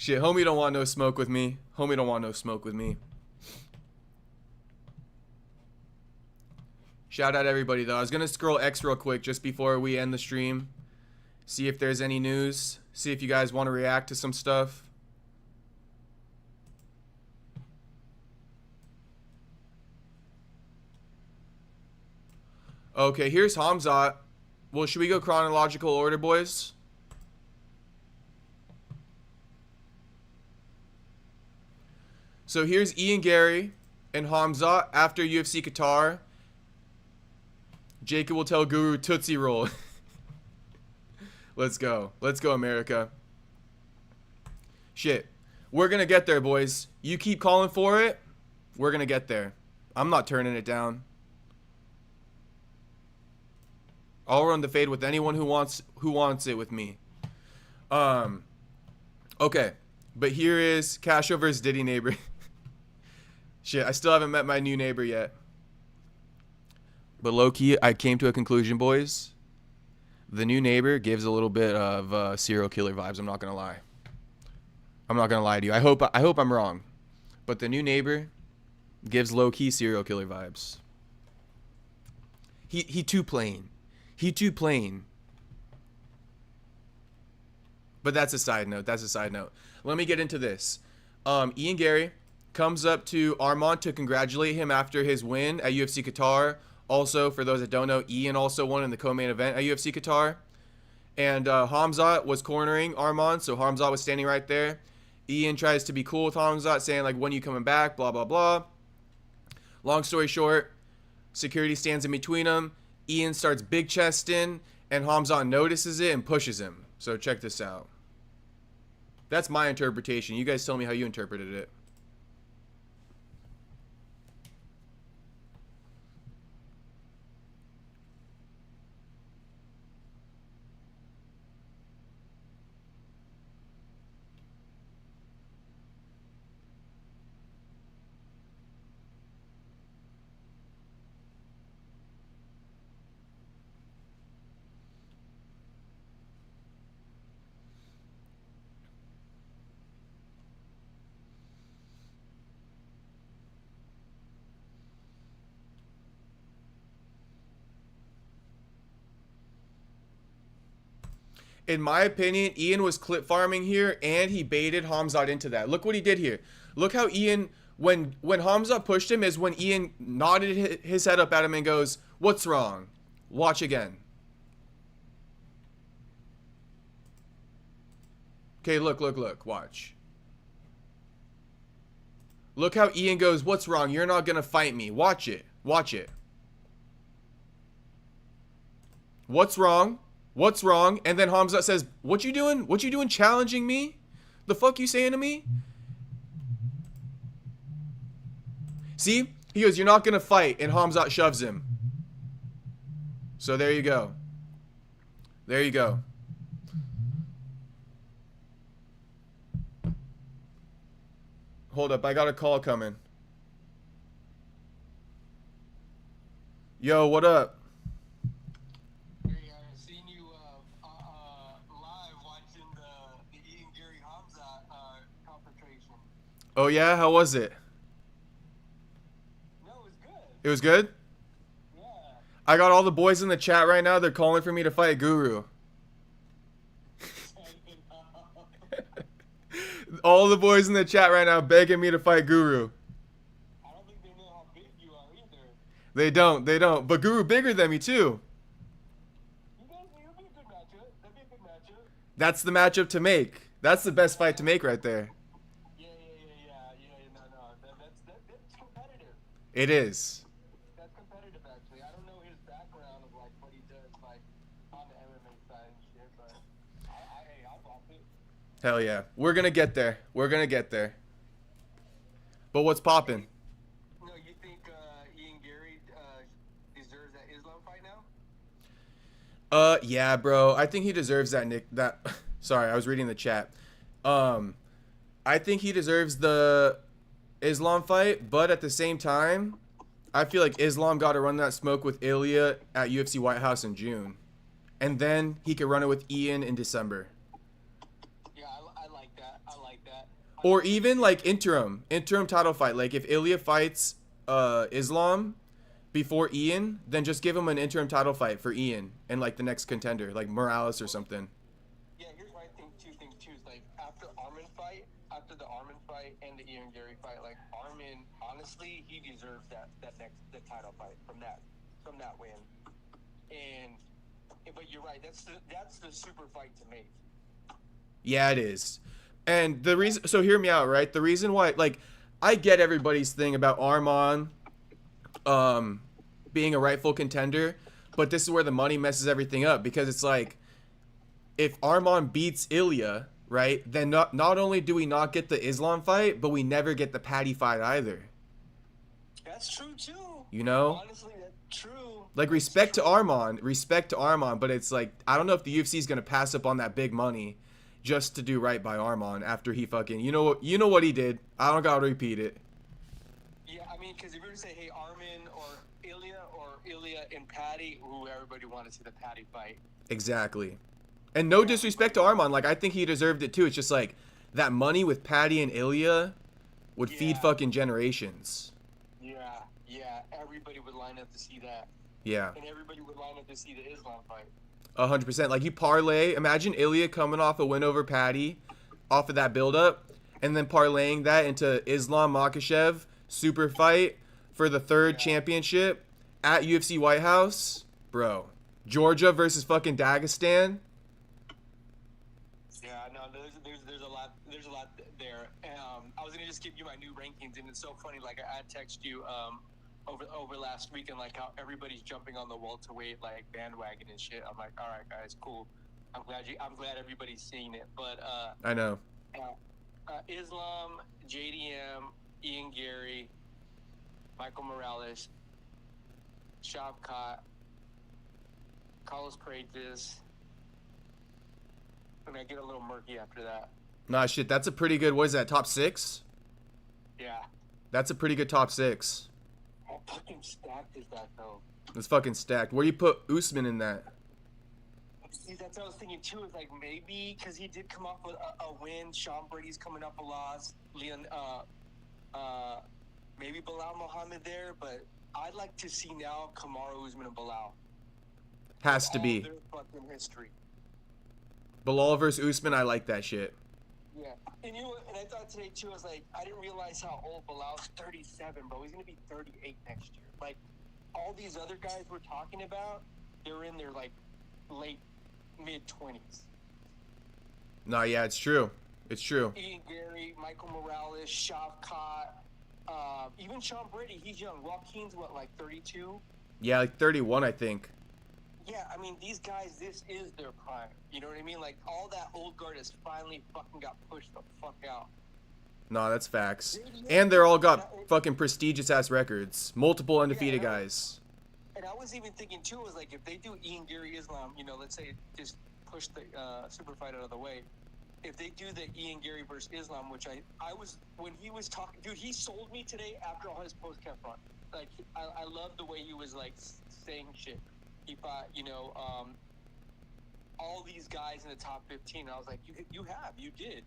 Shit, homie don't want no smoke with me. Homie don't want no smoke with me. Shout out everybody, though. I was going to scroll X real quick just before we end the stream. See if there's any news. See if you guys want to react to some stuff. Okay, here's Hamzat. Well, should we go chronological order, boys? So here's Ian Gary and Hamzat after UFC Qatar. Jacob will tell Guru Tootsie Roll. Let's go. Let's go, America. Shit. We're going to get there, boys. You keep calling for it. We're going to get there. I'm not turning it down. I'll run the fade with anyone who wants it with me. Okay. But here is Castro versus Diddy neighbor. Shit, I still haven't met my new neighbor yet. But low-key, I came to a conclusion, boys. The new neighbor gives a little bit of serial killer vibes. I'm not gonna lie. I'm not gonna lie to you. I hope I'm wrong, but the new neighbor gives low-key serial killer vibes. He too plain. He too plain. But that's a side note. That's a side note. Let me get into this. Ian Gary comes up to Armand to congratulate him after his win at UFC Qatar. Also, for those that don't know, Ian also won in the co-main event at UFC Qatar. And Hamzat was cornering Armand, so Hamzat was standing right there. Ian tries to be cool with Hamzat, saying, like, when are you coming back, blah, blah, blah. Long story short, security stands in between them. Ian starts big chesting, and Hamzat notices it and pushes him. So check this out. That's my interpretation. You guys tell me how you interpreted it. In my opinion, Ian was clip farming here, and he baited Hamzat into that. Look what he did here. Look how Ian, when Hamzat pushed him, is when Ian nodded his head up at him and goes, "What's wrong?" Watch again. Okay, look, watch. Look how Ian goes, "What's wrong? You're not gonna fight me." Watch it. Watch it. What's wrong? What's wrong? And then Hamzat says, "What you doing? What you doing challenging me? The fuck you saying to me?" See? He goes, "You're not going to fight." And Hamzat shoves him. So there you go. There you go. Hold up. I got a call coming. Yo, what up? Oh yeah, how was it? No, it was good. It was good? Yeah. I got all the boys in the chat right now. They're calling for me to fight Guru. All the boys in the chat right now begging me to fight Guru. I don't think they know how big you are either. They don't. But Guru bigger than me too. It'll be a good matchup. That'll be a good matchup. That's the matchup to make. That's the best fight to make right there. That's competitive. It is. That's competitive, actually. I don't know his background of like what he does like on the MMA side and shit, but I'll bop it. Hell yeah. We're gonna get there. We're gonna get there. But what's poppin'? No, you think Ian Gary deserves that Islam fight now? Yeah, bro. I think he deserves that sorry, I was reading the chat. I think he deserves the Islam fight, but at the same time, I feel like Islam got to run that smoke with Ilya at UFC White House in June. And then he could run it with Ian in December. Yeah, I like that. I like that. Or even like interim title fight. Like if Ilya fights Islam before Ian, then just give him an interim title fight for Ian and like the next contender, like Morales or something. Yeah, here's my thing. Two things too. Is like after the Armin fight and the Ian Gary fight, like Armin, honestly, he deserves the title fight from that win. But you're right. That's the super fight to make. Yeah, it is. And the reason, so hear me out, right? The reason why, like, I get everybody's thing about Arman being a rightful contender, but this is where the money messes everything up, because it's like, if Arman beats Ilya, right, then not only do we not get the Islam fight, but we never get the Paddy fight either. That's true too. You know? Honestly, that's true. Like, respect to Arman, but it's like, I don't know if the UFC is going to pass up on that big money just to do right by Arman after he fucking, you know what he did. I don't gotta repeat it. Yeah, I mean, because if you were to say, hey, Armin or Ilya and Paddy, everybody wanted to see the Paddy fight. Exactly. And no disrespect to Arman, like, I think he deserved it too. It's just like, that money with Paddy and Ilya would feed fucking generations. Yeah, everybody would line up to see that. Yeah. And everybody would line up to see the Islam fight. 100%. Like, you parlay, imagine Ilya coming off a win over Paddy, off of that build-up, and then parlaying that into Islam Makhachev super fight for the third championship at UFC White House. Bro. Georgia versus fucking Dagestan. Yeah, no, there's a lot there. I was gonna just give you my new rankings, and it's so funny. Like I text you over last week, and like how everybody's jumping on the welterweight like bandwagon and shit. I'm like, all right, guys, cool. I'm glad everybody's seeing it. But I know. Islam, JDM, Ian Gary, Michael Morales, Shavkat, Carlos Prates. And I get a little murky after that. Nah, shit, that's a pretty good, what is that, top 6? Yeah. That's a pretty good top 6. How fucking stacked is that, though? It's fucking stacked. Where do you put Usman in that? See, that's what I was thinking, too, is like maybe, because he did come off with a win, Sean Brady's coming up a loss, maybe Bilal Muhammad there, but I'd like to see now Kamaru Usman and Bilal. Has to be. Their fucking history. Bilal versus Usman, I like that shit. Yeah, and you know, and I thought today too, I was like, I didn't realize how old Bilal's 37, bro. He's gonna be 38 next year. Like, all these other guys we're talking about, they're in their like late mid-20s. Nah, yeah, it's true. It's true. Ian Gary, Michael Morales, Shavkat, even Sean Brady, he's young. Joaquin's what, like 32? Yeah, like 31, I think. Yeah, I mean, these guys, this is their prime. You know what I mean? Like, all that old guard has finally fucking got pushed the fuck out. Nah, that's facts. And they're all got fucking prestigious-ass records. Multiple undefeated guys. And I was even thinking, too, was like, if they do Ian Gary Islam, you know, let's say just push the super fight out of the way. If they do the Ian Gary versus Islam, which I was, when he was talking, dude, he sold me today after all his post-camp run. Like, I love the way he was, like, saying shit. He fought, you know, all these guys in the top 15. I was like, you did.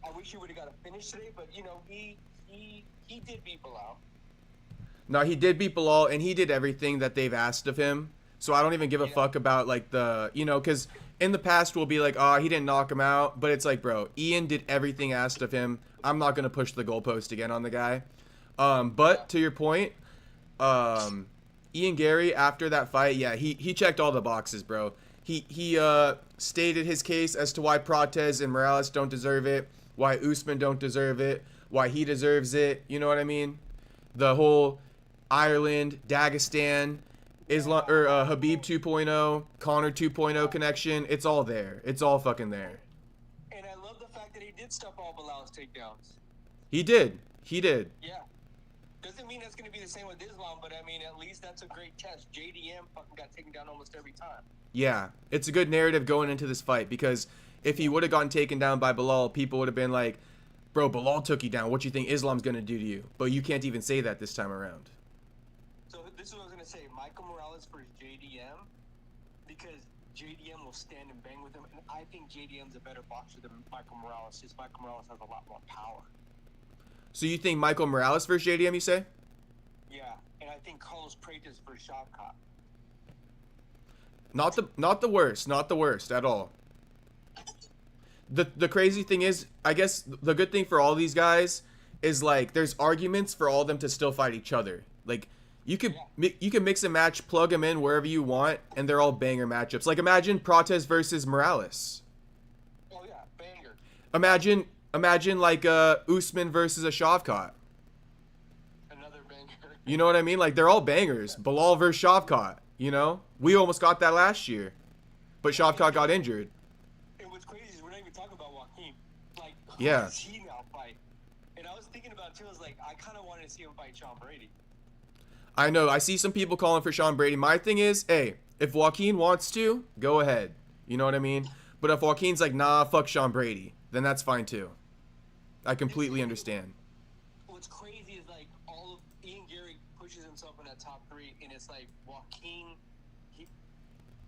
I wish you would have got a finish today, but you know, he did beat Bilal. No, he did beat Bilal, and he did everything that they've asked of him. So I don't even give a fuck about like the, you know, because in the past we'll be like, oh, he didn't knock him out, but it's like, bro, Ian did everything asked of him. I'm not gonna push the goalpost again on the guy. But to your point, Ian Gary, after that fight, yeah, he checked all the boxes, bro. He stated his case as to why Prates and Morales don't deserve it, why Usman don't deserve it, why he deserves it. You know what I mean? The whole Ireland, Dagestan, Islam, or Habib 2.0, Connor 2.0 connection. It's all there. It's all fucking there. And I love the fact that he did stop all Bilal's takedowns. He did. Yeah. Doesn't mean that's going to be the same with Islam, but I mean, at least that's a great test. JDM fucking got taken down almost every time. Yeah, it's a good narrative going into this fight, because if he would have gotten taken down by Bilal, people would have been like, bro, Bilal took you down. What you think Islam's going to do to you? But you can't even say that this time around. So this is what I was going to say. Michael Morales versus JDM, because JDM will stand and bang with him, and I think JDM's a better boxer than Michael Morales. Just Michael Morales has a lot more power. So you think Michael Morales versus JDM? You say? Yeah, and I think Carlos Freitas versus Shavkat. Not the worst at all. The crazy thing is, I guess the good thing for all these guys is like there's arguments for all of them to still fight each other. Like you could mix a match, plug them in wherever you want, and they're all banger matchups. Like imagine Prates versus Morales. Oh yeah, banger. Imagine like Usman versus a Shavkat. Another banger. You know what I mean? Like they're all bangers. Bilal versus Shavkat. You know, we almost got that last year, but Shavkat got injured. And what's crazy is we're not even talking about Joaquin. Like, who Yeah. does he now fight? And I was thinking about it too. I was like, I kind of wanted to see him fight Sean Brady. I know. I see some people calling for Sean Brady. My thing is, hey, if Joaquin wants to, go ahead. You know what I mean? But if Joaquin's like, nah, fuck Sean Brady, then that's fine too. I completely understand. What's crazy is like all of Ian Gary pushes himself in that top 3, and it's like Joaquin.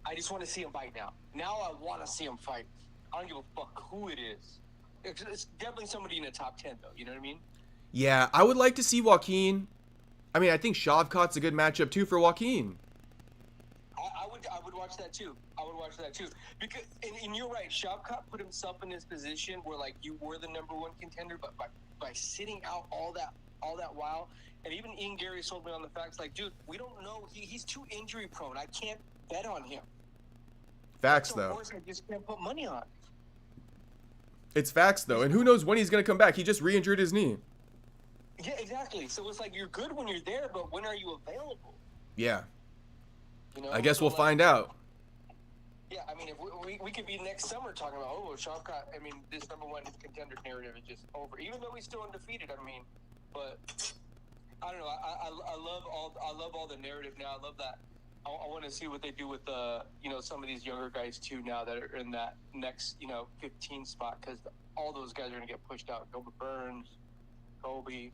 I just want to see him fight now. Now I want to see him fight. I don't give a fuck who it is. It's definitely somebody in the top 10 though. You know what I mean? Yeah, I would like to see Joaquin. I mean, I think Shavkat's a good matchup too for Joaquin. I would watch that too. I would watch that too. Because and you're right, Shavkat put himself in this position where like you were the number 1 contender, but by sitting out all that while, and even Ian Gary sold me on the facts like, dude, we don't know. He's too injury prone. I can't bet on him. Facts So though. I just can't put money on. It's facts though, and who knows when he's gonna come back? He just re-injured his knee. Yeah, exactly. So it's like you're good when you're there, but when are you available? Yeah. You know, I guess so we'll like, find out. Yeah, I mean, if we could be next summer talking about, oh, Shavkat, I mean, this number 1 contender narrative is just over. Even though he's still undefeated, I mean, but I don't know. I love all the narrative now. I love that. I want to see what they do with some of these younger guys too now that are in that next 15 spot, because all those guys are gonna get pushed out. Gilbert Burns, Colby.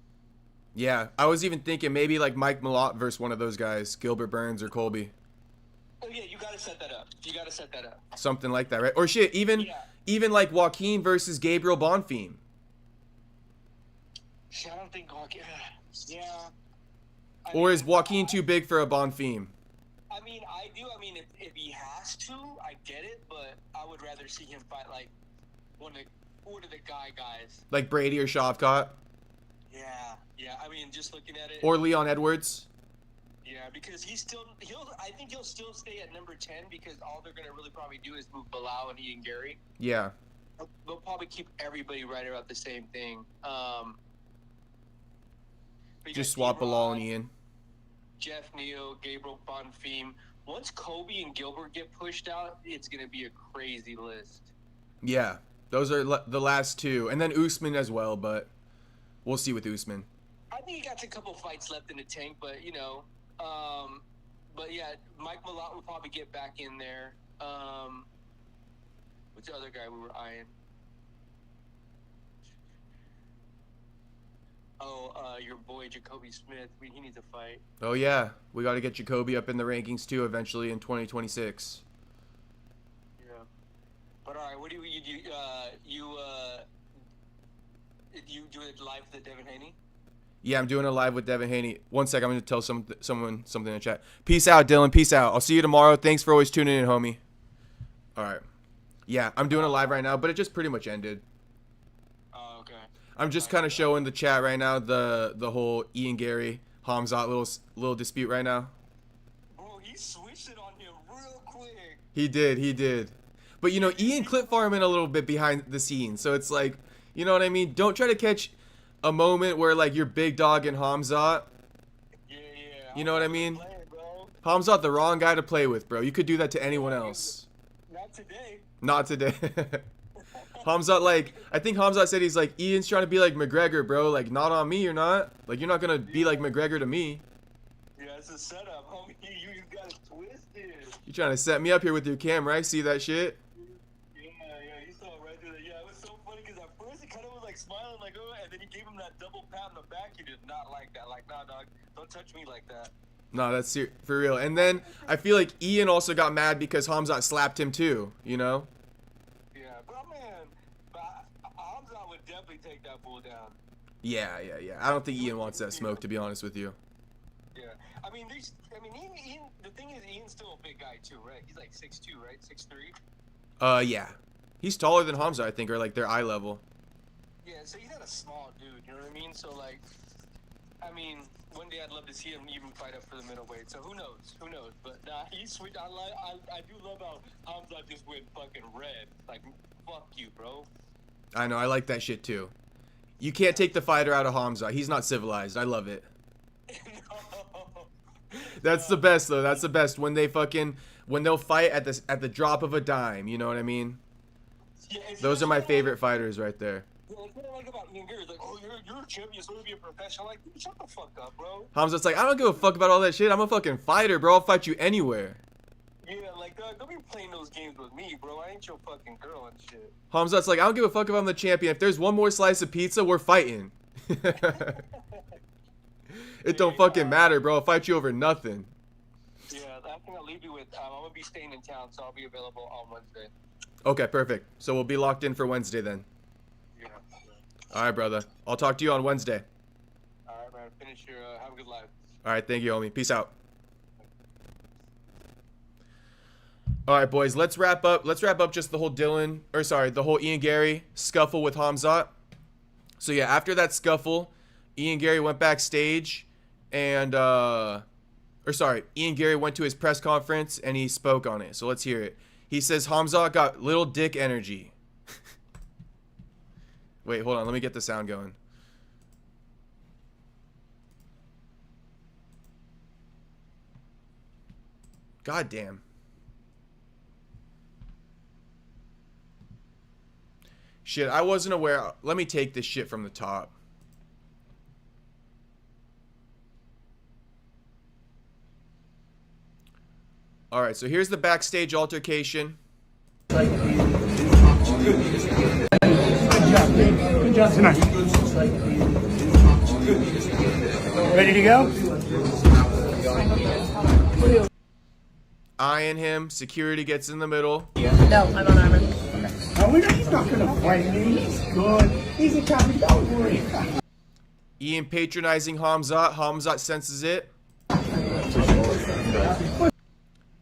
Yeah, I was even thinking maybe like Mike Malott versus one of those guys, Gilbert Burns or Colby. Oh yeah, you gotta set that up. Something like that, right? Or shit, even like Joaquin versus Gabriel Bonfim. See, I don't think Joaquin. Yeah. Or is Joaquin too big for a Bonfim? I mean, I do. I mean, if he has to, I get it, but I would rather see him fight like one of the guys. Like Brady or Shavkat? Yeah. I mean, just looking at it. Or Leon Edwards? Yeah, because I think he'll still stay at number 10 because all they're gonna really probably do is move Bilal and Ian Gary. Yeah. They'll probably keep everybody right around the same thing. Just swap Bilal and Ian. Jeff Neal, Gabriel Bonfim. Once Kobe and Gilbert get pushed out, it's going to be a crazy list. Yeah, those are the last 2. And then Usman as well, but we'll see with Usman. I think he got a couple fights left in the tank, but, but yeah, Mike Malott will probably get back in there. What's the other guy we were eyeing? Your boy Jacoby Smith. He needs a fight. Oh yeah, we got to get Jacoby up in the rankings too eventually in 2026. Yeah. But all right, what do you do? You do it live with Devin Haney? Yeah, I'm doing a live with Devin Haney. One sec, I'm going to tell someone something in the chat. Peace out, Dylan. Peace out. I'll see you tomorrow. Thanks for always tuning in, homie. All right. Yeah, I'm doing a live right now, but it just pretty much ended. Oh, okay. I'm just kind of showing the chat right now the whole Ian Gary Hamzat little dispute right now. Bro, he switched it on him real quick. He did. But Ian clip farming a little bit behind the scenes, so it's like, you know what I mean? Don't try to catch a moment where like you're big dog in Hamzat. Yeah. You know what I mean? Playing, bro. Hamzat the wrong guy to play with, bro. You could do that to anyone else. Not today. Hamzat, like, I think Hamzat said he's like, Ian's trying to be like McGregor, bro. Like, not on me, you're not. Like, you're not going to be like McGregor to me. Yeah, it's a setup, homie. You got it twisted. You're trying to set me up here with your camera. I see that shit. Yeah, you saw it right through there. Yeah, it was so funny because at first he kind of was like smiling, like, oh, and then he gave him that double pat on the back. He did not like that. Like, nah, dog, don't touch me like that. No, that's for real. And then I feel like Ian also got mad because Hamzat slapped him too, you know? Yeah, but man, Hamzat would definitely take that fool down. Yeah. I don't think Ian wants that smoke, to be honest with you. Yeah, I mean, Ian, the thing is, Ian's still a big guy too, right? He's like 6'2", right? 6'3". Yeah. He's taller than Hamzat, I think, or like their eye level. Yeah, so he's not a small dude, you know what I mean? So like, I mean, one day I'd love to see him even fight up for the middleweight. So who knows? But nah, he's sweet. I do love how Hamzat just went fucking red. Like, fuck you, bro. I know, I like that shit too. You can't take the fighter out of Hamzat. He's not civilized. I love it. That's the best though. That's the best when they'll fight at the drop of a dime. You know what I mean? Yeah, Those are my favorite fighters right there. Yeah, it's what I like about Ian Gary. Like, oh, you're a champion, so you'll be a professional. Like, dude, shut the fuck up, bro. Hamzat's like, I don't give a fuck about all that shit. I'm a fucking fighter, bro. I'll fight you anywhere. Yeah, like, don't be playing those games with me, bro. I ain't your fucking girl and shit. Hamzat's like, I don't give a fuck if I'm the champion. If there's one more slice of pizza, we're fighting. It don't fucking matter, bro. I'll fight you over nothing. Yeah, I think I'll leave you with, I'm going to be staying in town, so I'll be available on Wednesday. Okay, perfect. So we'll be locked in for Wednesday then. Yeah. All right, brother. I'll talk to you on Wednesday. All right, man. Finish your, have a good life. All right, thank you, homie. Peace out. All right, boys. Let's wrap up just the whole the whole Ian Gary scuffle with Hamzat. So yeah, after that scuffle, Ian Gary went backstage and Ian Gary went to his press conference and he spoke on it. So let's hear it. He says Hamzat got little dick energy. Wait, hold on. Let me get the sound going. God damn. Shit, I wasn't aware. Let me take this shit from the top. Alright, so here's the backstage altercation. Good job tonight. Ready to go? Eyeing him, security gets in the middle. No, I'm on armor. No, he's not going to fight me. He's good. He's a champion. Don't worry. Ian patronizing Hamzat. Hamzat senses it.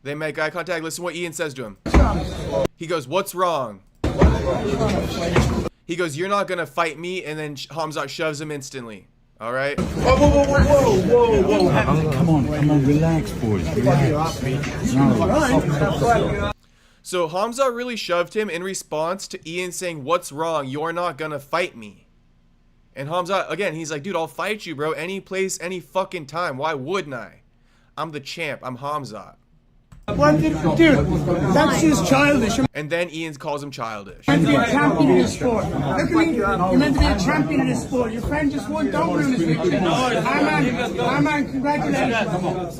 They make eye contact. Listen to what Ian says to him. He goes, "What's wrong?" He goes, "You're not going to fight me." And then Hamzat shoves him instantly. All right? Whoa. Come on, relax, boys. Relax. So Hamzat really shoved him in response to Ian saying, "What's wrong? You're not going to fight me." And Hamzat, again, he's like, "Dude, I'll fight you, bro. Any place, any fucking time. Why wouldn't I? I'm the champ. I'm Hamzat." Dude, that's just childish. And then Ian calls him childish. You're meant to be a champion in this sport. Look at me. You're meant to be a champion in this sport. Your friend just won. Don't ruin his victory. Our man, congratulations.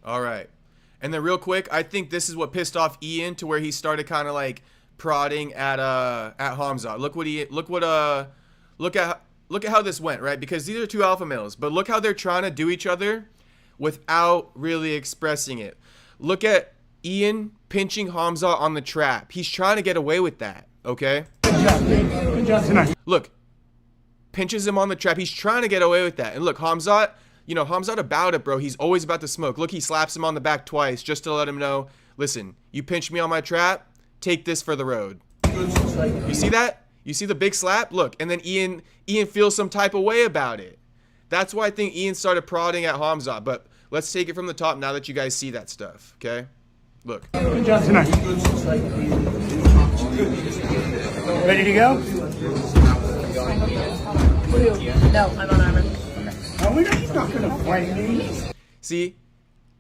All right. And then real quick, I think this is what pissed off Ian to where he started kind of like prodding at Hamzat. Look at how this went, right? Because these are two alpha males, but look how they're trying to do each other without really expressing it. Look at Ian pinching Hamzat on the trap. He's trying to get away with that, okay? Good job tonight. Look, pinches him on the trap. He's trying to get away with that. And look, Hamzat, Hamzat about it, bro. He's always about to smoke. Look, he slaps him on the back twice just to let him know, listen, you pinched me on my trap, take this for the road. You see that? You see the big slap? Look, and then Ian feels some type of way about it. That's why I think Ian started prodding at Hamzat. But let's take it from the top now that you guys see that stuff, okay? Look. Good job tonight. Ready to go? No, I'm on armor. No, he's not going to fight me. See?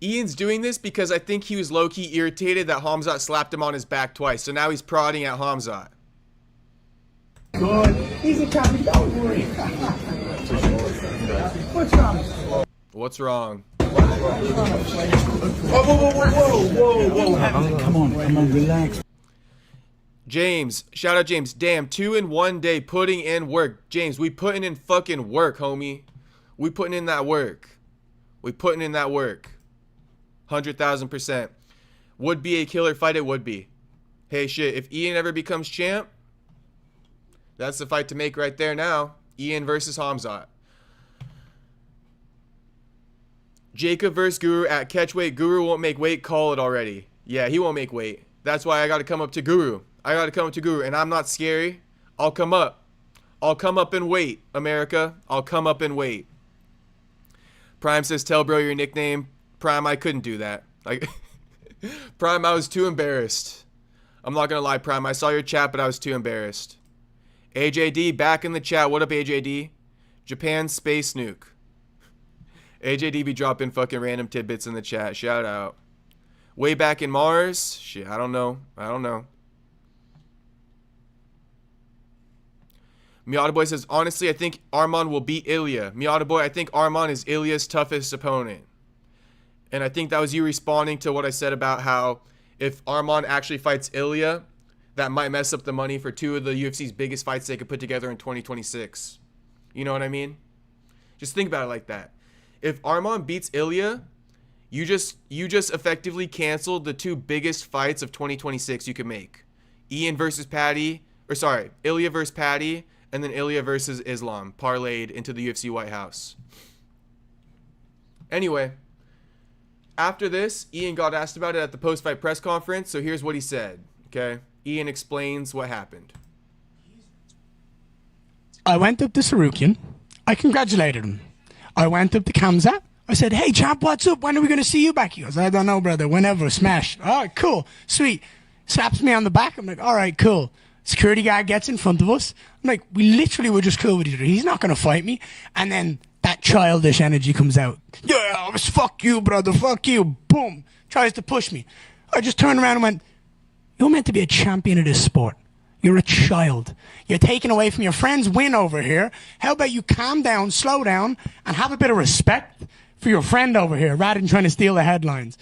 Ian's doing this because I think he was low-key irritated that Hamzat slapped him on his back twice. So now he's prodding at Hamzat. Good. He's a champion. Don't worry. What's wrong? What's wrong? Whoa. Come on, relax. James, shout out James. Damn, 2 in 1 day putting in work. James, we putting in fucking work, homie. We putting in that work. We putting in that work. 100,000%. Would be a killer fight, it would be. Hey, shit, if Ian ever becomes champ, that's the fight to make right there now. Ian versus Hamzat. Jacob versus Guru at catchweight. Guru won't make weight. Call it already. Yeah, he won't make weight. That's why I got to come up to Guru. I got to come up to Guru, and I'm not scary. I'll come up. I'll come up in weight, America. I'll come up in weight. Prime says, tell bro your nickname. Prime, I couldn't do that. Like, Prime, I was too embarrassed. I'm not going to lie, Prime. I saw your chat, but I was too embarrassed. AJD, back in the chat. What up, AJD? Japan Space Nuke. AJD be dropping fucking random tidbits in the chat. Shout out. Way back in Mars? Shit, I don't know. I don't know. Miata Boy says, honestly, I think Arman will beat Ilya. Miata Boy, I think Arman is Ilya's toughest opponent. And I think that was you responding to what I said about how if Arman actually fights Ilya, that might mess up the money for 2 of the UFC's biggest fights they could put together in 2026. You know what I mean? Just think about it like that. If Arman beats Ilya, you just effectively canceled the 2 biggest fights of 2026 you could make. Ian versus Patty, or sorry, Ilya versus Patty, and then Ilya versus Islam, parlayed into the UFC White House. Anyway, after this, Ian got asked about it at the post-fight press conference, so here's what he said, okay? Ian explains what happened. I went up to Sarukian. I congratulated him. I went up to Kamzat. I said, hey, champ, what's up? When are we going to see you back? He goes, I don't know, brother. Whenever. Smash. All right, cool. Sweet. Slaps me on the back. I'm like, all right, cool. Security guard gets in front of us. I'm like, we literally were just cool with each other. He's not going to fight me. And then that childish energy comes out. Yeah, fuck you, brother. Fuck you. Boom. Tries to push me. I just turned around and went, you're meant to be a champion of this sport. You're a child. You're taken away from your friend's win over here. How about you calm down, slow down, and have a bit of respect for your friend over here rather than trying to steal the headlines.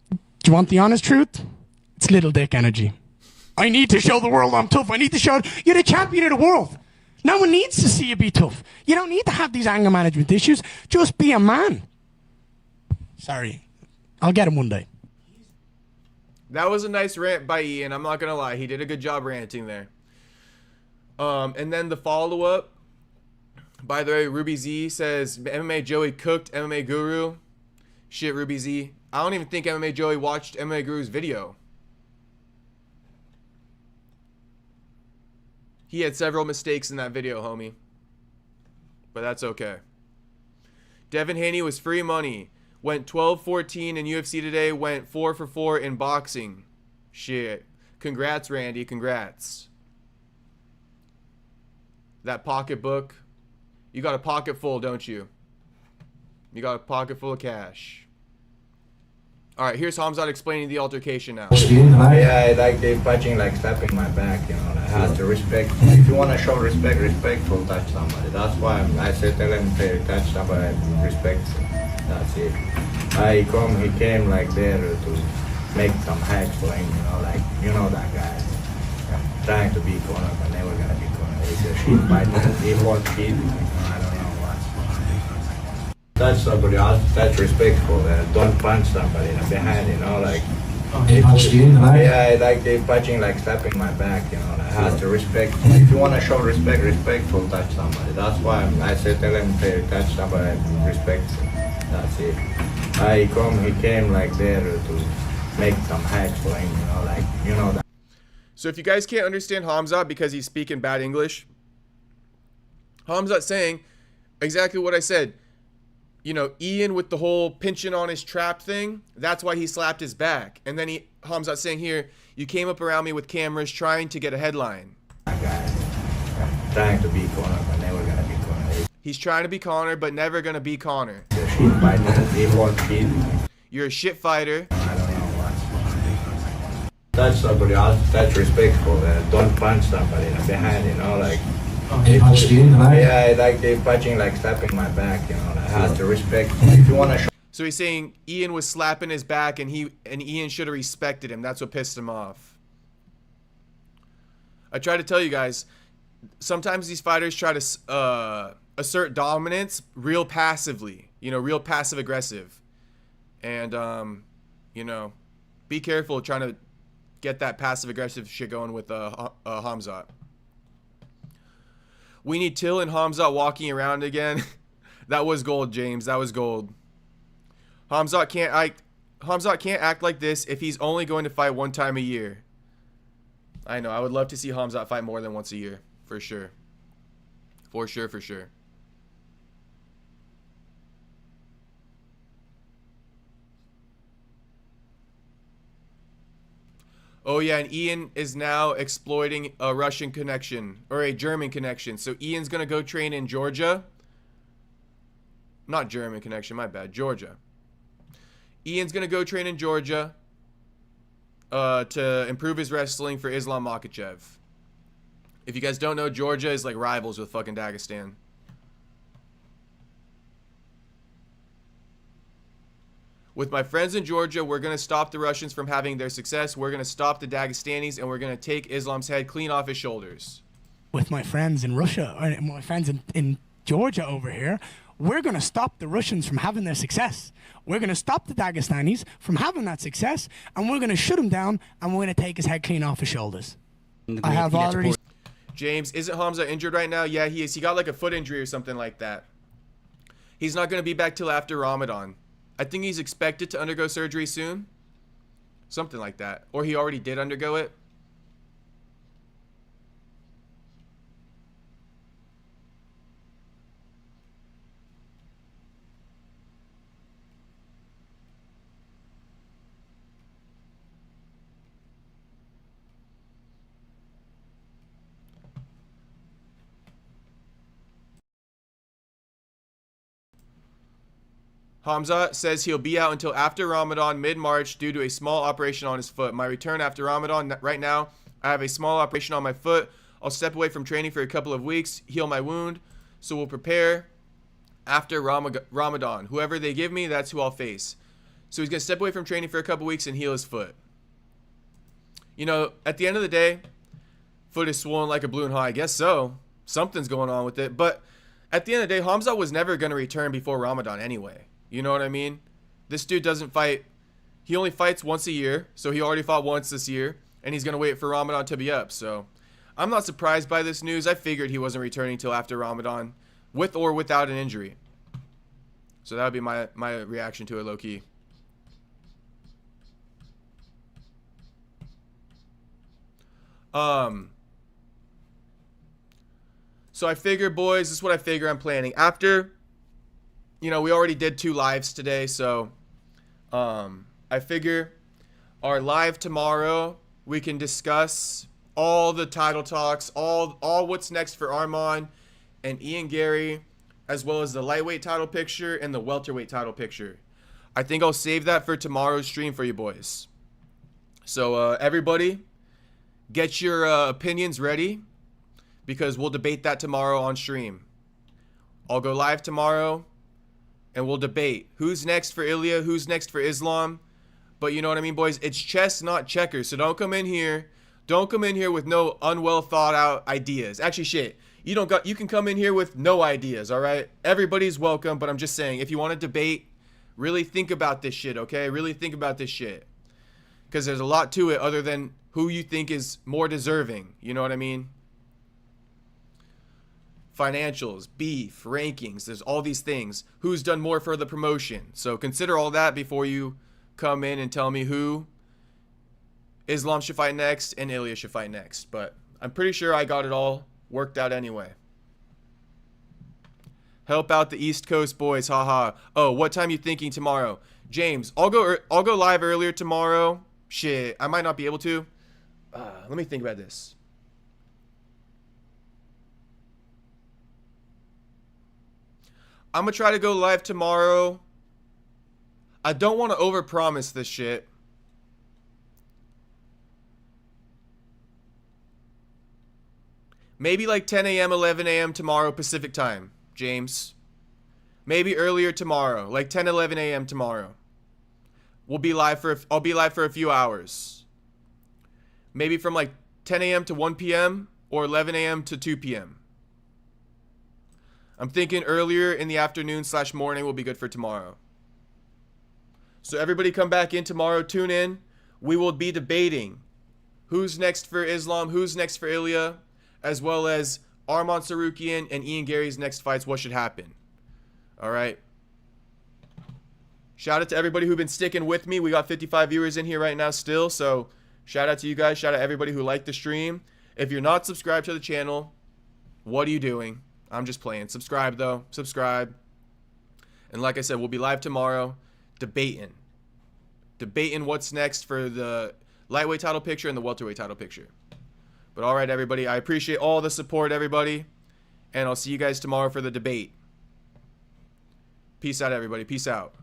Do you want the honest truth? It's little dick energy. I need to show the world I'm tough. I need to show you're the champion of the world. No one needs to see you be tough. You don't need to have these anger management issues. Just be a man. Sorry. I'll get him one day. That was a nice rant by Ian. I'm not going to lie. He did a good job ranting there. And then the follow-up. By the way, Ruby Z says, MMA Joey cooked MMA Guru. Shit, Ruby Z. I don't even think MMA Joey watched MMA Guru's video. He had several mistakes in that video, homie. But that's okay. Devin Haney was free money. Went 12-14 in UFC today. Went 4 for 4 in boxing. Shit. Congrats, Randy. Congrats. That pocketbook. You got a pocket full, don't you? You got a pocket full of cash. Alright, here's Hamzat explaining the altercation now. Yeah, I like the punching, like slapping my back, you know, I have to respect. If you want to show respect, respectful touch somebody. That's why I said tell him to touch somebody, respect. That's it. He came like there to make some hacks for him, you know, like, you know that guy. Trying to be corner, but never gonna be corner. He's a shit fighter. He won't cheat. I don't know what. Touch somebody else, that's respectful. Don't punch somebody in the behind, you know, like. He punched you in the back? Yeah, I like the punching, like slapping my back, you know, I have to respect. If you want to show respect, respectful touch somebody. That's why I said tell him to touch somebody, respect. That's it. He came like there to make some hacks for him, you know, like, you know that. So if you guys can't understand Hamzat because he's speaking bad English, Hamzat's saying exactly what I said. You know, Ian with the whole pinching on his trap thing, that's why he slapped his back. And then Hamzat's saying here, you came up around me with cameras trying to get a headline. Trying to be corner, but never gonna be corner. He's trying to be Connor, but never gonna be Connor. Shit fighter, he won't cheat. You're a shit fighter. I don't know what. Touch somebody else, that's respectful. Don't punch somebody in the behind, you know, like. He punched you in the back? Yeah, I like the punching, like slapping my back, you know, I have to respect. If you want to show. So he's saying Ian was slapping his back and Ian should have respected him. That's what pissed him off. I try to tell you guys, sometimes these fighters try to assert dominance real passively, you know, real passive aggressive. And, you know, be careful trying to get that passive aggressive shit going with Hamzat. We need Till and Hamzat walking around again. That was gold, James. That was gold. Hamzat can't act like this if he's only going to fight one time a year. I know. I would love to see Hamzat fight more than once a year. For sure. For sure, for sure. Oh, yeah, and Ian is now exploiting a Russian connection. Or a German connection. So Ian's going to go train in Georgia. Not German connection, my bad. Georgia. Ian's going to go train in Georgia to improve his wrestling for Islam Makhachev. If you guys don't know, Georgia is like rivals with fucking Dagestan. With my friends in Georgia, we're going to stop the Russians from having their success. We're going to stop the Dagestanis, and we're going to take Islam's head clean off his shoulders. With my friends in Russia, or my friends in Georgia over here, we're going to stop the Russians from having their success. We're going to stop the Dagestanis from having that success, and we're going to shut him down, and we're going to take his head clean off his shoulders. I have already... James, isn't Hamza injured right now? Yeah, he is. He got like a foot injury or something like that. He's not going to be back till after Ramadan. I think he's expected to undergo surgery soon. Something like that. Or he already did undergo it. Hamza says he'll be out until after Ramadan, mid-March, due to a small operation on his foot. My return after Ramadan, right now, I have a small operation on my foot. I'll step away from training for a couple of weeks, heal my wound, so we'll prepare after Ramadan. Whoever they give me, that's who I'll face. So he's going to step away from training for a couple weeks and heal his foot. You know, at the end of the day, foot is swollen like a balloon. I guess so. Something's going on with it. But at the end of the day, Hamza was never going to return before Ramadan anyway. You know what I mean? This dude doesn't fight. He only fights once a year. So he already fought once this year. And he's going to wait for Ramadan to be up. So I'm not surprised by this news. I figured he wasn't returning till after Ramadan, with or without an injury. So that would be my reaction to it, low-key. So I figure, boys, this is what I figure I'm planning. After, you know, we already did 2 lives today, so I figure our live tomorrow, we can discuss all the title talks, all what's next for Arman and Ian Gary, as well as the lightweight title picture and the welterweight title picture. I think I'll save that for tomorrow's stream for you boys. So everybody, get your opinions ready, because we'll debate that tomorrow on stream. I'll go live tomorrow, and we'll debate who's next for Ilya, who's next for Islam. But you know what I mean, boys? It's chess, not checkers. So don't come in here. Don't come in here with no unwell thought out ideas. Actually, shit. You can come in here with no ideas, all right? Everybody's welcome, but I'm just saying, if you want to debate, really think about this shit, okay? Really think about this shit. Because there's a lot to it other than who you think is more deserving. You know what I mean? Financials, beef, rankings, there's all these things. Who's done more for the promotion? So consider all that before you come in and tell me who Islam should fight next and Ilya should fight next. But I'm pretty sure I got it all worked out anyway. Help out the East Coast boys, haha. Oh, what time you thinking tomorrow? James, I'll go live earlier tomorrow. Shit, I might not be able to. Let me think about this. I'm gonna try to go live tomorrow. I don't want to overpromise this shit. Maybe like 10 a.m., 11 a.m. tomorrow Pacific time, James. Maybe earlier tomorrow, like 10, 11 a.m. tomorrow. I'll be live for a few hours. Maybe from like 10 a.m. to 1 p.m. or 11 a.m. to 2 p.m. I'm thinking earlier in the afternoon / morning will be good for tomorrow. So everybody come back in tomorrow. Tune in. We will be debating who's next for Islam, who's next for Ilya, as well as Arman Tsarukyan and Ian Gary's next fights, what should happen. All right. Shout out to everybody who've been sticking with me. We got 55 viewers in here right now still, so shout out to you guys. Shout out to everybody who liked the stream. If you're not subscribed to the channel, what are you doing? I'm just playing. Subscribe, though. Subscribe. And like I said, we'll be live tomorrow debating what's next for the lightweight title picture and the welterweight title picture. But all right, everybody, I appreciate all the support, everybody, and I'll see you guys tomorrow for the debate. Peace out, everybody. Peace out.